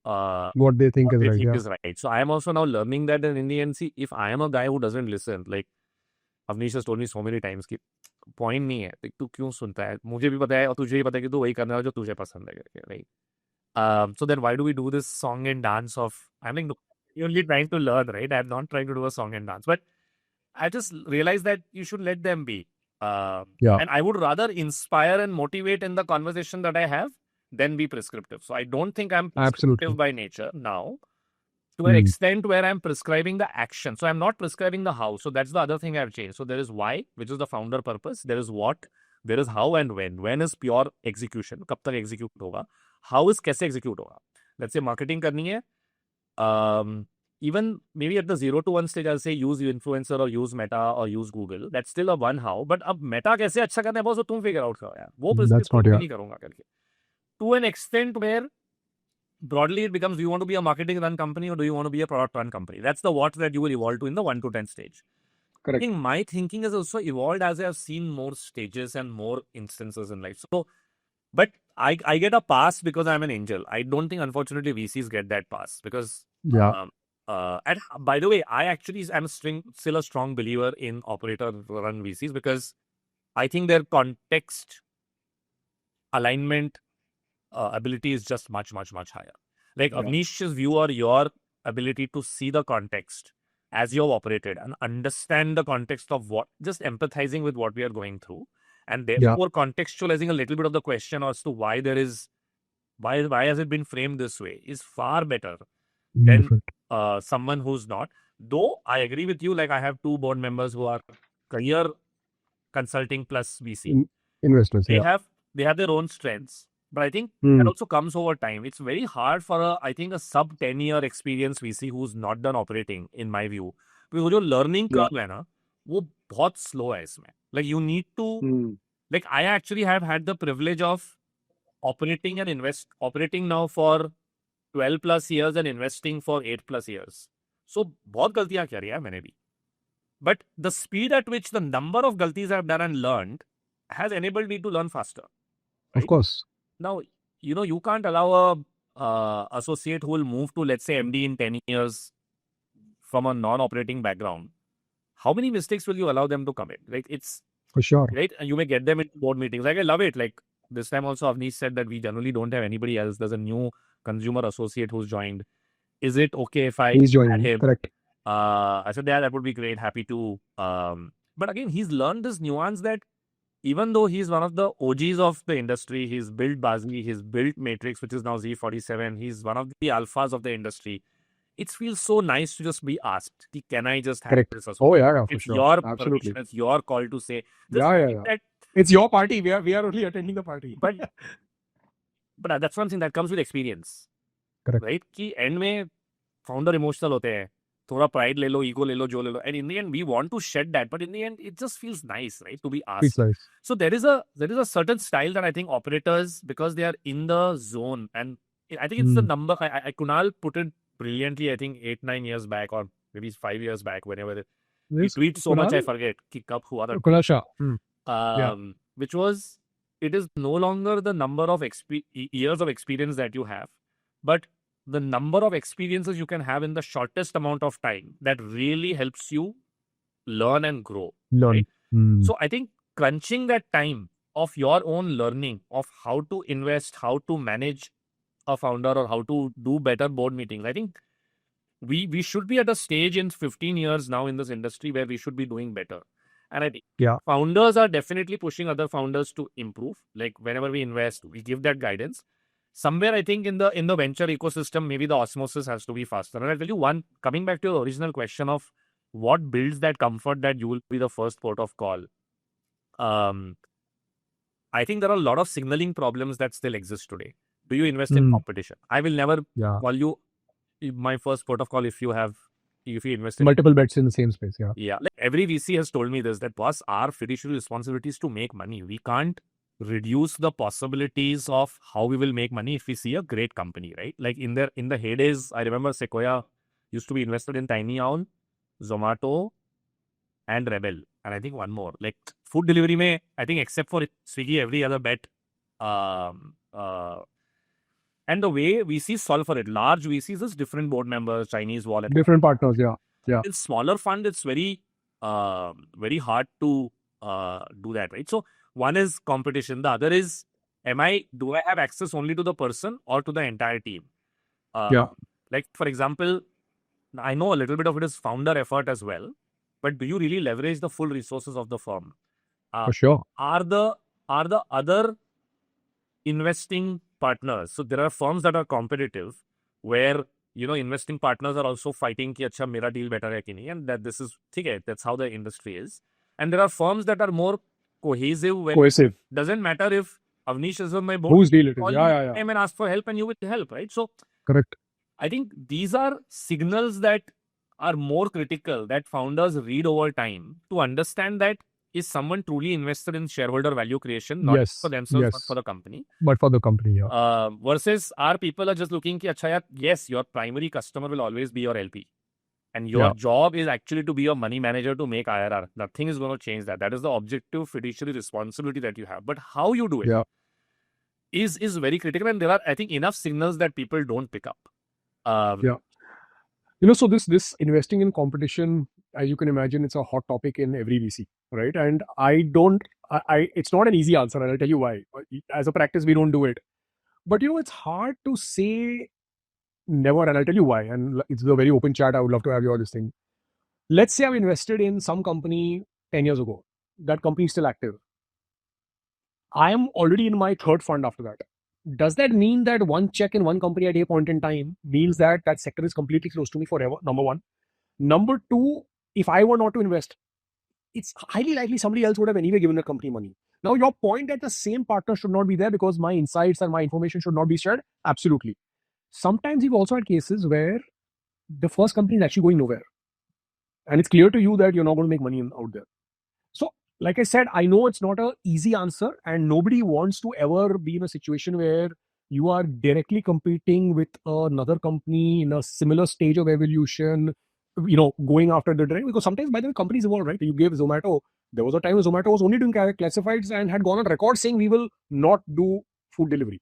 What they think what is they right, think yeah. is right. So I am also now learning that, and in the end, see, if I am a guy who doesn't listen, like Avnish has told me so many times कि point नहीं है, like, तू क्यों सुनता है? मुझे भी पता है और तुझे भी पता है कि तू वही करना है जो तुझे पसंद है करके, right? So then why do we do this song and dance of? I'm like, no, you're only trying to learn, right? I'm not trying to do a song and dance, but I just realized that you should let them be. Yeah. And I would rather inspire and motivate in the conversation that I have than be prescriptive. So I don't think I'm prescriptive Absolutely. by nature now, to an extent where I'm prescribing the action. So I'm not prescribing the how. So that's the other thing I've changed. So there is why, which is the founder purpose. There is what, there is how and when. When is pure execution. कब तक execute होगा. How is कैसे execute होगा. Let's say marketing करनी है. Even maybe at the 0 to 1 stage, I'll say use influencer or use Meta or use Google. That's still a one how. But अब Meta कैसे अच्छा करना है वो तुम figure out करो यार. वो That's not, prescriptive yeah. नहीं करूँगा करके. To an extent where broadly it becomes, do you want to be a marketing run company or do you want to be a product run company? That's the what that you will evolve to in the 1 to 10 stage. I Correct. think my thinking has also evolved as I have seen more stages and more instances in life. So, but I get a pass because I'm an angel. I don't think, unfortunately, VCs get that pass because, Yeah. and by the way, I actually am still a strong believer in operator run VCs because I think their context alignment ability is just much, much, much higher. Like Yeah. Avnish's view or your ability to see the context as you've operated and understand the context of what, just empathizing with what we are going through, and therefore contextualizing a little bit of the question as to why there is, why has it been framed this way, is far better than Different. someone who's not. Though I agree with you, like I have 2 board members who are career consulting plus VC. Investments, They yeah. have their own strengths, but I think Hmm. that also comes over time. It's very hard for I think a sub 10-year experience VC who's not done operating, in my view, because वो जो learning Yeah. curve है ना, वो बहुत slow है इसमें. Like you need to, Hmm. like I actually have had the privilege of operating now for 12 plus years and investing for 8 plus years. So बहुत गलतियां किया है मैंने भी. But the speed at which the number of galtis I've done and learned has enabled me to learn faster. Of Right? course. Now, you can't allow a associate who will move to, let's say, MD in 10 years from a non-operating background. How many mistakes will you allow them to commit? Like it's, For sure. right? And you may get them in board meetings. Like I love it. Like this time also Avnish said that we generally don't have anybody else. There's a new consumer associate who's joined. Is it okay if I He's add joining. him? Correct. I said, yeah, that would be great. Happy to. But again, he's learned this nuance that even though he's one of the OGs of the industry, he's built Basli, he's built Matrix, which is now Z47. He's one of the alphas of the industry. It feels so nice to just be asked, can I just have Correct. this? Oh, yeah, for It's sure. your Absolutely. permission, it's your call to say. Just Yeah, think that, It's your party. We are only attending the party. but that's one thing that comes with experience. Correct. Right? कि end में founder emotional होते हैं. थोड़ा pride ले लो, ego ले लो, जो ले लो. And in the end, we want to shed that. But in the end, it just feels nice, right? To be asked. It's nice. So there is a certain style that I think operators, because they are in the zone, and I think it's the number. Kunal put it brilliantly. I think 8-9 years back, or maybe 5 years back, whenever he tweets so much, I forget. कि कब हुआ था. Kunal Shah. Which was, it is no longer the number of years of experience that you have, but the number of experiences you can have in the shortest amount of time that really helps you learn and grow. Learn. Right? So I think crunching that time of your own learning of how to invest, how to manage a founder, or how to do better board meetings, I think we should be at a stage in 15 years now in this industry where we should be doing better. And I think Yeah. founders are definitely pushing other founders to improve. Like whenever we invest, we give that guidance. Somewhere I think in the venture ecosystem, maybe the osmosis has to be faster. And I'll tell you one, coming back to your original question of what builds that comfort that you will be the first port of call. I think there are a lot of signaling problems that still exist today. Do you invest in competition? I will never Yeah. call you my first port of call if you invest in Multiple bets in the same space. Yeah. yeah. Like every VC has told me this, that boss, our fiduciary responsibility is to make money. We can't reduce the possibilities of how we will make money if we see a great company, right? Like in the heydays, I remember Sequoia used to be invested in Tiny Owl, Zomato, and Rebel, and I think one more. Like food delivery mein, I think except for Swiggy, every other bet. And the way VCs solve for it, large VCs is different board members, Chinese wallet. Different partners. Yeah. Yeah. In smaller fund, it's very hard to do that, right? So one is competition. The other is, do I have access only to the person or to the entire team? Yeah. Like for example, I know a little bit of it is founder effort as well, but do you really leverage the full resources of the firm? For sure. Are the other investing partners? So there are firms that are competitive where investing partners are also fighting ki acha mera deal better hai ki nahi, and that this is okay, that's how the industry is. And there are firms that are more cohesive where Cohesive. doesn't matter if Avnish is on my board, Whose deal it is? call Yeah. me Yeah. Yeah. and ask for help and you will help, right? So Correct. I think these are signals that are more critical that founders read over time to understand that is someone truly invested in shareholder value creation, not Yes, for themselves, yes. but for the company. But for the company, yeah. Versus our people are just looking ki, acha yaar, yes, your primary customer will always be your LP. And your job is actually to be a money manager to make IRR. Nothing is going to change that. That is the objective fiduciary responsibility that you have. But how you do it Yeah. is very critical. And there are, I think, enough signals that people don't pick up. Yeah. So this investing in competition, as you can imagine, it's a hot topic in every VC, right? And it's not an easy answer, and I'll tell you why. As a practice, we don't do it. But it's hard to say never, and I'll tell you why. And it's a very open chat. I would love to have your this thing. Let's say I've invested in some company 10 years ago. That company is still active. I am already in my third fund after that. Does that mean that one check in one company at a point in time means that that sector is completely closed to me forever? Number one. Number two, if I were not to invest, it's highly likely somebody else would have anyway given the company money. Now, your point that the same partner should not be there because my insights and my information should not be shared, absolutely. Sometimes we've also had cases where the first company is actually going nowhere. And it's clear to you that you're not going to make money out there. So, like I said, I know it's not an easy answer, and nobody wants to ever be in a situation where you are directly competing with another company in a similar stage of evolution, going after the direct. Because sometimes, by the way, companies evolve, right? You gave Zomato. There was a time when Zomato was only doing classifieds and had gone on record saying we will not do food delivery,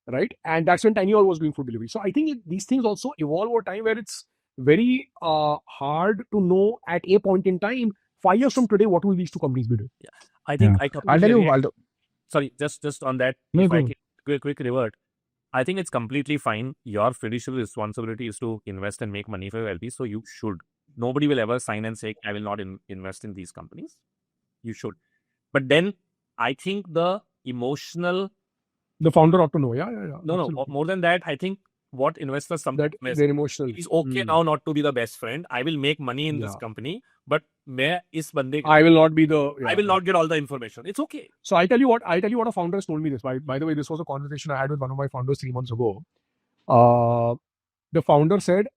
right? And that's when Tiny Owl was doing food delivery. So I think these things also evolve over time, where it's very hard to know at a point in time, 5 years from today, what will these two companies be doing? I think Yeah. I I'll completely tell you, agree. Waldo. Sorry, just on that, No, if go I on. can quick revert. I think it's completely fine. Your fiduciary responsibility is to invest and make money for your LP. So you should. Nobody will ever sign and say, I will not invest in these companies. You should. But then I think the founder ought to know. Yeah. No, Absolutely. more than that, I think what investors That they're emotional. It is okay now not to be the best friend. I will make money in this Yeah. company, but I will not be the. I will not get all the information. It's okay. So I tell you what a founder has told me this. By the way, this was a conversation I had with one of my founders 3 months ago. The founder said,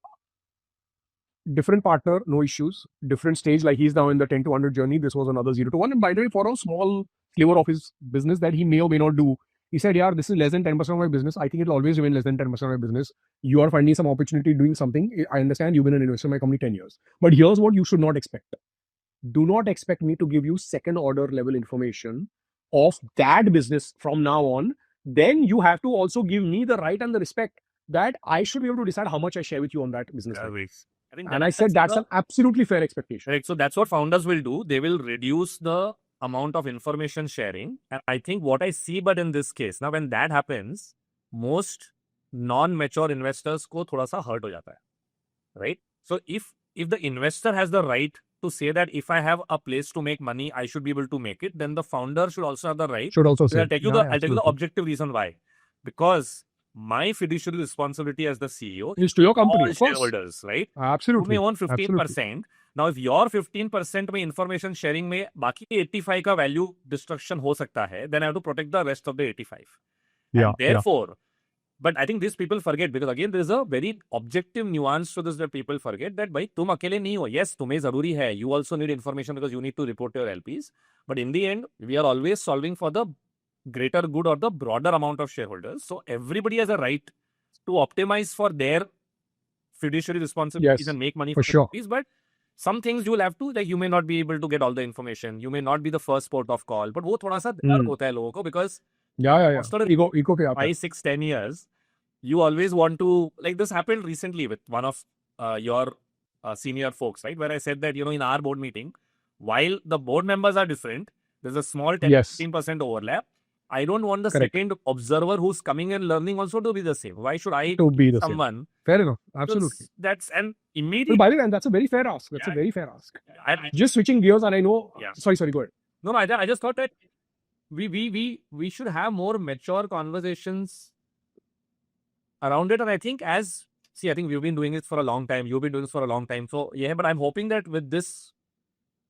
different partner, no issues. Different stage, like he's now in the 10 to 100 journey. This was another 0 to 1. And by the way, for a small sliver of his business that he may or may not do, he said, yeah, this is less than 10% of my business. I think it'll always remain less than 10% of my business. You are finding some opportunity doing something. I understand you've been an investor in my company 10 years. But here's what you should not expect. Do not expect me to give you second order level information of that business from now on. Then you have to also give me the right and the respect that I should be able to decide how much I share with you on that business. I think And I said that's an absolutely fair expectation. Correct. So that's what founders will do. They will reduce the amount of information sharing. And I think what I see, but in this case, now when that happens, most non-mature investors को थोड़ा सा hurt हो जाता है, right? So if the investor has the right to say that if I have a place to make money, I should be able to make it, then the founder should also have the right. Should also say. I'll tell you the objective reason why. Because my fiduciary responsibility as the CEO Is to your company, all of course. shareholders, right? Absolutely. You may own 15%. Now, if your 15% में information sharing में बाकी 85 का value destruction हो सकता है, then I have to protect the rest of the 85. Yeah, And therefore, but I think these people forget, because again, there is a very objective nuance to this that people forget, that भाई तुम अकेले नहीं हो. Yes, तुम्हें जरूरी है. You also need information because you need to report to your LPs. But in the end, we are always solving for the greater good or the broader amount of shareholders. So everybody has a right to optimize for their fiduciary responsibilities Yes, and make money for for sure. LPs. But some things you will have to, like you may not be able to get all the information. You may not be the first port of call. But वो थोड़ा सा डर होता है लोगों को, because Yeah. after Ego पे आता है. 5, 6, 10 years, you always want to, like this happened recently with one of your senior folks, right? Where I said that, in our board meeting, while the board members are different, there's a small 10-15% overlap. I don't want the Correct. second observer who's coming and learning also to be the same. Why should I To be the same. someone? Fair enough. Absolutely. That's an Well, immediate. by the way, and that's a very fair ask. That's a Yeah. very fair ask. I- Just switching gears, and I know. Yeah. Sorry, go ahead. No, I just thought that we should have more mature conversations around it. And I think I think we've been doing it for a long time. You've been doing this for a long time. So yeah, but I'm hoping that with this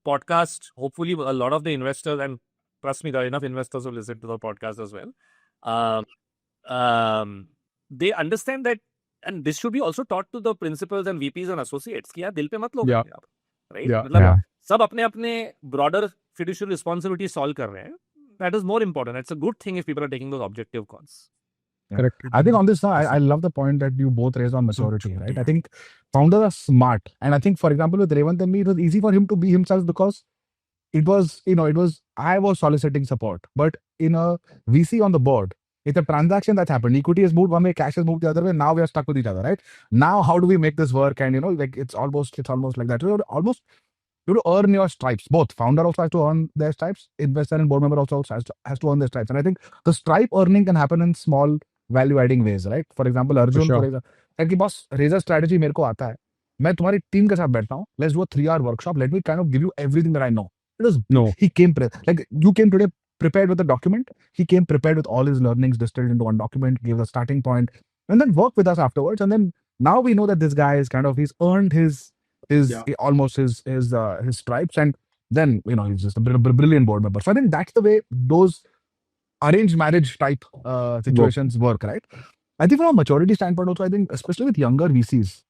podcast, hopefully a lot of the investors, and trust me, there are enough investors who listen to the podcast as well. They understand that, and this should be also taught to the principals and VPs and associates कि यार दिल पे मत लो Yeah. आप, right? Yeah. मतलब सब अपने अपने broader fiduciary responsibility solve कर रहे हैं. That is more important. It's a good thing if people are taking those objective calls. Correct. I think on this, I love the point that you both raised on maturity, right? I think founders are smart. And I think, for example, with Revant and me, it was easy for him to be himself because I was soliciting support. But in a VC on the board, it's a transaction that's happened. Equity has moved one way, cash has moved the other way. Now we are stuck with each other, right? Now, how do we make this work? And, like it's almost like that. You have to earn your stripes. Both founder also has to earn their stripes. Investor and board member also has to earn their stripes. And I think the stripe earning can happen in small value-adding ways, right? For example, Arjun, sure. कि boss, razor strategy मेरे को आता है. मैं तुम्हारी team के साथ बैठता हूँ. Let's do a 3-hour workshop. Let me kind of give you everything that I know. He came like you came today prepared with a document. He came prepared with all his learnings distilled into one document, gave a starting point, and then worked with us afterwards. And then now we know that this guy is he's earned his almost his stripes, and then he's just a brilliant board member. So I think that's the way those arranged marriage type situations work, right? I think from a maturity standpoint also, I think especially with younger VCs,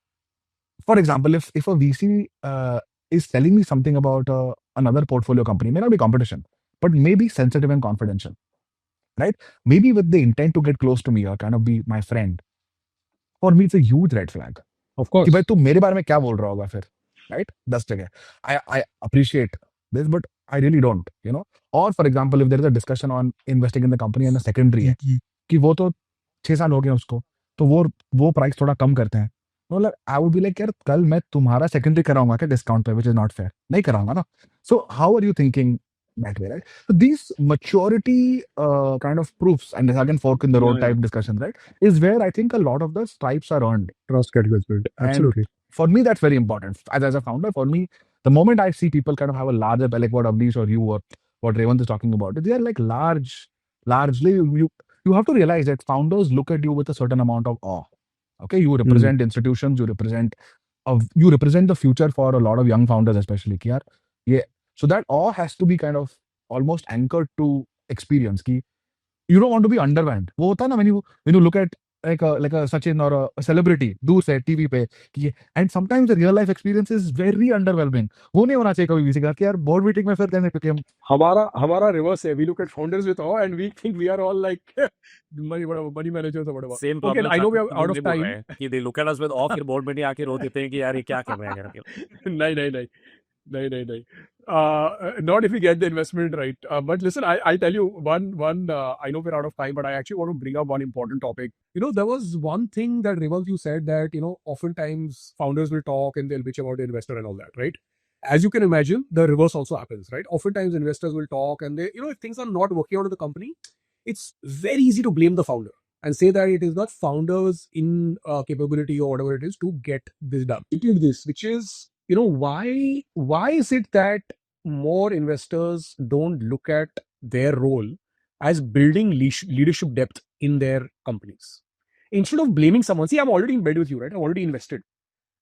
for example, if a VC is telling me something about another portfolio company, may not be competition, but maybe sensitive and confidential, right? Maybe with the intent to get close to me or kind of be my friend. For me, it's a huge red flag. Of course. कि भाई तू मेरे बारे में क्या बोल रहा होगा फिर, right? 10 जगह. I appreciate this, but I really don't, Or for example, if there is a discussion on investing in the company and a secondary है, कि वो तो 6 साल हो गए उसको, तो वो प्राइस थोड़ा कम करते हैं. मतलब I would be like, यार कल मैं तुम्हारा secondary कराऊंगा क्या discount पे, which is not fair. नहीं कराऊंगा ना. So how are you thinking that way, right? So these maturity kind of proofs, and again fork in the road type discussions, right, is where I think a lot of the stripes are earned. Trust gets built. Absolutely. For me, that's very important. As a founder, for me, the moment I see people kind of have a larger, like what Abneesh or you or what Revant is talking about, they are like largely, you have to realize that founders look at you with a certain amount of awe. Okay, you represent institutions, you represent the future for a lot of young founders, especially. So that awe has to be kind of almost anchored to experience. You don't want to be underwhelmed. वो होता है ना, when you look at like a Sachin or a celebrity दूर से TV पे, and sometimes the real life experience is very underwhelming. वो नहीं होना चाहिए कभी किसी का कि यार board meeting में फिर कहने क्योंकि हम हमारा reverse है. We look at founders with awe and we think we are all like money managers or whatever. Same Okay, problem. I know we are out of time. कि they look at us with awe, फिर board meeting आके रो देते हैं कि यार ये क्या कर रहे हैं. नहीं. No. Not if we get the investment right. But listen, I'll tell you one. I know we're out of time, but I actually want to bring up one important topic. There was one thing that Revant, you said that oftentimes founders will talk and they'll bitch about the investor and all that, right? As you can imagine, the reverse also happens, right? Oftentimes investors will talk and they, if things are not working out in the company, it's very easy to blame the founder and say that it is not founders in capability or whatever it is to get this done. It is this, which is, why is it that more investors don't look at their role as building leadership depth in their companies? Instead of blaming someone, see, I'm already in bed with you, right? I'm already invested.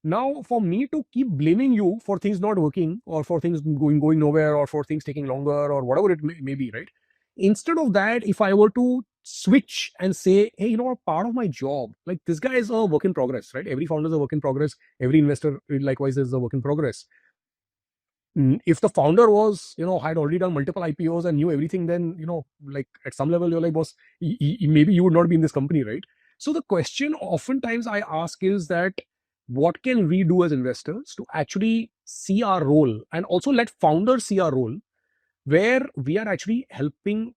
Now, for me to keep blaming you for things not working or for things going nowhere or for things taking longer or whatever it may be, right? Instead of that, if I were to switch and say, hey, part of my job, like this guy is a work in progress, right? Every founder is a work in progress. Every investor likewise is a work in progress. If the founder was, had already done multiple IPOs and knew everything, then, like at some level, you're like, boss, maybe you would not be in this company, right? So the question oftentimes I ask is that what can we do as investors to actually see our role and also let founders see our role where we are actually helping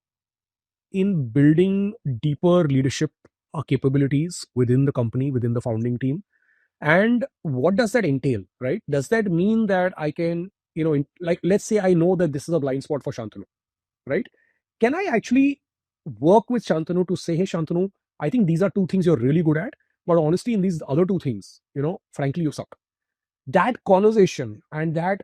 in building deeper leadership capabilities within the company, within the founding team. And what does that entail, right? Does that mean that I can, like, let's say I know that this is a blind spot for Shantanu, right? Can I actually work with Shantanu to say, hey, Shantanu, I think these are two things you're really good at, but honestly, in these other two things, frankly, you suck. That conversation and that,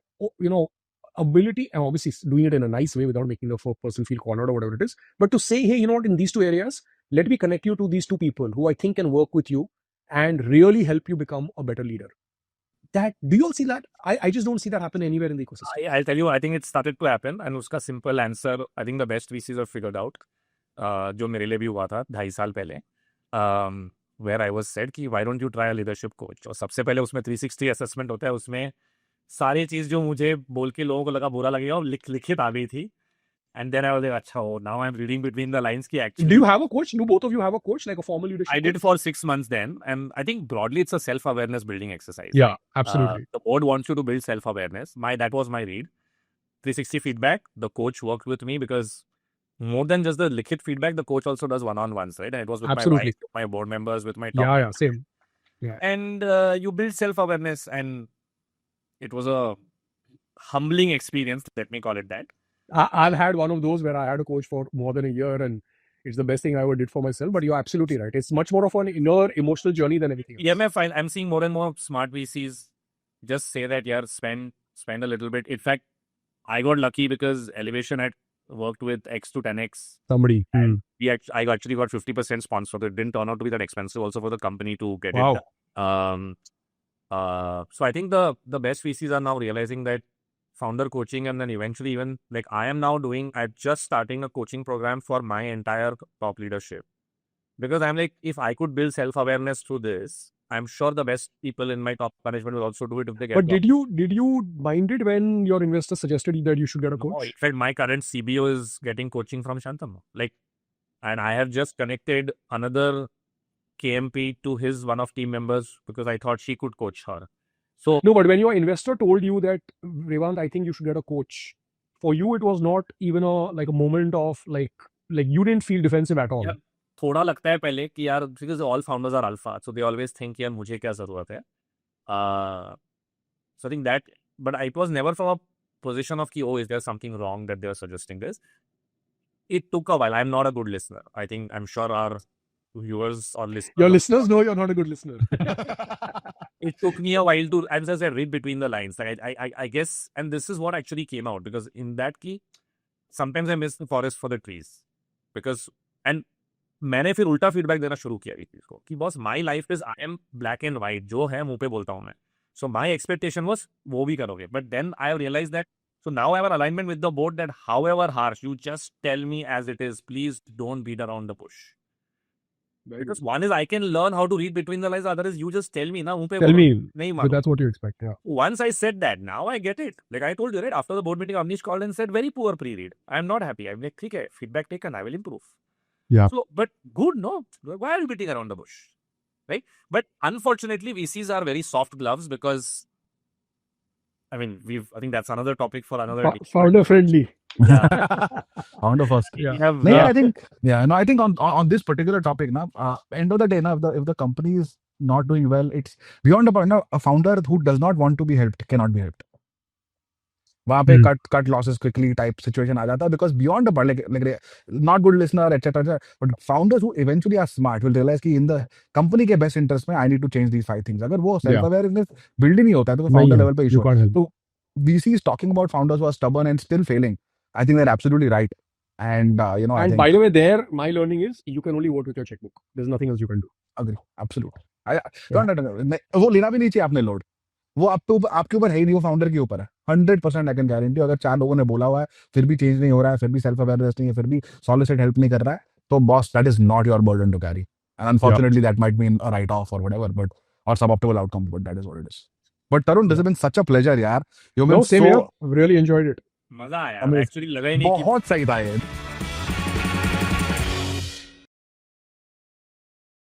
ability, and obviously doing it in a nice way without making the person feel cornered or whatever it is, but to say, hey, what, in these two areas, let me connect you to these two people who I think can work with you and really help you become a better leader. That, do you all see that? I just don't see that happen anywhere in the ecosystem. I'll tell you, I think it started to happen, and uska simple answer, I think the best VCs have figured out, जो मेरे लिए भी हुआ था 2.5 साल पहले, where I was said कि why don't you try a leadership coach? और सबसे पहले उसमें 360 assessment होता है, उसमें सारी चीज़ जो मुझे बोल के लोगों को लगा बुरा लगेगा और लिखित आ गई थी. And then I was like, अच्छा, oh, now I'm reading between the lines ki actually. Do you have a coach? Do both of you have a coach, like a formal leadership I coach? did for 6 months then. And I think broadly it's a self-awareness building exercise. Yeah, absolutely. The board wants you to build self-awareness. That was my read. 360 feedback. The coach worked with me because more than just the liquid feedback, the coach also does one-on-ones, right? And it was with my wife, with my board members, with my top. Yeah, same. Yeah. And you build self-awareness, and it was a humbling experience, let me call it that. I've had one of those where I had a coach for more than a year, and it's the best thing I ever did for myself. But you're absolutely right. It's much more of an inner emotional journey than anything else. Yeah, I'm seeing more and more smart VCs just say that, yeah, spend a little bit. In fact, I got lucky because Elevation had worked with X to 10X. Somebody. I actually got 50% sponsored. It didn't turn out to be that expensive also for the company to get it done. So I think the best VCs are now realizing that founder coaching, and then eventually even like I'm just starting a coaching program for my entire top leadership, because I'm like, if I could build self-awareness through this, I'm sure the best people in my top management will also do it if they get. But did you mind it when your investor suggested that you should get a coach? No, in fact, my current CBO is getting coaching from Shantanu. And I have just connected another KMP to his one of team members because I thought she could coach her. So no, but when your investor told you that, Revant, I think you should get a coach, for you it was not even a moment of like you didn't feel defensive at all. Yeah. थोड़ा लगता है पहले कि यार, because all founders are alpha, so they always think यार मुझे क्या जरूरत है. So I think that, but it was never from a position of कि, oh, is there something wrong that they are suggesting this. It took a while. I'm not a good listener. I'm sure our viewers or listeners. Your listeners know you're not a good listener. It took me a while to, as I said, read between the lines. Like I guess, and this is what actually came out, because in that key, sometimes I miss the forest for the trees. Because, and मैंने फिर उल्टा feedback देना शुरू किया इस चीज को कि boss, my life is I am black and white, जो है मुंह पे बोलता हूँ मैं. सो माई एक्सपेक्टेशन वाज वो भी करोगे, but then I have realise that, so now I have an alignment with the board that however harsh, you just tell me as it is. Please don't beat around the bush. Because one is I can learn how to read between the lines. Other is you just tell me na. Tell me. But that's what you expect. Yeah. Once I said that, now I get it. Like I told you, right? After the board meeting, Amnish called and said, very poor pre-read. I'm not happy. I'm like, okay, feedback taken. I will improve. Yeah. So, but good, no? Why are you beating around the bush? Right? But unfortunately, VCs are very soft gloves because I mean, I think that's another topic for another day. Founder friendly. Yeah. Founder first. We Yeah. have, No, I think I think on this particular topic, now end of the day, now if the company is not doing well, it's beyond about now a founder who does not want to be helped cannot be helped. वहाँ पे cut losses quickly type situation आ जाता है because beyond about like not good listener etc. But founders who eventually are smart will realize कि in the company के best interest में I need to change these 5 things. अगर वो self awareness build ही नहीं होता है तो founder level पे issue है. तो VC is talking about founders who are stubborn and still failing. I think they're absolutely right. And I And think, by the way, there my learning is you can only vote with your checkbook. There's nothing else you can do. agree, absolute. वो लेना भी नहीं चाहिए आपने load. वो आपके ऊपर है ही नहीं, वो फाउंडर के ऊपर है. 100% आई कैन गारंटी. अगर 4 लोगों ने बोला हुआ है फिर भी चेंज नहीं हो रहा है, फिर भी सेल्फ अवेयरनेस नहीं है, फिर भी सॉलिसिट हेल्प नहीं कर रहा है, तो boss that is not your burden to carry. And unfortunately that might mean a write off or whatever, but or suboptimal outcome, but that is what it is. But Tarun, this has been such a pleasure यार. You No, been same here. So Really enjoyed it. मजा आया. Amazing. Actually लगा ही नहीं कि बहुत सही था ये.